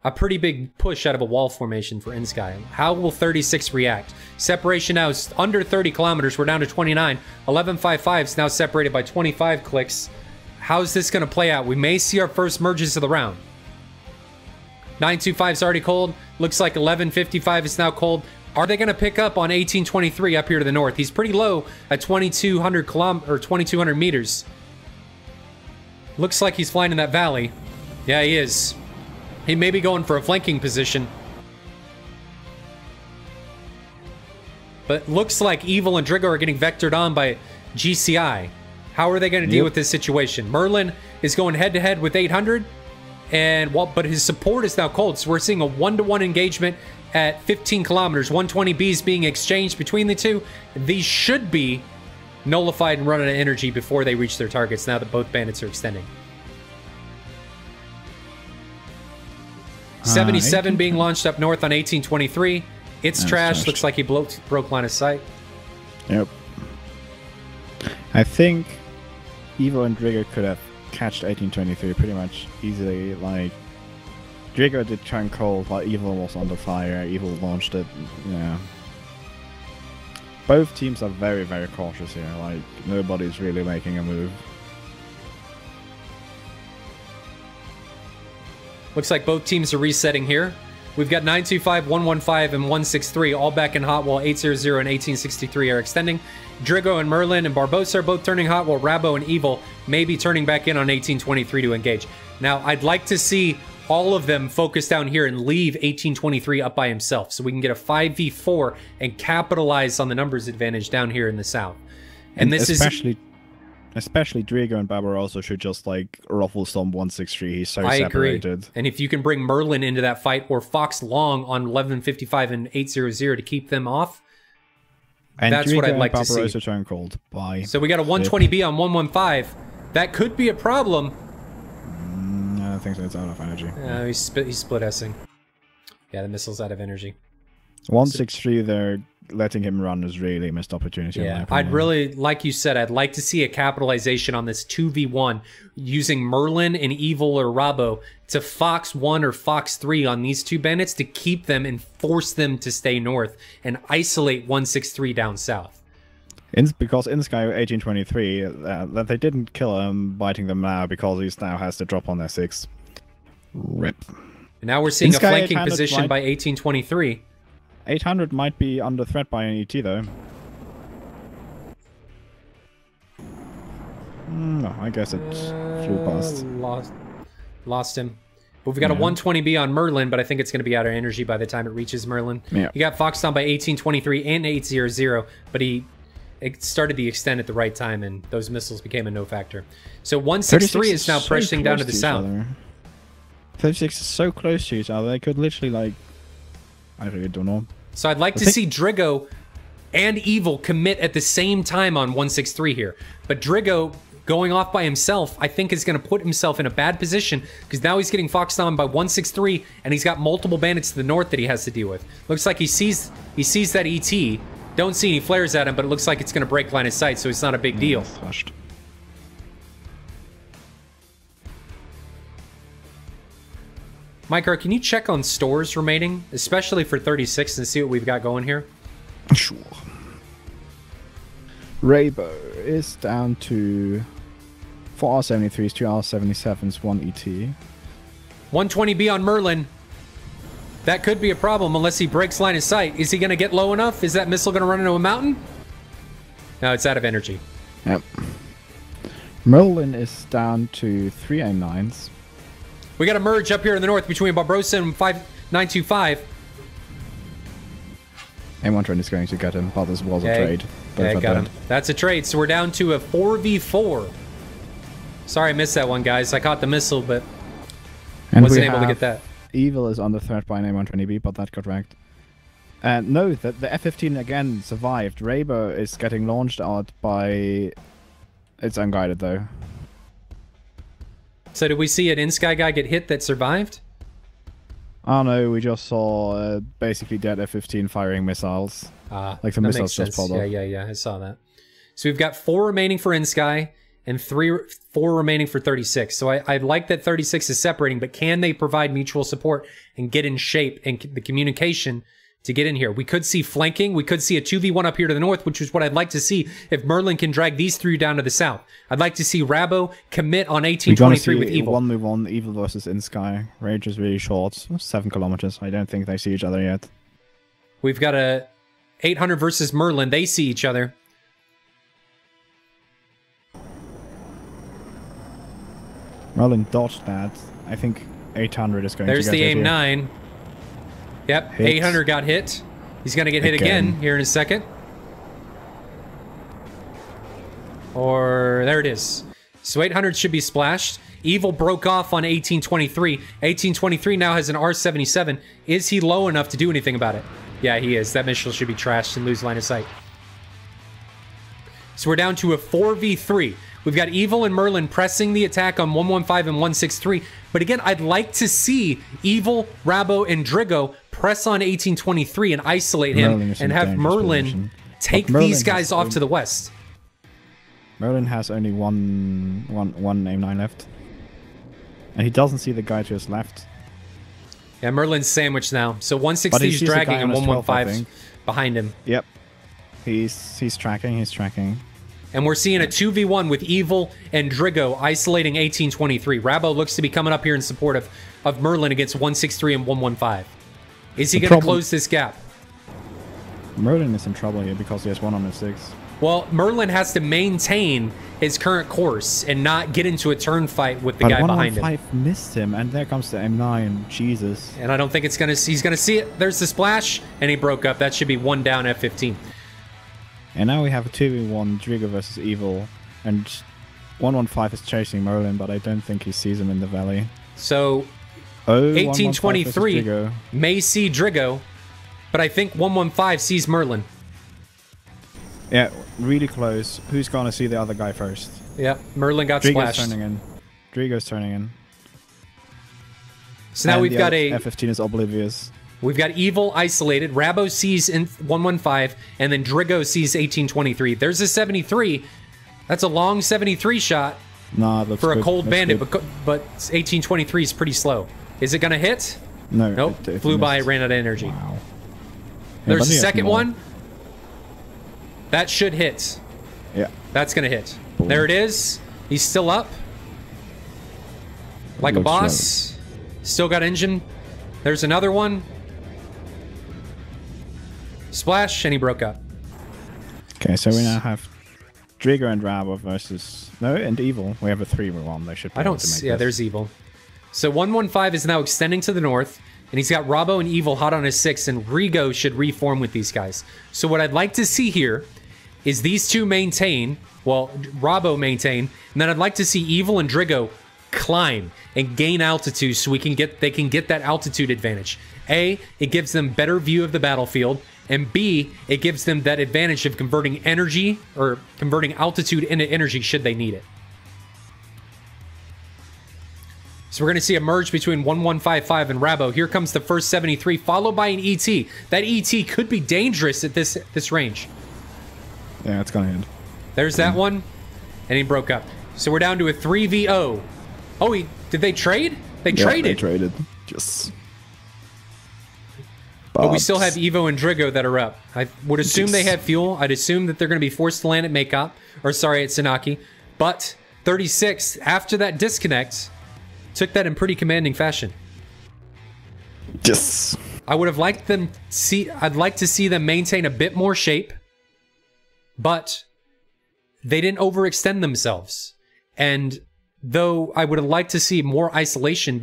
a pretty big push out of a wall formation for inSky. How will 36 react? Separation now is under 30 kilometers. We're down to 29. 1155 is now separated by 25 clicks. How's this going to play out? We may see our first merges of the round. 925 is already cold. Looks like 1155 is now cold. Are they going to pick up on 1823 up here to the north? He's pretty low at 2,200 meters. Looks like he's flying in that valley. Yeah, he is. He may be going for a flanking position. But looks like Evil and Drigo are getting vectored on by GCI. How are they going to deal with this situation? Merlin is going head-to-head with 800. And but his support is now cold, so we're seeing a 1-to-1 engagement at 15 kilometers. 120 Bs being exchanged between the two. These should be nullified and run out of energy before they reach their targets, now that both bandits are extending. 77 being launched up north on 1823. It's trashed. Looks like he broke line of sight. Yep. I think Evo and Drigger could have catched 1823 pretty much easily. Like, Drigger did turn cold while Evo was under fire. Evo launched it. Yeah. Both teams are very, very cautious here. Like, nobody's really making a move. Looks like both teams are resetting here. We've got 925, 115, and 163 all back in hot, while 800 and 1863 are extending. Drigo and Merlin and Barbosa are both turning hot, while Rabo and Evil may be turning back in on 1823 to engage. Now, I'd like to see all of them focus down here and leave 1823 up by himself, so we can get a 5v4 and capitalize on the numbers advantage down here in the south. And this Especially Drigo and Barbarossa should just, like, ruffle some 163. He's so separated. Agree. And if you can bring Merlin into that fight, or Fox Long on 1155 and 800 to keep them off, and that's Drigo what I'd like and to see. Barbarossa turn cold. Bye. So we got a 120B on 115. That could be a problem. I don't think so. It's out of energy. He's split S-ing. Yeah, the missile's out of energy. 163, they're letting him run is really a missed opportunity. Yeah, I'd really, like you said, I'd like to see a capitalization on this 2v1 using Merlin and Evil or Rabo to Fox 1 or Fox 3 on these two bandits to keep them and force them to stay north and isolate 163 down south. Because inSky 1823, that they didn't kill him, biting them now because he now has to drop on their 6. Rip. And now we're seeing inSky a flanking position by 1823. 800 might be under threat by an ET though. No, I guess it flew past. Lost him. But we've got a 120B on Merlin, but I think it's going to be out of energy by the time it reaches Merlin. Yeah. You got Fox down by 1823 and 800, but it started the extend at the right time, and those missiles became a no factor. So 163 is now pressing down to the south. 36 is so close to each other, they could literally, like, I really don't know. So I'd like to see Drigo and Evil commit at the same time on 163 here. But Drigo going off by himself, I think, is going to put himself in a bad position because now he's getting foxed on by 163 and he's got multiple bandits to the north that he has to deal with. Looks like he sees that ET. Don't see any flares at him, but it looks like it's going to break line of sight, so it's not a big deal. Flushed. Micro, can you check on stores remaining, especially for 36, and see what we've got going here? Sure. Rabo is down to 4 R73s, 2 R77s, 1 ET. 120B on Merlin. That could be a problem unless he breaks line of sight. Is he going to get low enough? Is that missile going to run into a mountain? No, it's out of energy. Yep. Merlin is down to 3 A9s. We got a merge up here in the north between Barbarossa and 925. A120 is going to get him, but this was a trade. Yeah, got him. That's a trade, so we're down to a 4v4. Sorry I missed that one, guys. I caught the missile, but wasn't able to get that. Evil is under threat by an A120B, but that got wrecked. No, the F-15 again survived. Rabo is getting launched out by... It's unguided, though. So did we see an inSky guy get hit that survived? Oh no, we just saw basically dead F-15 firing missiles. Like the missiles just pulled off. Yeah, I saw that. So we've got 4 remaining for inSky and 4 remaining for 36. So I like that 36 is separating, but can they provide mutual support and get in shape and the communication to get in here? We could see flanking. We could see a 2v1 up here to the north, which is what I'd like to see if Merlin can drag these 3 down to the south. I'd like to see Rabo commit on 1823 with Evil. One move on Evil versus inSky. Range is really short, 7 kilometers. I don't think they see each other yet. We've got a 800 versus Merlin. They see each other. Merlin dodged that. I think 800 is going There's to get the hit AIM-9. here. Yep, Hit. 800 got hit. He's going to get hit again here in a second. Or there it is. So 800 should be splashed. Evil broke off on 1823. 1823 now has an R77. Is he low enough to do anything about it? Yeah, he is. That missile should be trashed and lose line of sight. So we're down to a 4v3. We've got Evil and Merlin pressing the attack on 115 and 163. But again, I'd like to see Evil, Rabo, and Drigo press on 1823 and isolate him and have Merlin take these guys off to the west. Merlin has only one aim 9 left. And he doesn't see the guy to his left. Yeah, Merlin's sandwiched now. So 160 is dragging and 115 behind him. Yep. He's tracking. And we're seeing a 2v1 with Evil and Drigo isolating 1823. Rabo looks to be coming up here in support of Merlin against 163 and 115. Is he going to close this gap? Merlin is in trouble here because he has 106. Well, Merlin has to maintain his current course and not get into a turn fight with the guy behind him. 115 missed him, and there comes the M9. Jesus. And I don't think it's going to... He's going to see it. There's the splash, and he broke up. That should be 1 down F-15. And now we have a 2v1, Drigo versus Evil, and 115 is chasing Merlin, but I don't think he sees him in the valley. So, 1823 may see Drigo, but I think 115 sees Merlin. Yeah, really close. Who's going to see the other guy first? Yeah, Merlin got splashed. Drigo's turning in. So now we've got a... F-15 is oblivious. We've got Evil isolated. Rabo sees in 115, and then Drigo sees 1823. There's a 73. That's a long 73 shot for a cold bandit, but 1823 is pretty slow. Is it going to hit? No. Nope. It flew by, ran out of energy. Wow. There's the second one. That should hit. Yeah. That's going to hit. Boom. There it is. He's still up. Like a boss. Still got engine. There's another one. Splash, and he broke up. Okay, so we now have Drigo and Rabo versus... No, and Evil. We have a 3v1. They should be able to make this. There's Evil. So 115 is now extending to the north, and he's got Rabo and Evil hot on his 6, and Drigo should reform with these guys. So what I'd like to see here is these two maintain, well, Rabo maintain, and then I'd like to see Evil and Drigo climb and gain altitude so they can get that altitude advantage. A, it gives them better view of the battlefield, and B, it gives them that advantage of converting energy or converting altitude into energy should they need it. So we're going to see a merge between 1155 and Rabo. Here comes the first 73, followed by an ET. That ET could be dangerous at this range. Yeah, it's going to hit. There's that one, and he broke up. So we're down to a 3v0. Oh, did they trade? They traded. They traded. Just... But we still have Evo and Drigo that are up. I would assume they have fuel. I'd assume that they're going to be forced to land at Makeup. Or sorry, at Sanaki. But 36, after that disconnect, took that in pretty commanding fashion. Yes. I would have liked them I'd like to see them maintain a bit more shape. But they didn't overextend themselves. And though I would have liked to see more isolation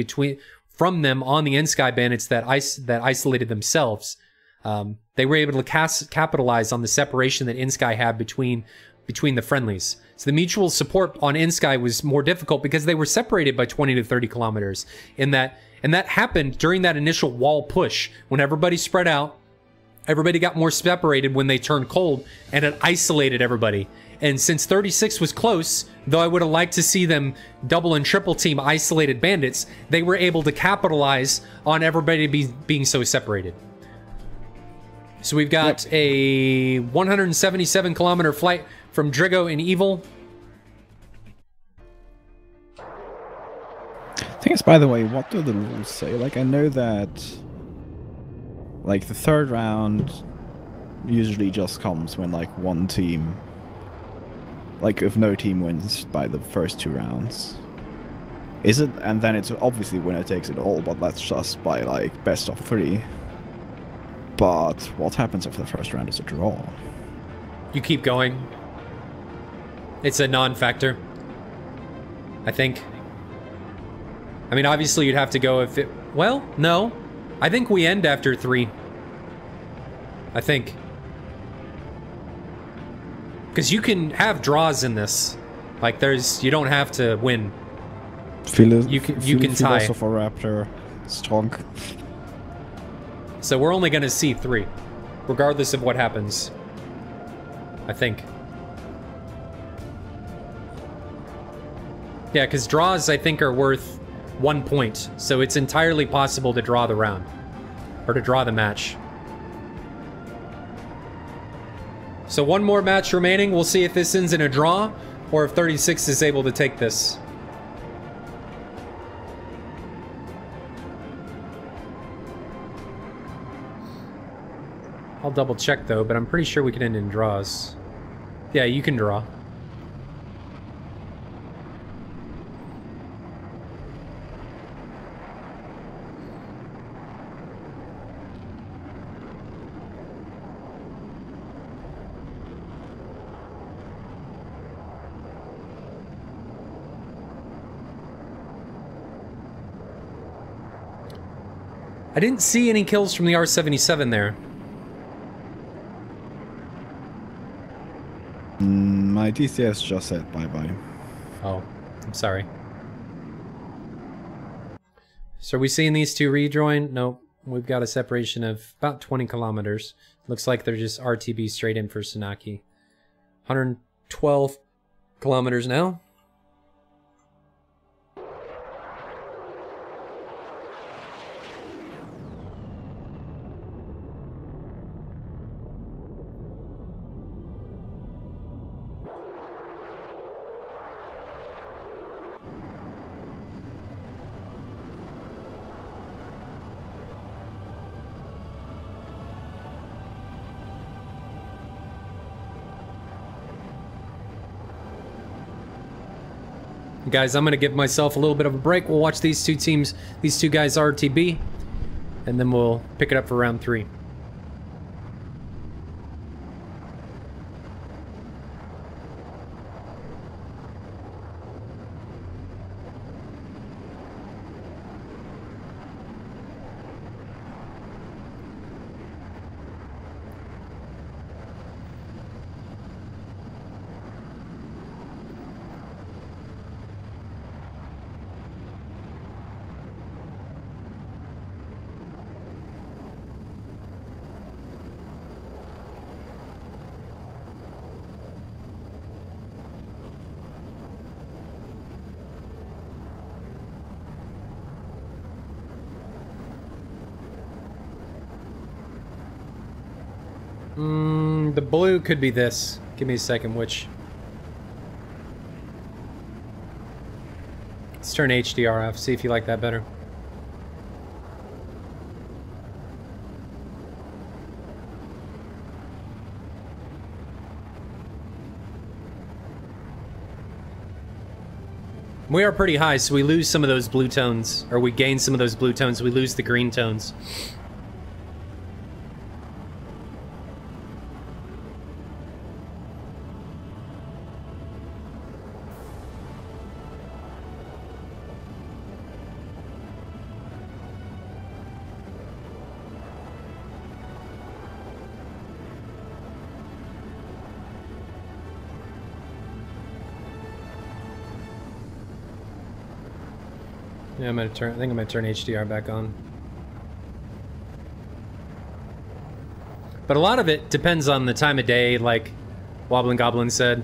from them on the inSky bandits that isolated themselves, they were able to capitalize on the separation that inSky had between the friendlies. So the mutual support on inSky was more difficult because they were separated by 20 to 30 kilometers. And that happened during that initial wall push when everybody spread out. Everybody got more separated when they turned cold, and it isolated everybody. And since 36 was close, though I would have liked to see them double and triple team isolated bandits, they were able to capitalize on everybody being so separated. So we've got a 177 kilometer flight from Drigo and Evil. Thing is, by the way, what do the rules say? Like, I know that, like, the third round usually just comes when, like, one team... Like, if no team wins by the first 2 rounds. Is it? And then it's obviously winner takes it all, but that's just by, like, best of 3. But what happens if the first round is a draw? You keep going. It's a non-factor, I think. I mean, obviously you'd have to go if it... Well, no. I think we end after 3. I think. Because you can have draws in this. Like, you don't have to win. You can tie. Raptor, strong. So we're only going to see 3, regardless of what happens. I think. Yeah, because draws, I think, are worth 1 point. So it's entirely possible to draw the round. Or to draw the match. So 1 more match remaining. We'll see if this ends in a draw, or if 36 is able to take this. I'll double check though, but I'm pretty sure we can end in draws. Yeah, you can draw. I didn't see any kills from the R-77 there. My DCS just said bye-bye. Oh, I'm sorry. So are we seeing these two rejoin? Nope. We've got a separation of about 20 kilometers. Looks like they're just RTB straight in for Sanaki. 112 kilometers now. Guys, I'm going to give myself a little bit of a break. We'll watch these two teams, these two guys RTB, and then we'll pick it up for round 3. The blue could be this. Give me a second, which... Let's turn HDR off, see if you like that better. We are pretty high, so we lose some of those blue tones, or we gain some of those blue tones, we lose the green tones. Yeah, I think I'm gonna turn HDR back on. But a lot of it depends on the time of day, like Wobbling Goblin said.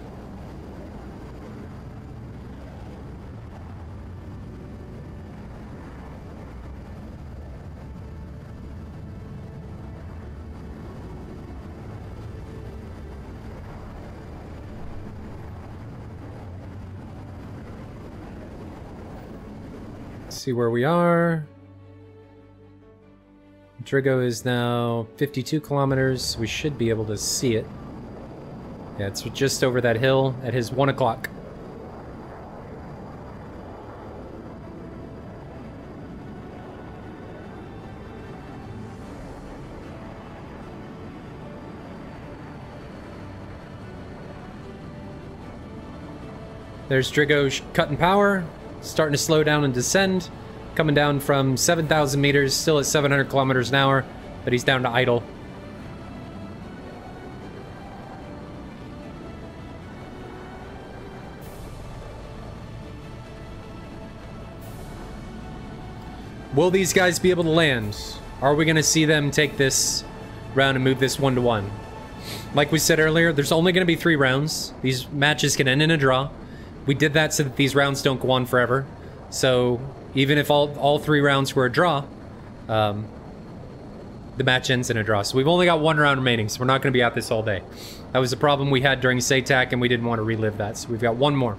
See where we are. Drigo is now 52 kilometers. We should be able to see it. Yeah, it's just over that hill at his 1 o'clock. There's Drigo cutting power. Starting to slow down and descend. Coming down from 7,000 meters, still at 700 kilometers an hour, but he's down to idle. Will these guys be able to land? Are we going to see them take this round and move this 1-1? Like we said earlier, there's only going to be 3 rounds. These matches can end in a draw. We did that so that these rounds don't go on forever. So even if all 3 rounds were a draw, the match ends in a draw. So we've only got 1 round remaining, so we're not going to be out this all day. That was a problem we had during SATAC, and we didn't want to relive that. So we've got 1 more.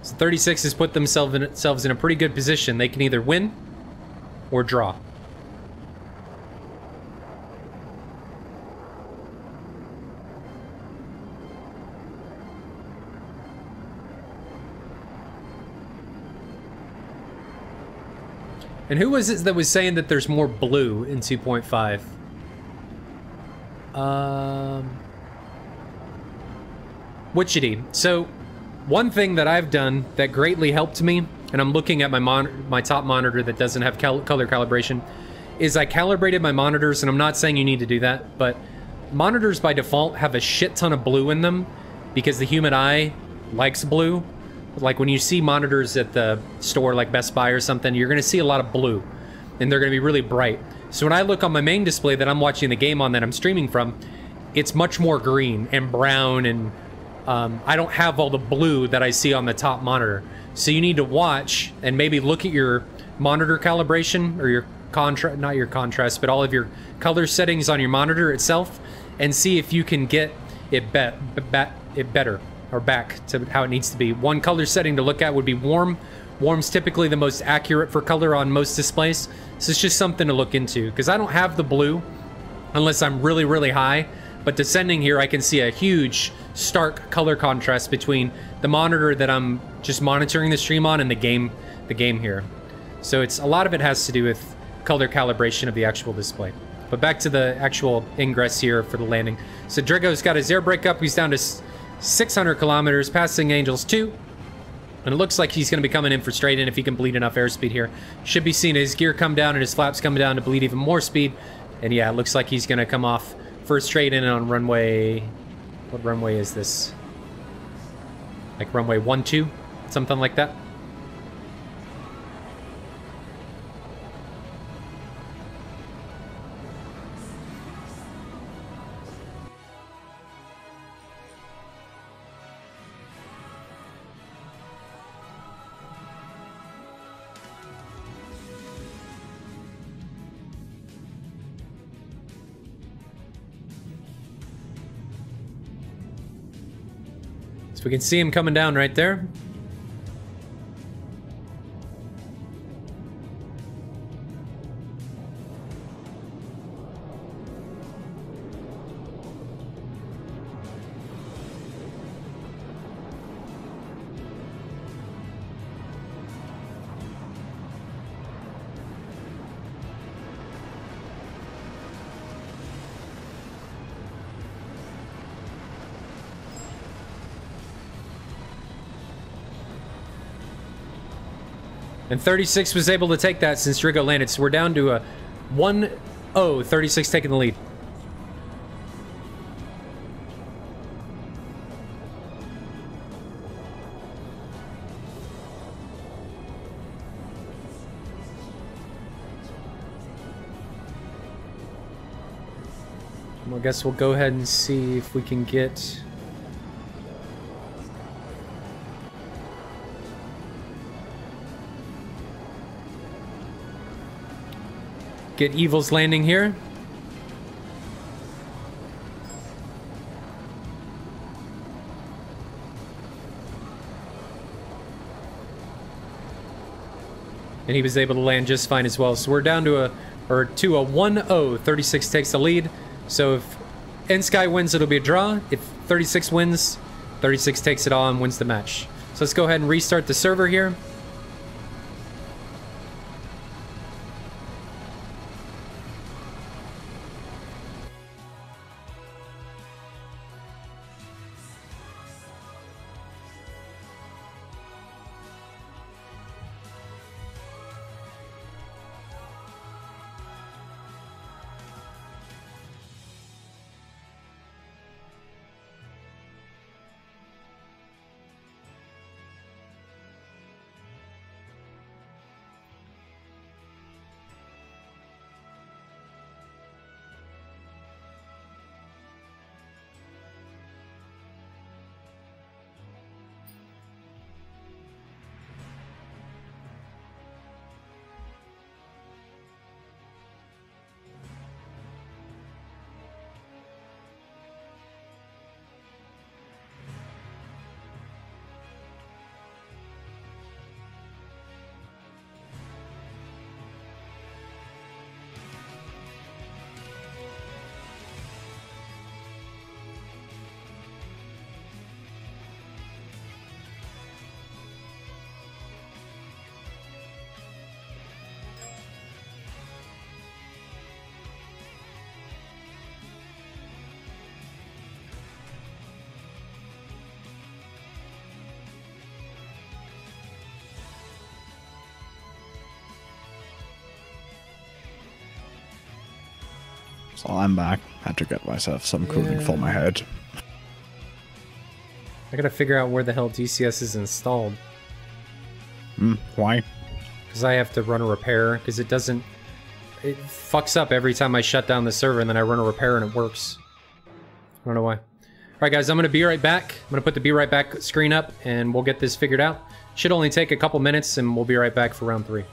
So 36 has put themselves in a pretty good position. They can either win or draw. And who was it that was saying that there's more blue in 2.5? Witchity. So, one thing that I've done that greatly helped me, and I'm looking at my top monitor that doesn't have color calibration, is I calibrated my monitors, and I'm not saying you need to do that, but monitors by default have a shit ton of blue in them because the human eye likes blue. Like when you see monitors at the store like Best Buy or something, you're going to see a lot of blue, and they're going to be really bright. So when I look on my main display that I'm watching the game on that I'm streaming from, it's much more green and brown, and I don't have all the blue that I see on the top monitor. So you need to watch and maybe look at your monitor calibration or your contrast, not your contrast, but all of your color settings on your monitor itself, and see if you can get it better. Or back to how it needs to be. One color setting to look at would be warm. Warm's typically the most accurate for color on most displays. So it's just something to look into. Because I don't have the blue unless I'm really, really high. But descending here, I can see a huge, stark color contrast between the monitor that I'm just monitoring the stream on and the game here. So it's a lot of it has to do with color calibration of the actual display. But back to the actual ingress here for the landing. So Drigo's got his air brake up. He's down to 600 kilometers, passing Angels 2. And it looks like he's going to be coming in for straight in if he can bleed enough airspeed here. Should be seeing his gear come down and his flaps come down to bleed even more speed. And yeah, it looks like he's going to come off for straight in on runway... What runway is this? Like runway 12? Something like that. So we can see him coming down right there. And 36 was able to take that since Drigo landed. So we're down to a 1-0, 36 taking the lead. Well, I guess we'll go ahead and see if we can get... Get Evil's landing here. And he was able to land just fine as well. So we're down to a 1-0. 36 takes the lead. So if inSky wins, it'll be a draw. If 36 wins, 36 takes it all and wins the match. So let's go ahead and restart the server here. So I'm back. Had to get myself some cooling for my head. I gotta figure out where the hell DCS is installed. Why? Because I have to run a repair, because it doesn't... It fucks up every time I shut down the server and then I run a repair and it works. I don't know why. Alright guys, I'm gonna be right back. I'm gonna put the be right back screen up and we'll get this figured out. Should only take a couple minutes and we'll be right back for round 3.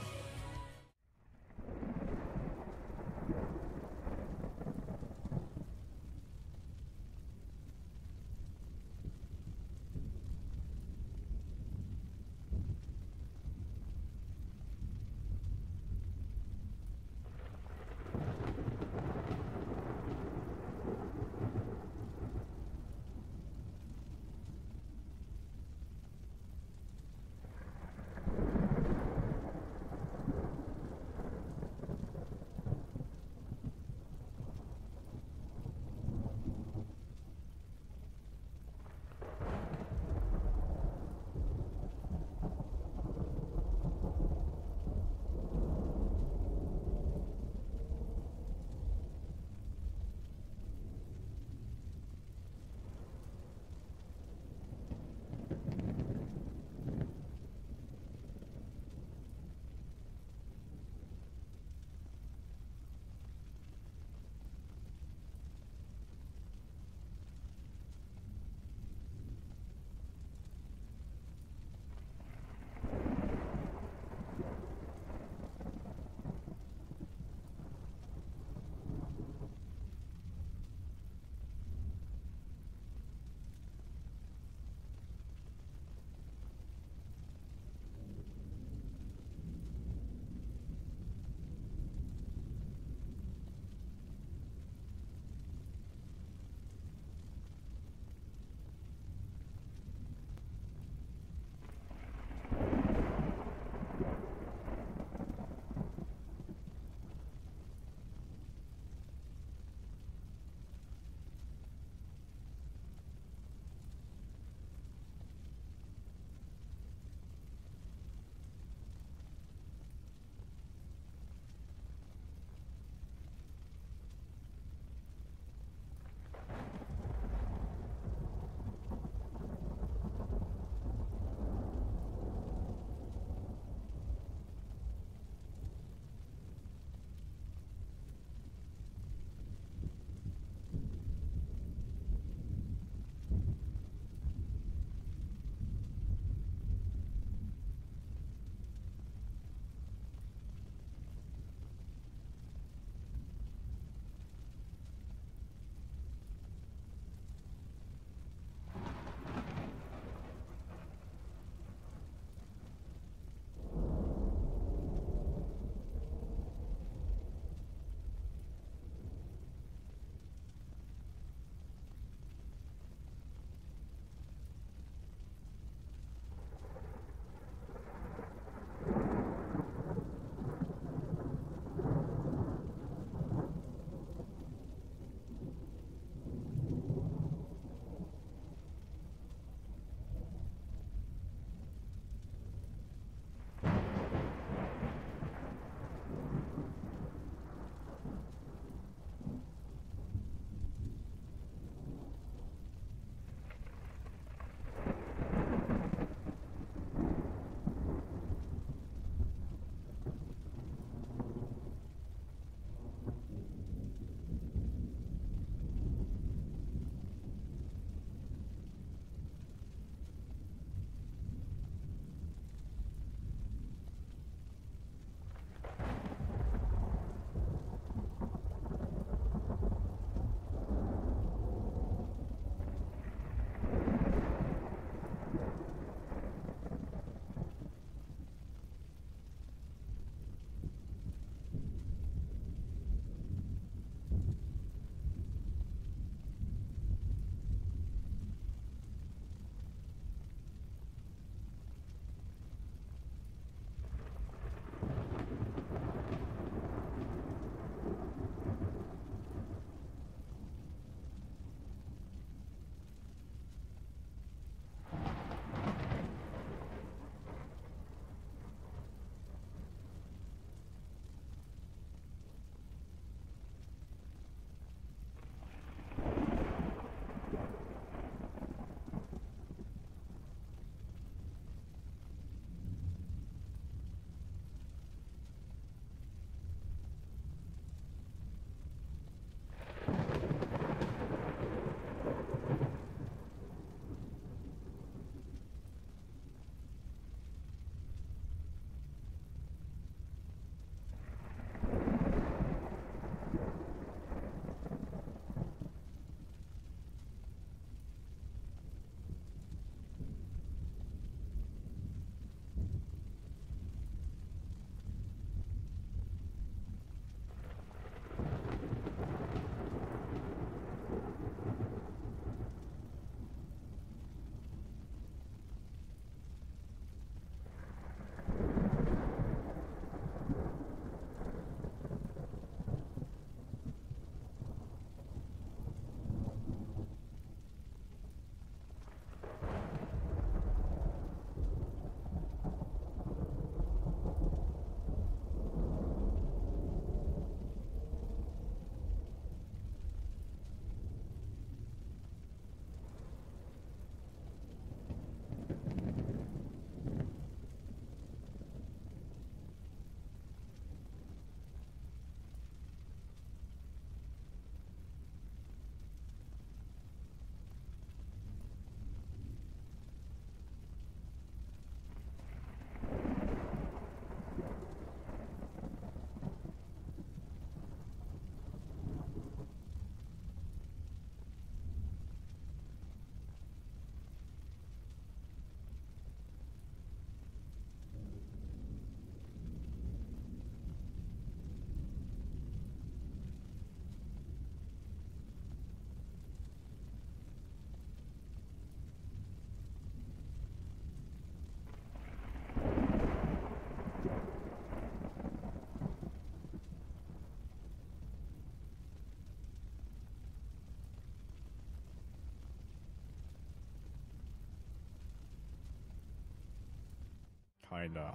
I know.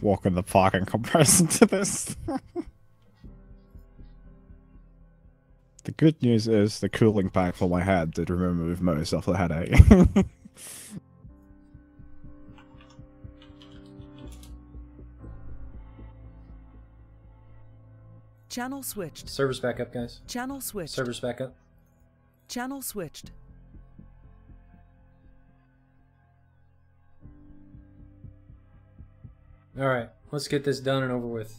Walk in the park in comparison to this. The good news is the cooling pack for my head did remove most of the headache. Channel switched. Servers back up, guys. Channel switched. Servers back up. Channel switched. Alright, let's get this done and over with.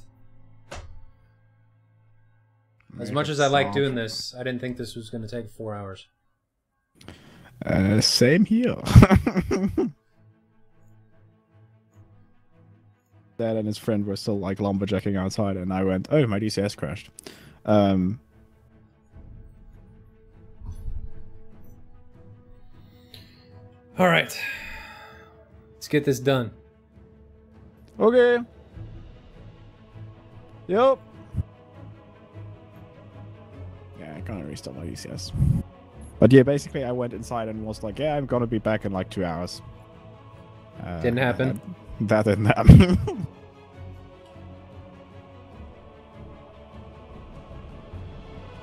As much as I like doing this, I didn't think this was going to take 4 hours. Same here. Dad and his friend were still like lumberjacking outside, and I went, "Oh, my DCS crashed." All right, let's get this done. Okay. Yep. Yeah, I can't restart my DCS. But yeah, basically I went inside and was like, yeah, I'm gonna be back in like 2 hours. Didn't happen. That didn't happen.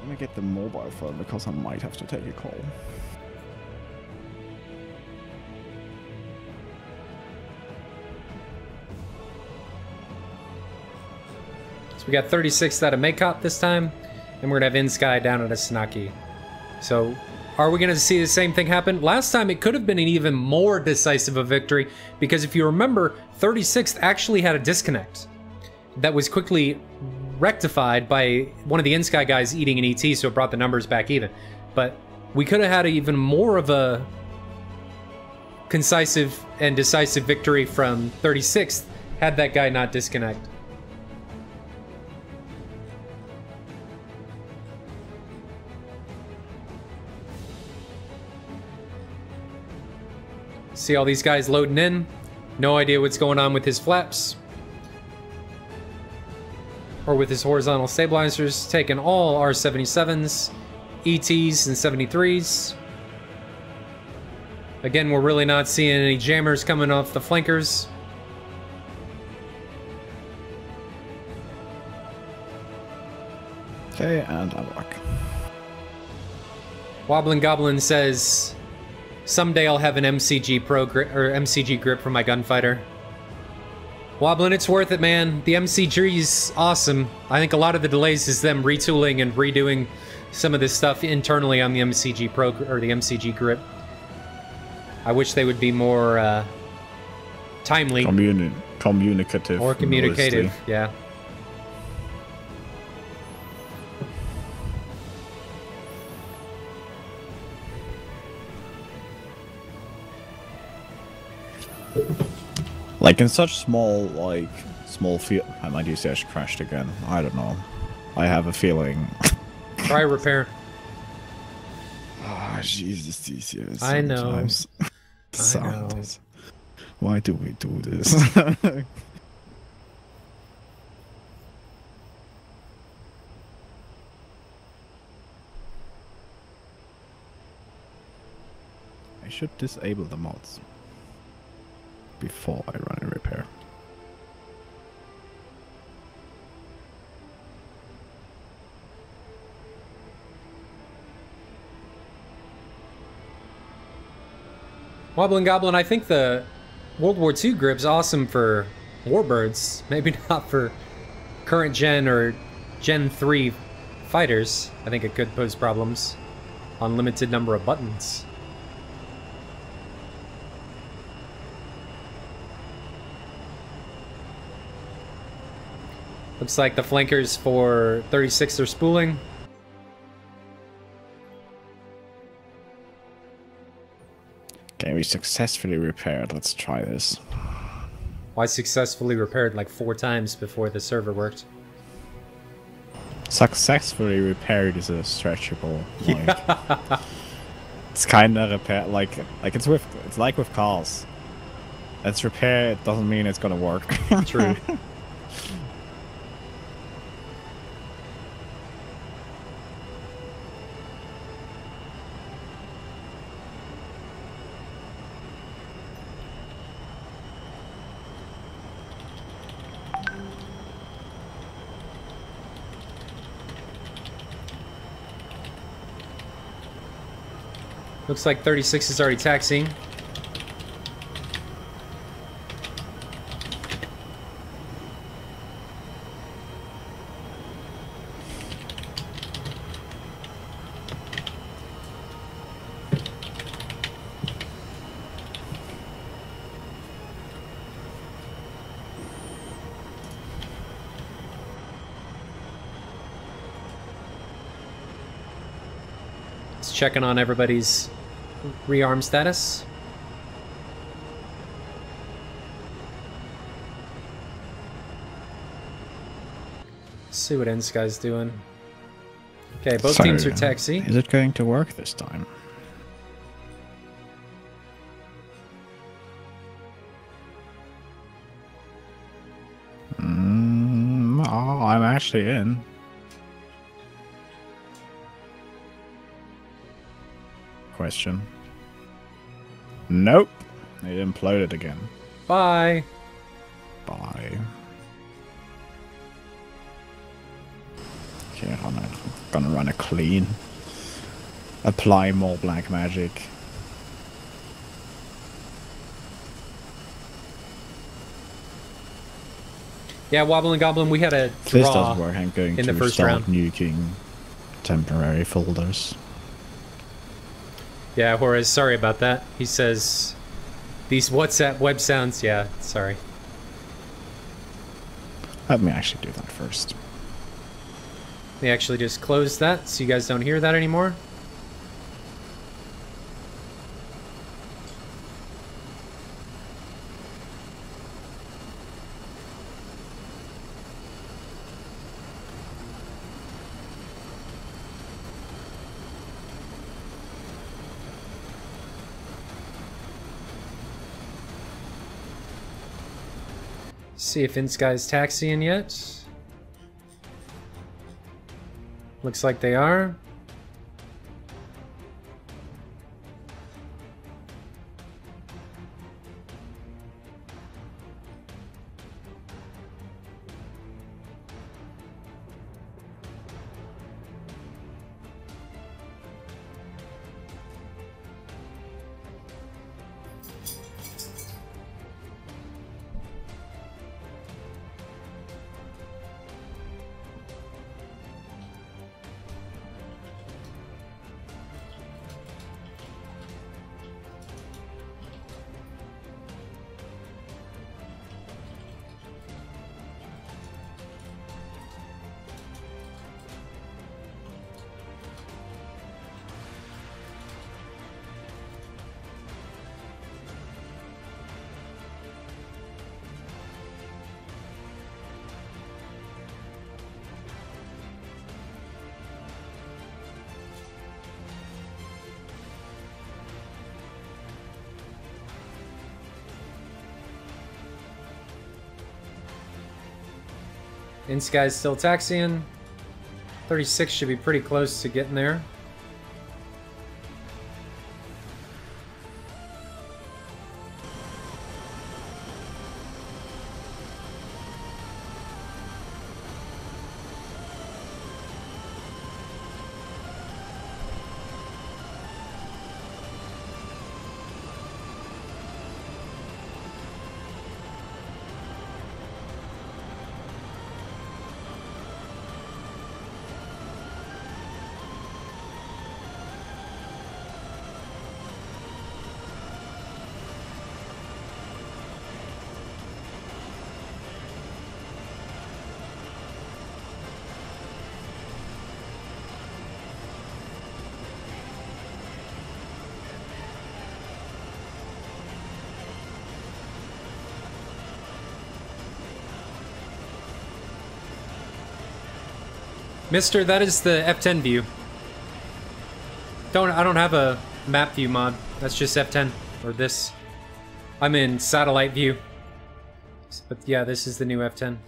Let me get the mobile phone because I might have to take a call. So we got 36th out of Makeup this time, and we're gonna have inSky down at a Snaki. So are we gonna see the same thing happen? Last time it could have been an even more decisive a victory, because if you remember, 36th actually had a disconnect that was quickly rectified by one of the inSky guys eating an ET, so it brought the numbers back even. But we could have had even more of a concisive and decisive victory from 36th had that guy not disconnect. See all these guys loading in. No idea what's going on with his flaps. Or with his horizontal stabilizers. Taking all R77s, ETs, and 73s. Again, we're really not seeing any jammers coming off the flankers. Okay, and I'm back. Wobbling Goblin says, someday I'll have an MCG Pro grip or MCG grip for my gunfighter. Wobbling, it's worth it, man. The MCG is awesome. I think a lot of the delays is them retooling and redoing some of this stuff internally on the MCG Pro or the MCG grip. I wish they would be more timely, communicative, or communicative. mostly. Yeah. Like in such small field. I might use Ash crashed again. I don't know. I have a feeling. Try repair. Ah, Jesus, DCS. I know. Sometimes. Why do we do this? I should disable the mods before I run a repair. Wobbling Goblin, I think the World War II grip's awesome for warbirds, maybe not for current gen or Gen 3 fighters. I think it could pose problems on limited number of buttons. Looks like the flankers for 36 are spooling. Okay, we successfully repaired. Let's try this. Well, I successfully repaired like 4 times before the server worked. Successfully repaired is a stretchable. Like, it's kind of repair. Like it's like with cars. It's repair. It doesn't mean it's gonna work. True. Looks like 36 is already taxiing. Checking on everybody's rearm status. See what inSky's doing. Okay, both teams are taxi. Is it going to work this time? Oh, I'm actually in. Question. Nope. It imploded again. Bye. Bye. Okay, I'm gonna run a clean. Apply more black magic. Yeah, Wobbling Goblin, we had a If this draw doesn't work, I'm going in to the first start round. nuking temporary folders. Yeah, Horace, sorry about that. He says these WhatsApp web sounds. Yeah, sorry. Let me actually do that first. They actually just closed that, so you guys don't hear that anymore. See if inSky's taxiing yet. Looks like they are. inSky's still taxiing. 36 should be pretty close to getting there. Mister, that is the F10 view. I don't have a map view mod. That's just F10 or this. I'm in satellite view. But yeah, this is the new F10.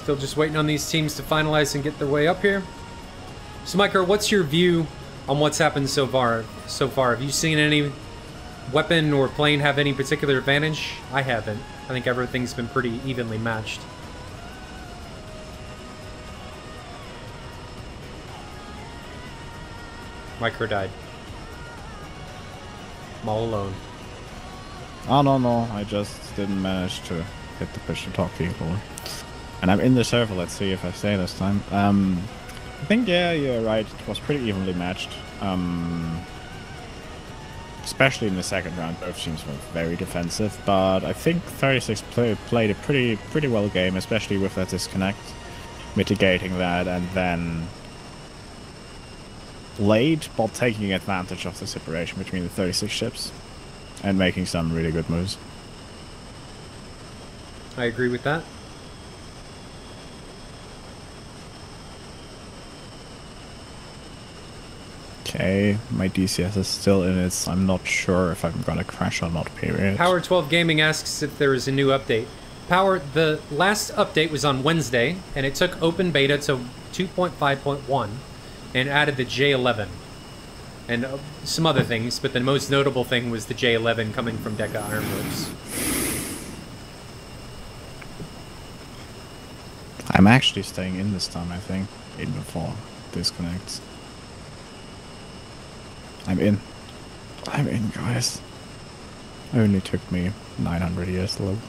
Still just waiting on these teams to finalize and get their way up here. So, Micro, what's your view on what's happened so far? Have you seen any weapon or plane have any particular advantage? I haven't. I think everything's been pretty evenly matched. Micro died. I'm all alone. Oh, no, I just didn't manage to hit the push to talk people. And I'm in the server, let's see if I stay this time. I think, yeah, you're right, it was pretty evenly matched. Especially in the second round, both teams were very defensive, but I think 36 played a pretty well game, especially with that disconnect, mitigating that, and then late, but taking advantage of the separation between the 36 ships, and making some really good moves. I agree with that. Okay, my DCS is still in its I'm not sure if I'm gonna crash or not period. Power 12 Gaming asks if there is a new update. Power, the last update was on Wednesday, and it took open beta to 2.5.1 and added the J11 and some other things, but the most notable thing was the J11 coming from Deca Ironworks. I'm actually staying in this time, I think, even before disconnects. I'm in, guys. Only took me 900 years to live.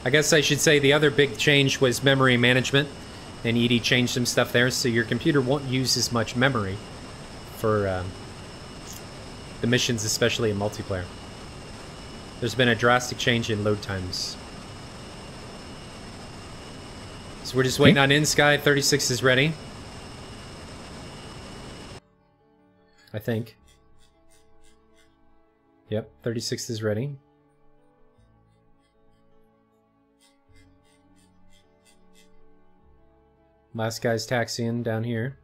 I guess I should say the other big change was memory management, and ED changed some stuff there, so your computer won't use as much memory for the missions, especially in multiplayer. There's been a drastic change in load times. So we're just waiting on inSky. 36 is ready, I think. Yep, 36 is ready. Last guy's taxiing down here.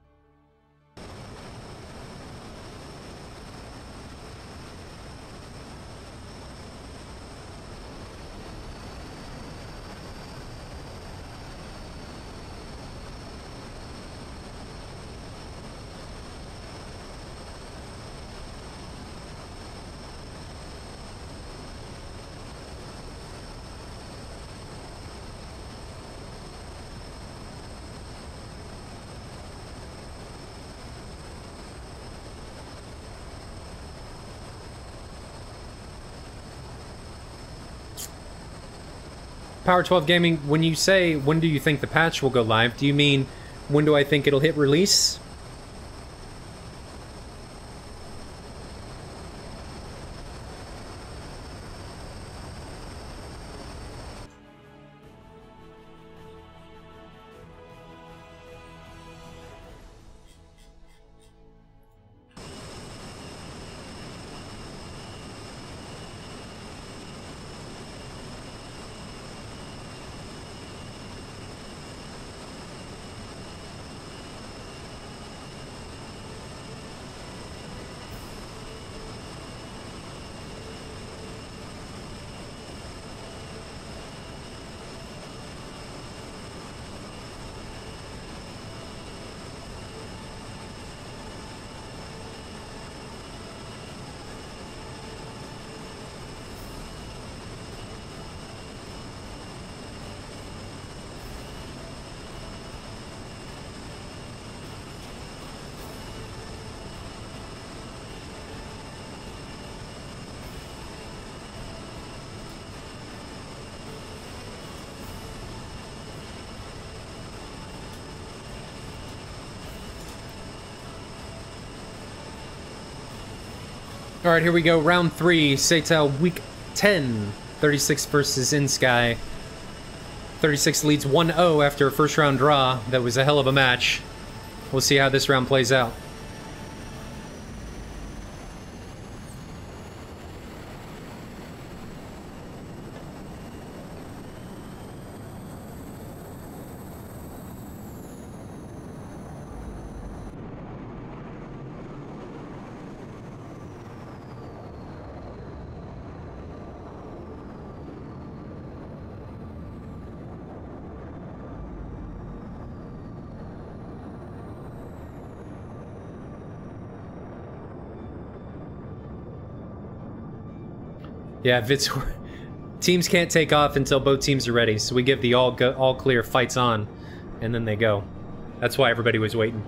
Power 12 Gaming, when you say, when do you think the patch will go live, do you mean, when do I think it'll hit release? Alright, here we go. Round 3, SATAL Week 10. 36 versus inSky. 36 leads 1-0 after a first round draw. That was a hell of a match. We'll see how this round plays out. Yeah, teams can't take off until both teams are ready, so we give the all clear, fights on, and then they go. That's why everybody was waiting.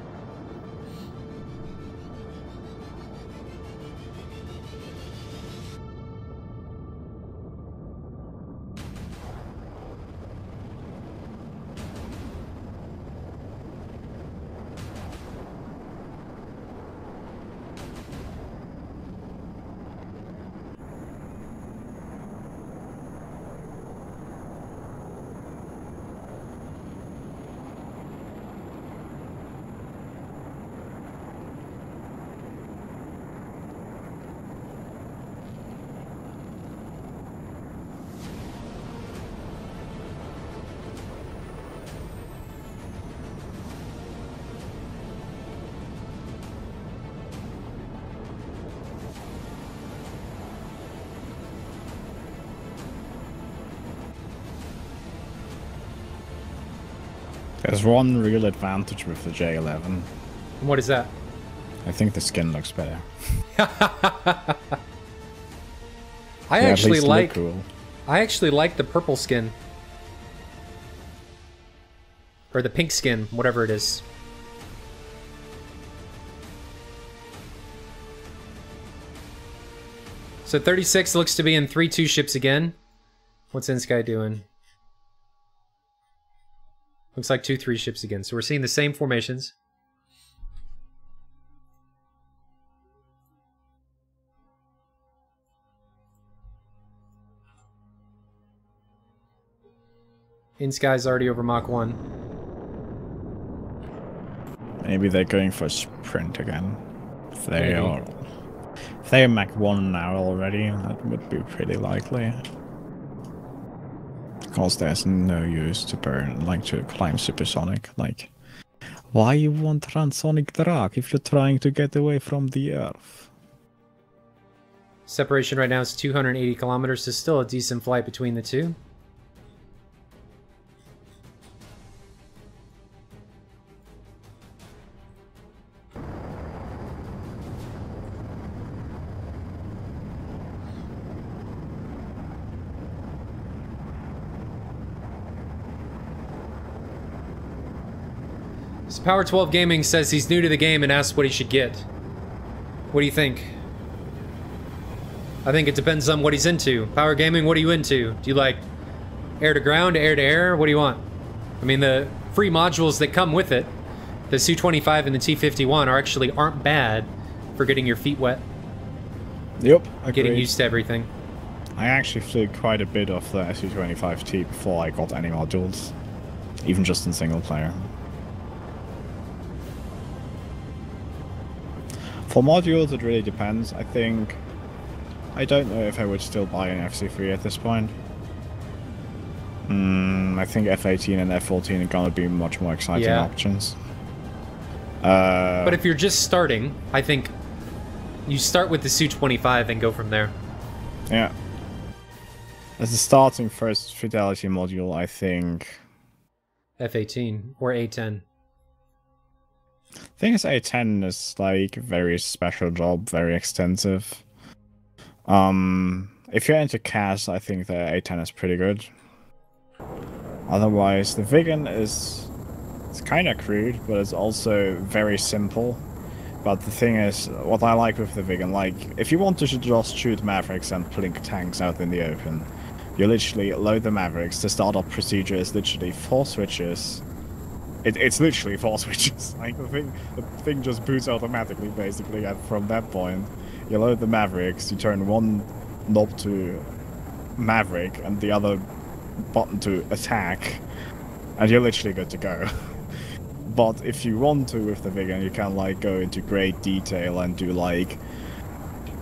There's one real advantage with the J11. What is that? I think the skin looks better. I Yeah, at actually least like. look cool. I actually like the purple skin. Or the pink skin, whatever it is. So 36 looks to be in 3-2 ships again. What's inSky doing? Looks like 2-3 ships again. So we're seeing the same formations. inSky's already over Mach 1. Maybe they're going for a sprint again. If they Maybe. are, if they are Mach 1 now already, that would be pretty likely. Because there's no use to burn, like to climb supersonic. Like, why you want transonic drag if you're trying to get away from the Earth? Separation right now is 280 kilometers, so still a decent flight between the two. So Power 12 Gaming says he's new to the game and asks what he should get. What do you think? I think it depends on what he's into. Power Gaming, what are you into? Do you like air to ground, air to air? What do you want? I mean, the free modules that come with it, the Su-25 and the T-51 aren't bad for getting your feet wet, Yep, getting used to everything. I actually flew quite a bit of the Su-25T before I got any modules, even just in single player. For modules, it really depends. I think... I don't know if I would still buy an FC3 at this point. I think F-18 and F-14 are gonna be much more exciting options. But if you're just starting, I think you start with the Su-25 and go from there. Yeah. As a starting first fidelity module, I think... F-18 or A-10. Thing is, A10 is like a very special job, very extensive. If you're into CAS, I think the A10 is pretty good. Otherwise, the Viggen it's kind of crude, but it's also very simple. But the thing is, what I like with the Viggen, like, if you want to just shoot Mavericks and blink tanks out in the open, you literally load the Mavericks. The startup procedure is literally 4 switches. It's literally 4 switches. Like, the thing just boots automatically, basically, and from that point, you load the Mavericks, you turn one knob to Maverick and the other button to attack, and you're literally good to go. But if you want to with the Viggen, you can like go into great detail and do like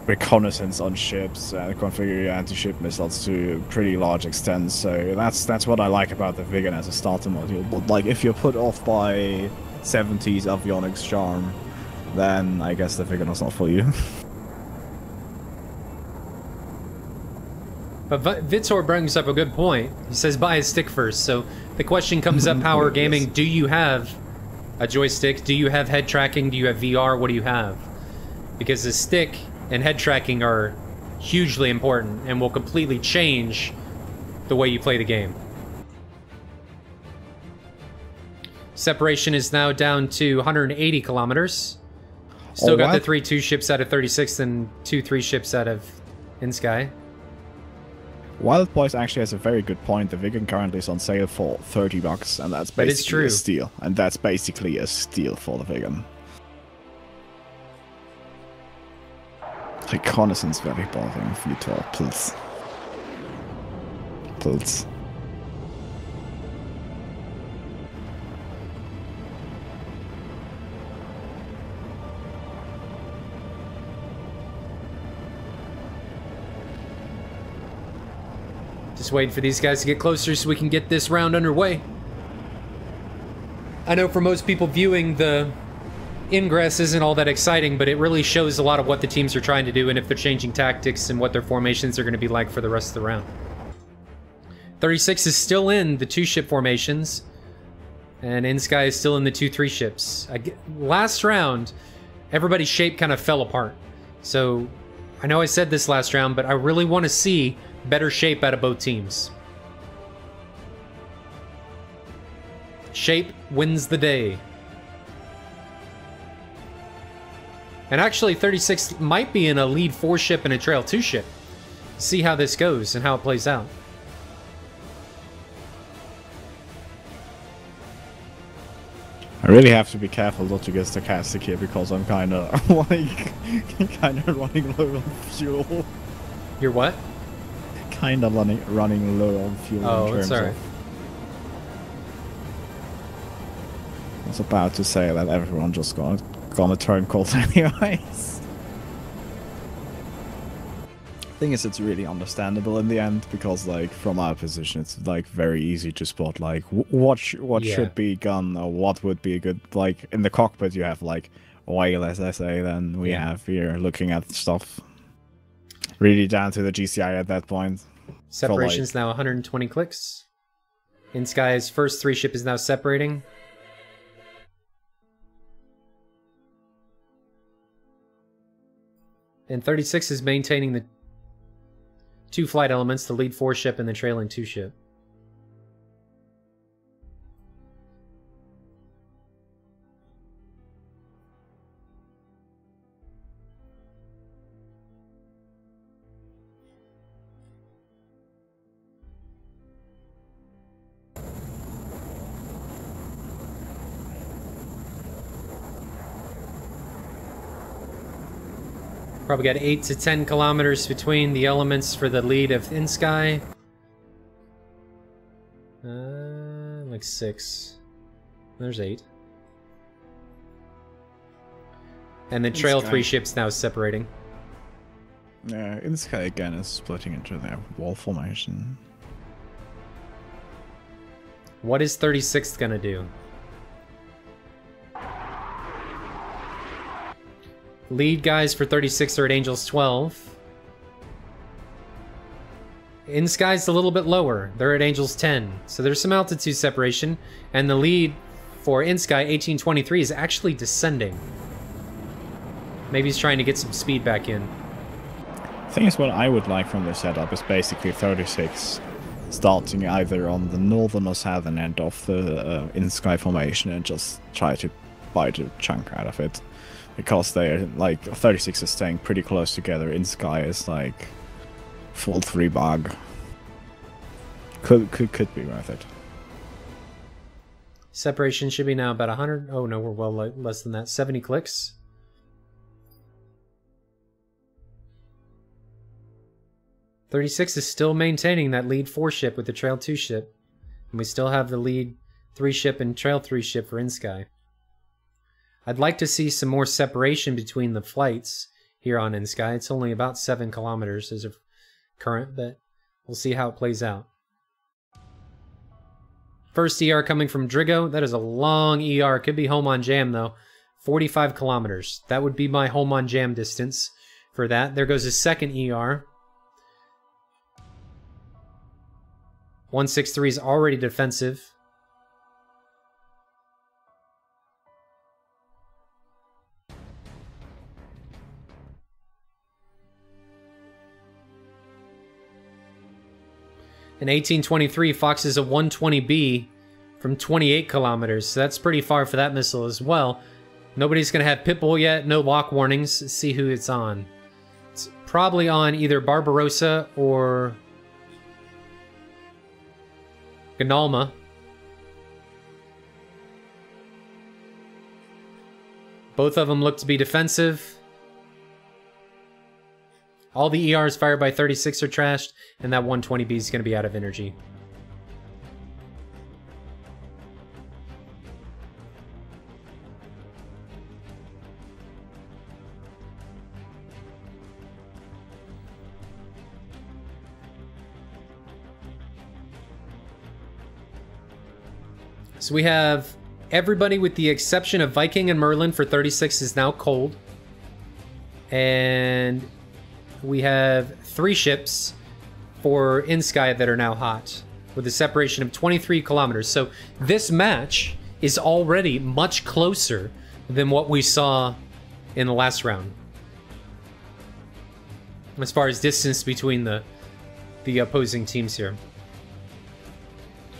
reconnaissance on ships and configure your anti-ship missiles to a pretty large extent. So that's what I like about the Viggen as a starter module. But like if you're put off by 70s avionics charm, then I guess the Viggen is not for you. But Vitor brings up a good point. He says buy a stick first. So the question comes up, Power Gaming, do you have a joystick? Do you have head tracking? Do you have VR? What do you have? Because the stick and head tracking are hugely important and will completely change the way you play the game. Separation is now down to 180 kilometers. Still got the 3 2 ships out of 36 and 2 3 ships out of inSky. Wild Boys actually has a very good point. The Vigan currently is on sale for $30, and that's basically a steal. And that's basically a steal for the Vigan. Reconnaissance very boring, V12, please. Please. Just waiting for these guys to get closer so we can get this round underway. I know for most people viewing, the ingress isn't all that exciting, but it really shows a lot of what the teams are trying to do and if they're changing tactics and what their formations are going to be like for the rest of the round. 36 is still in the 2-ship formations, and inSky is still in the 2-3 ships. Last round, everybody's shape kind of fell apart. So, I know I said this last round, but I really want to see better shape out of both teams. Shape wins the day. And actually, 36 might be in a lead 4 ship and a trail 2 ship. See how this goes and how it plays out. I really have to be careful not to get stochastic here because I'm kind of like running low on fuel. You're what? Kind of running low on fuel. Oh, in terms sorry. of... I was about to say that everyone just gonna turn cold anyways. Thing is, it's really understandable in the end because, like, from our position, it's like very easy to spot like what should be gun or what would be a good, like in the cockpit you have like way less SA than we have here looking at stuff. Really down to the GCI at that point. Separation's now 120 clicks. inSky's first 3 ship is now separating. And 36 is maintaining the 2 flight elements, the lead 4 ship and the trailing 2 ship. Probably got 8 to 10 kilometers between the elements for the lead of inSky. Like 6. There's 8. And the trail 3 ships now separating. Yeah, inSky again is splitting into their wall formation. What is 36th gonna do? Lead guys for 36 are at Angels 12. inSky's a little bit lower. They're at Angels 10. So there's some altitude separation. And the lead for inSky, 1823, is actually descending. Maybe he's trying to get some speed back in. The thing is, what I would like from this setup is basically 36 starting either on the northern or southern end of the inSky formation and just try to bite a chunk out of it. Because they're like 36 is staying pretty close together. inSky is like full 3 bug. Could be worth it. Separation should be now about 100. Oh no, we're well less than that. 70 clicks. .36 is still maintaining that lead 4 ship with the trail 2 ship. And we still have the lead 3 ship and trail 3 ship for inSky. I'd like to see some more separation between the flights here on inSky. It's only about 7 kilometers as of current, but we'll see how it plays out. First ER coming from Drigo. That is a long ER. Could be home on jam, though. 45 kilometers. That would be my home on jam distance for that. There goes his second ER. 163 is already defensive. In 1823, Fox is a 120B from 28 kilometers, so that's pretty far for that missile as well. Nobody's going to have Pitbull yet, no lock warnings. Let's see who it's on. It's probably on either Barbarossa or Gnalma. Both of them look to be defensive. All the ERs fired by 36 are trashed, and that 120B is going to be out of energy. So we have everybody with the exception of Viking and Merlin for 36 is now cold. And we have 3 ships for inSky that are now hot, with a separation of 23 kilometers. So this match is already much closer than what we saw in the last round, as far as distance between the opposing teams here.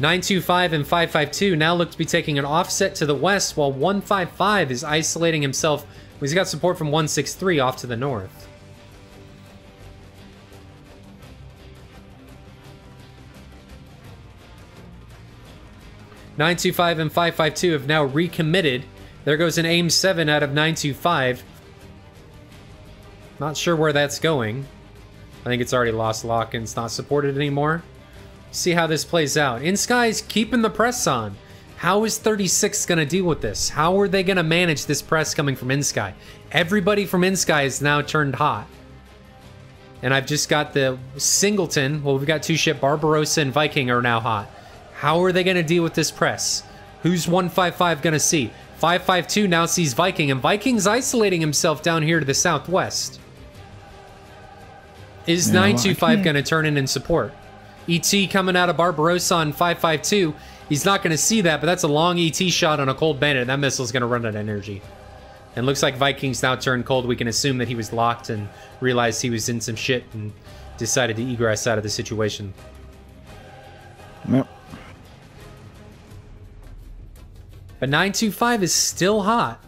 925 and 552 now look to be taking an offset to the west, while 155 is isolating himself. He's got support from 163 off to the north. .925 and 552 have now recommitted. There goes an aim 7 out of 925. Not sure where that's going. I think it's already lost lock and it's not supported anymore. See how this plays out. inSky's keeping the press on. How is 36 going to deal with this? How are they going to manage this press coming from inSky? Everybody from inSky is now turned hot. And I've just got the Singleton. Well, we've got 2 ship. Barbarossa and Viking are now hot. How are they going to deal with this press? Who's 155 going to see? 552 now sees Viking, and Viking's isolating himself down here to the southwest. Is 925 going to turn in support? ET coming out of Barbarossa on 552. He's not going to see that, but that's a long ET shot on a cold bandit, and that missile's going to run out of energy. And looks like Viking's now turned cold. We can assume that he was locked and realized he was in some shit and decided to egress out of the situation. Yep. But 925 is still hot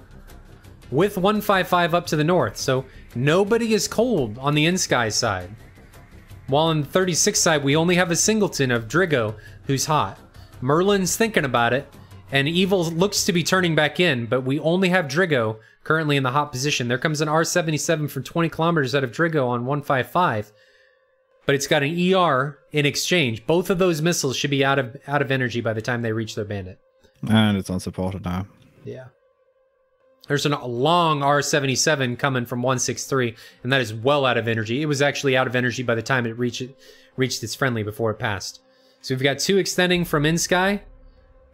with 155 up to the north, so nobody is cold on the inSky side. While on the 36 side, we only have a Singleton of Drigo who's hot. Merlin's thinking about it, and Evil looks to be turning back in, but we only have Drigo currently in the hot position. There comes an R-77 from 20 kilometers out of Drigo on 155, but it's got an ER in exchange. Both of those missiles should be out of energy by the time they reach their bandit. And it's unsupported now. Yeah. There's a long R-77 coming from 163, and that is well out of energy. It was actually out of energy by the time it reached its friendly before it passed. So we've got 2 extending from inSky,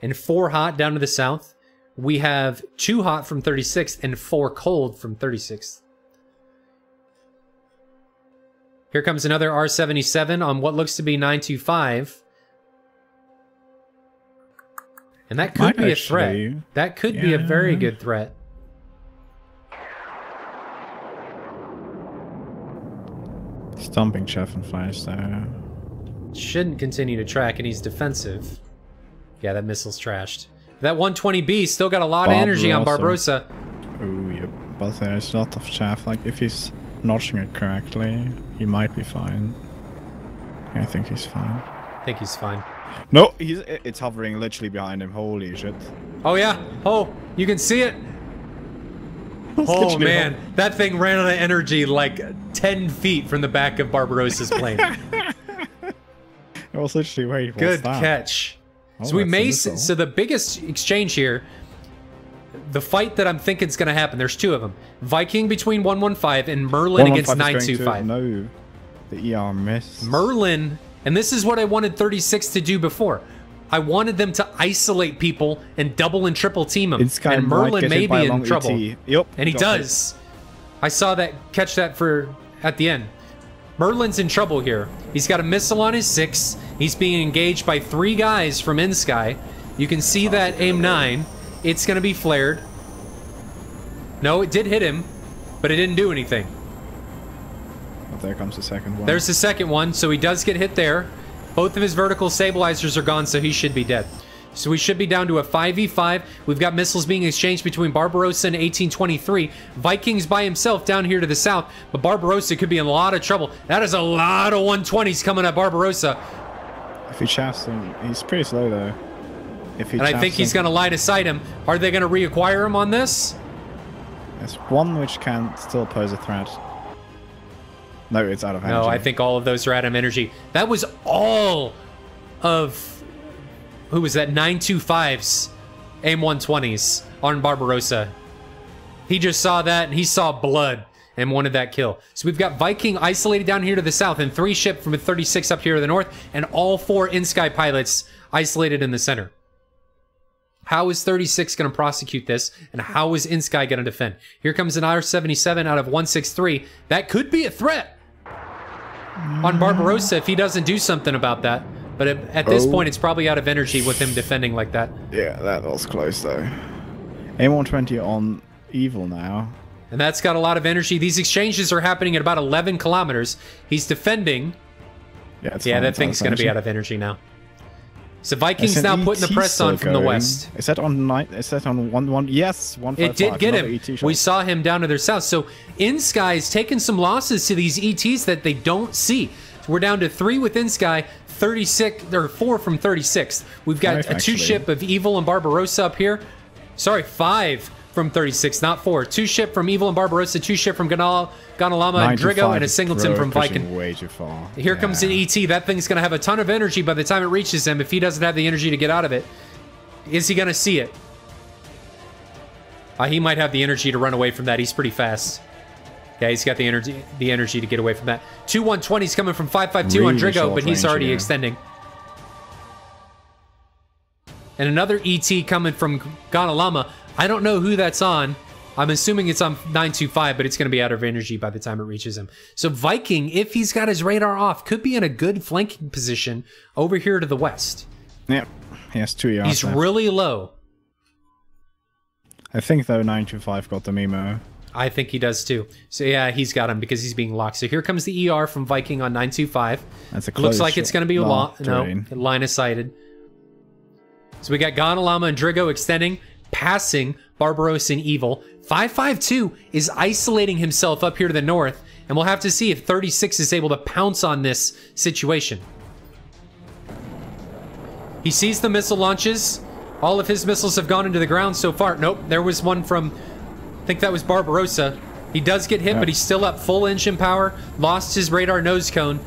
and 4 hot down to the south. We have 2 hot from 36 and 4 cold from 36. Here comes another R-77 on what looks to be 925. And that could be a threat. That could be a very good threat. Stomping Chef and fires there. Shouldn't continue to track, and he's defensive. Yeah, that missile's trashed. That 120B still got a lot of energy on Barbarossa. Oh, yep. But there's a lot of chaff. Like, if he's notching it correctly, he might be fine. I think he's fine. I think he's fine. No, it's hovering literally behind him. Holy shit. Oh, yeah. Oh, you can see it. Oh, man. That thing ran out of energy like 10 feet from the back of Barbarossa's plane. It was literally waiting for Good catch. Oh, so we may... So the biggest exchange here, the fight that I'm thinking is going to happen, there's 2 of them. Viking between 115 and Merlin against 925. No, the ER missed. Merlin, and this is what I wanted 36 to do before. I wanted them to isolate people and double and triple team them. And Merlin may be in trouble. Yep, and he does. I saw that, catch that for at the end. Merlin's in trouble here. He's got a missile on his 6. He's being engaged by 3 guys from inSky. You can see that aim 9. It's going to be flared. No, it did hit him, but it didn't do anything. But there comes the second one. There's the second one, so he does get hit there. Both of his vertical stabilizers are gone, so he should be dead. So we should be down to a 5v5. We've got missiles being exchanged between Barbarossa and 1823. Vikings by himself down here to the south, but Barbarossa could be in a lot of trouble. That is a lot of 120s coming at Barbarossa. If he shafts him, he's pretty slow though. If he And I think he's going to line of sight him. Are they going to reacquire him on this? There's one which can still pose a threat. No, it's out of energy. No, I think all of those are out of energy. That was all of... Who was that? 925's AIM 120s on Barbarossa. He just saw that and he saw blood and wanted that kill. So we've got Viking isolated down here to the south and 3 ship from a 36 up here to the north and all 4 inSky pilots isolated in the center. How is 36 going to prosecute this and how is inSky going to defend? Here comes an R-77 out of 163. That could be a threat on Barbarossa if he doesn't do something about that. But at this point, it's probably out of energy with him defending like that. Yeah, that was close though. AIM-120 on Evil now. And that's got a lot of energy. These exchanges are happening at about 11 kilometers. He's defending. Yeah, that thing's going to be out of energy now. So Vikings now putting the press on from the west. Is that on 1-1? Yes, 155. It did get him. We saw him down to their south. So inSky is taking some losses to these ETs that they don't see. So we're down to 3 with inSky. 36 or 4 from 36. We've got a 2 ship of Evil and Barbarossa up here. Sorry, 5 from 36, not 4. 2 ship from Evil and Barbarossa, 2 ship from Ganalama and Drigo, and a singleton from Viking. Way too far. Here comes an ET. That thing's going to have a ton of energy by the time it reaches him. If he doesn't have the energy to get out of it, is he going to see it? He might have the energy to run away from that. He's pretty fast. Yeah, he's got the energy to get away from that. 2 120s coming from 552 on Drigo, but he's already extending. And another ET coming from Ganalama. I don't know who that's on. I'm assuming it's on 925, but it's going to be out of energy by the time it reaches him. So Viking, if he's got his radar off, could be in a good flanking position over here to the west. Yep, he has 2 yards. He's really low. I think, though, 925 got the memo. I think he does too. So yeah, he's got him because he's being locked. So here comes the ER from Viking on 925. That's a close Looks like it's going to be no, line of sighted. So we got Ganalama and Drigo extending, passing Barbarossa and Evil. 552 is isolating himself up here to the north, and we'll have to see if 36 is able to pounce on this situation. He sees the missile launches. All of his missiles have gone into the ground so far. Nope, there was one from... I think that was Barbarossa. He does get hit, but he's still up full engine power. Lost his radar nose cone.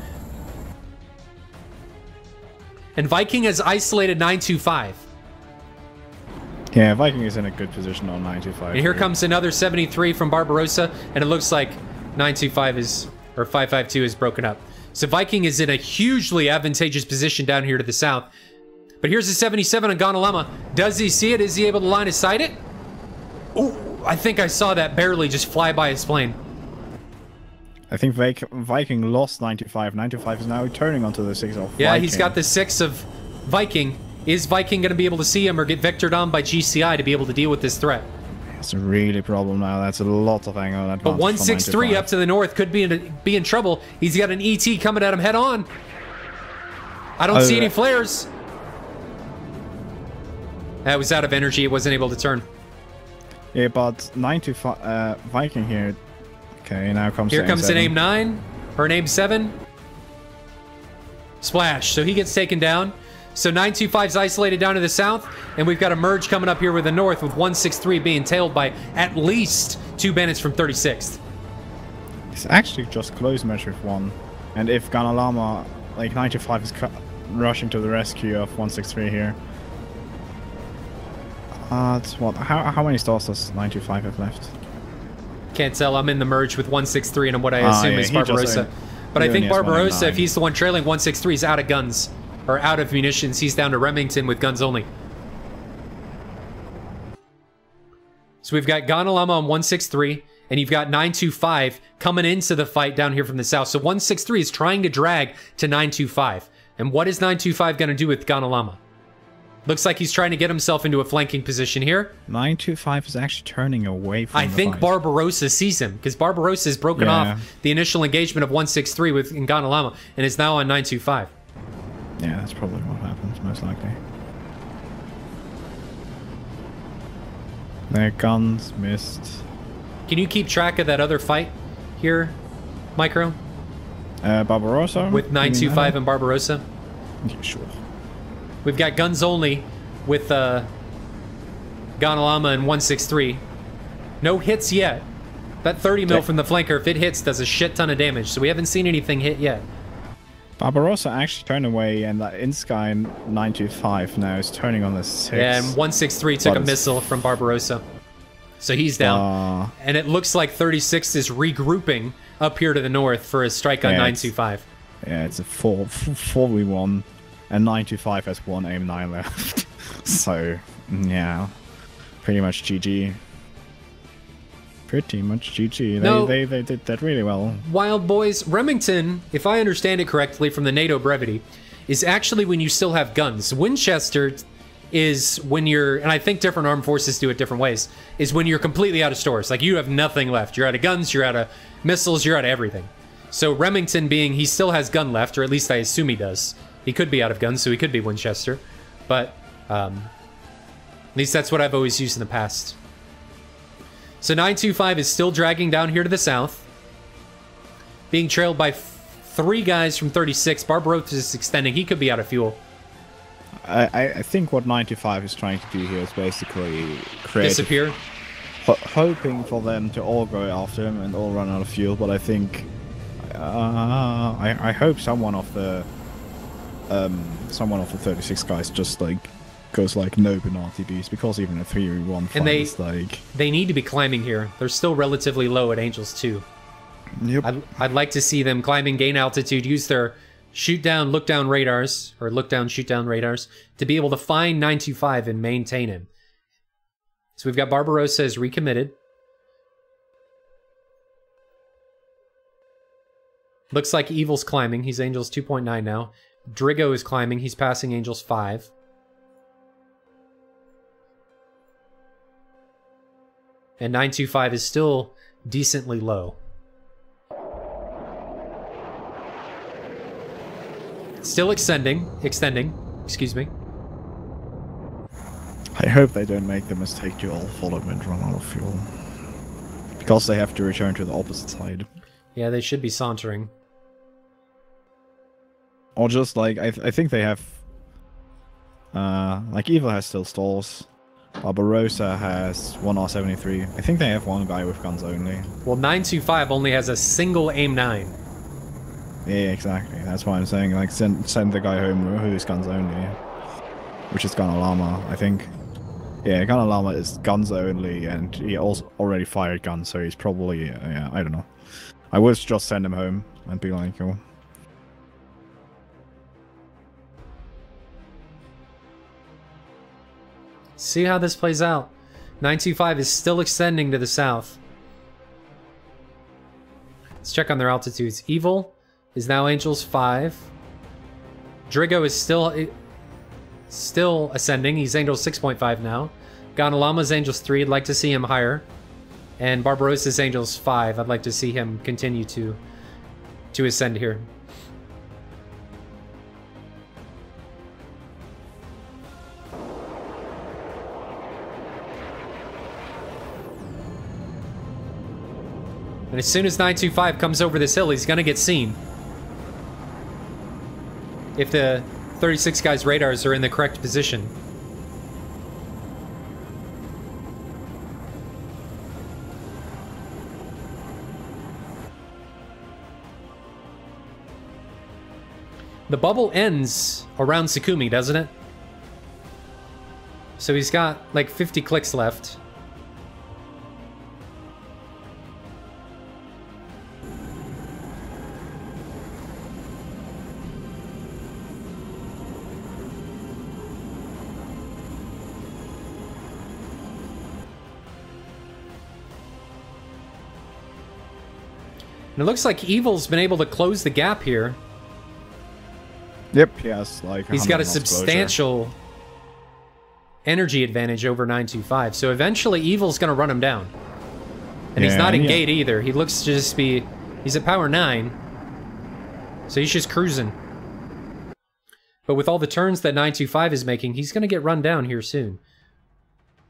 And Viking has isolated 925. Yeah, Viking is in a good position on 925. And here comes another 73 from Barbarossa, and it looks like 925 is, or 552 is broken up. So Viking is in a hugely advantageous position down here to the south. But here's the 77 on Ganalama. Does he see it? Is he able to line of sight it? Ooh. I think I saw that barely just fly by his plane. I think Viking lost 95. 95 is now turning onto the 6 of Viking. Yeah, he's got the 6 of Viking. Is Viking going to be able to see him or get vectored on by GCI to be able to deal with this threat? That's a really problem now. That's a lot of angle advantage. But 163 up to the north could be in trouble. He's got an ET coming at him head on. I don't see any flares. That was out of energy. It wasn't able to turn. Yeah, but 925 Viking here. Okay, now comes here comes an AIM 9 or an AIM 7. Splash. So he gets taken down. So 925's isolated down to the south, and we've got a merge coming up here with the north, with 163 being tailed by at least 2 bandits from 36th. It's actually just close match with 1, and if Ganalama, like 95, is rushing to the rescue of 163 here. It's what? How many stars does 925 have left? Can't tell. I'm in the merge with 163 and what I assume is Barbarossa. But I think Barbarossa, if he's the one trailing 163, is out of guns. Or out of munitions. He's down to Remington with guns only. So we've got Ganalama on 163, and you've got 925 coming into the fight down here from the south. So 163 is trying to drag to 925. And what is 925 going to do with Ganalama? Looks like he's trying to get himself into a flanking position here. 925 is actually turning away from I think Barbarossa sees him, because Barbarossa has broken off the initial engagement of 163 with Ganalama, and is now on 925. Yeah, that's probably what happens, most likely. Their guns missed. Can you keep track of that other fight here, Micro? Barbarossa? With 925 and Barbarossa? Yeah, sure. We've got guns only with Ganalama and 163. No hits yet. That 30 mil from the flanker, if it hits, does a shit ton of damage. So we haven't seen anything hit yet. Barbarossa actually turned away, and that inSky 925 now is turning on the 6. Yeah, and 163 took a missile from Barbarossa. So he's down. And it looks like 36 is regrouping up here to the north for a strike on 925. Yeah, it's a 4v1, and 925 has one aim 9 left. So, yeah, pretty much GG. Pretty much GG. They did that really well. Wild Boys, Remington, if I understand it correctly from the NATO brevity, is actually when you still have guns. Winchester is when you're, and I think different armed forces do it different ways, is when you're completely out of stores. Like, you have nothing left. You're out of guns, you're out of missiles, you're out of everything. So Remington being, he still has gun left, or at least I assume he does. He could be out of guns, so he could be Winchester. But, at least that's what I've always used in the past. So 925 is still dragging down here to the south. Being trailed by 3 guys from 36. Barbarossa is extending. He could be out of fuel. I think what 925 is trying to do here is basically create... Disappear? Hoping for them to all go after him and all run out of fuel, but I think... I hope someone of the 36 guys just, like, goes like nope in RTBs, because even a 3v1 fight is like... They need to be climbing here. They're still relatively low at Angels 2. Yep. I'd like to see them climbing, gain altitude, use their shoot down, look down radars, or look down, shoot down radars, to be able to find 925 and maintain him. So we've got Barbarossa is recommitted. Looks like Evil's climbing. He's Angels 2.9 now. Drigo is climbing. He's passing Angels 5. And 925 is still decently low. Still extending, excuse me. I hope they don't make the mistake to all follow him and run out of fuel. Because they have to return to the opposite side. Yeah, they should be sauntering. Or just like, I think they have... like, Evil has still stalls. Barbarossa has one R73. I think they have one guy with guns only. Well, 925 only has a single aim 9. Yeah, exactly. That's why I'm saying, like, send the guy home who's guns only. Which is Ganalama, I think. Yeah, Ganalama is guns only, and he also already fired guns, so he's probably, yeah, I don't know. I would just send him home and be like, oh. See how this plays out. 925 is still extending to the south. Let's check on their altitudes. Evil is now Angels 5. Drigo is still ascending. He's Angels 6.5 now. Ganalama's Angels 3. I'd like to see him higher. And Barbarossa's Angels 5. I'd like to see him continue to ascend here. And as soon as 925 comes over this hill, he's going to get seen. If the 36 guys' radars are in the correct position. The bubble ends around Sakumi, doesn't it? So he's got like 50 clicks left. And it looks like Evil's been able to close the gap here. Yep, he has like... He's got a substantial energy advantage over 925. So eventually Evil's going to run him down. And he's not in gate either. He looks to just be... He's at power 9. So he's just cruising. But with all the turns that 925 is making, he's going to get run down here soon.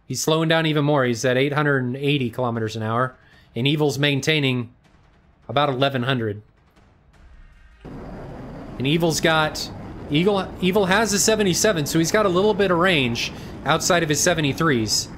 He's slowing down even more. He's at 880 kilometers an hour. And Evil's maintaining about 1100. And Evil's got... Evil has a 77, so he's got a little bit of range outside of his 73s.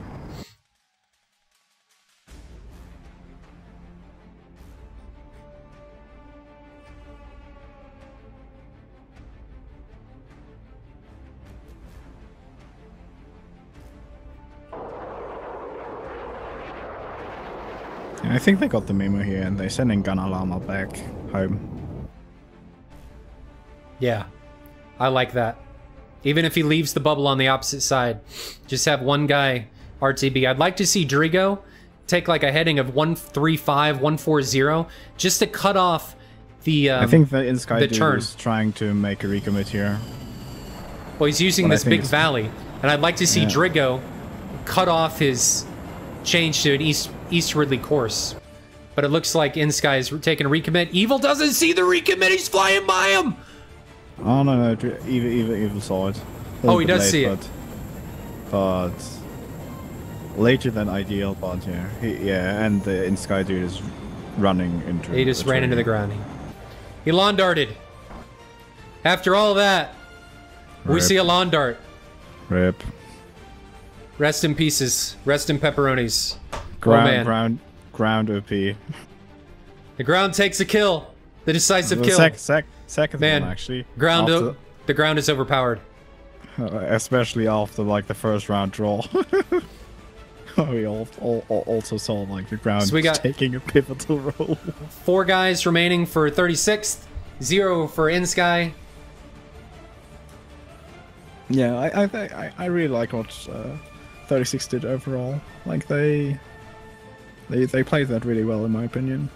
I think they got the memo here, and they're sending Gunnar Llama back home. Yeah, I like that. Even if he leaves the bubble on the opposite side, just have one guy RTB. I'd like to see Drigo take like a heading of 135, 140, just to cut off the I think the inSky dude turn. is trying to make a recommit here. Well, he's using this big valley, and I'd like to see Drigo cut off his change to an eastwardly course. But it looks like inSky is taking a recommit. Evil doesn't see the recommit. He's flying by him. Oh no, Evil saw it. Oh, he does see it. But later than ideal. But yeah, and the inSky dude is running into. He just ran into the ground. He lawn darted. After all that, we see a lawn dart. Rip. Rest in pieces. Rest in pepperonis. Ground OP. The ground takes a kill. The decisive kill. Second man, one, actually. The ground is overpowered. Especially after like the first round draw. We also saw like the ground so we got taking a pivotal role. 4 guys remaining for 36th, 0 for inSky. Yeah, I really like what 36 did overall. Like they played that really well in my opinion.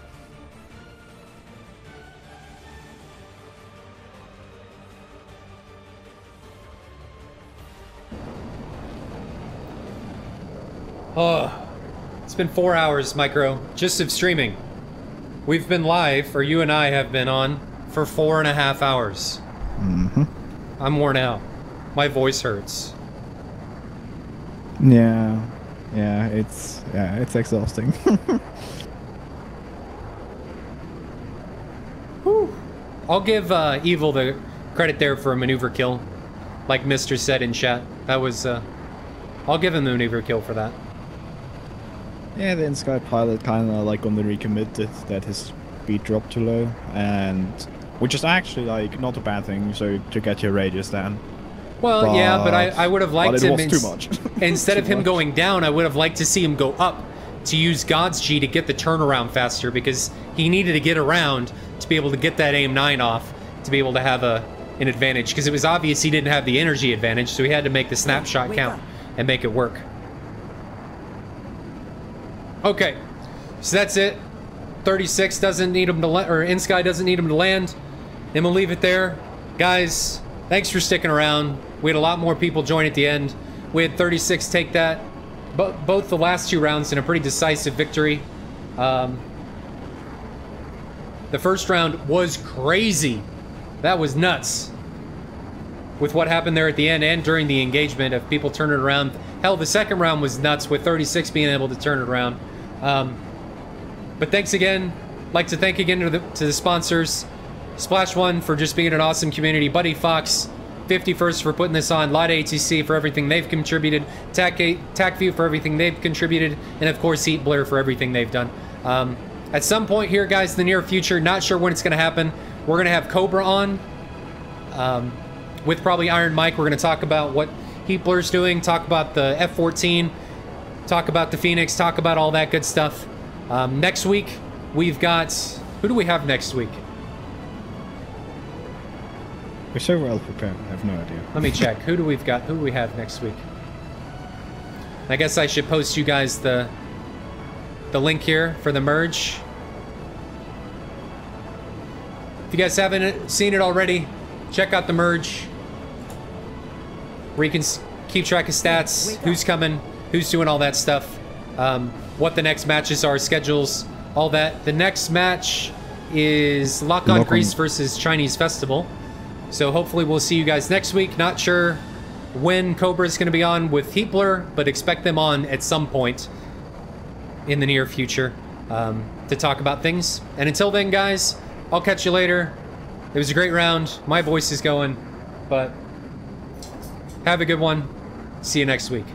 Oh, it's been 4 hours, Micro, just of streaming. We've been live, or you and I have been on, for 4.5 hours. Mm-hmm. I'm worn out. My voice hurts. Yeah, it's exhausting. Whew. I'll give Evil the credit there for a maneuver kill, like Mr. said in chat. That was, I'll give him the maneuver kill for that. Yeah, the inSky pilot kind of like on the recommit that his speed dropped too low, and which is actually like not a bad thing. So to get your radius down. Well, yeah, but I would have liked him too much. Instead of him going down, I would have liked to see him go up to use God's G to get the turnaround faster, because he needed to get around to be able to get that aim 9 off to be able to have an advantage, because it was obvious he didn't have the energy advantage, so he had to make the snapshot count and make it work. Okay, so that's it. 36 doesn't need him to land, or inSky doesn't need him to land. Then we'll leave it there. Guys, thanks for sticking around. We had a lot more people join at the end. We had 36 take that, both the last 2 rounds in a pretty decisive victory. The first round was crazy. That was nuts. With what happened there at the end and during the engagement of people turning it around. Hell, the second round was nuts with 36 being able to turn it around. But thanks again. Like to thank again to the sponsors. Splash One for just being an awesome community. Buddy Fox, 51st for putting this on. Lada ATC for everything they've contributed. TacView for everything they've contributed. And of course, Heat Blur for everything they've done. At some point here, guys, in the near future, not sure when it's going to happen, we're going to have Cobra on. With probably Iron Mike, we're going to talk about what Heat Blur's doing, talk about the F-14, talk about the Phoenix, talk about all that good stuff. Next week, we've got... Who do we have next week? We're so well prepared, I have no idea. Let me check. Who do we have next week? I guess I should post you guys the link here for the merge. If you guys haven't seen it already, check out the merge, where you can keep track of stats, who's coming, who's doing all that stuff, what the next matches are, schedules, all that. The next match is Lock on Greece versus Chinese Festival. So hopefully we'll see you guys next week. Not sure when Cobra's going to be on with Heatblur, but expect them on at some point in the near future to talk about things. And until then, guys, I'll catch you later. It was a great round. My voice is going, but have a good one. See you next week.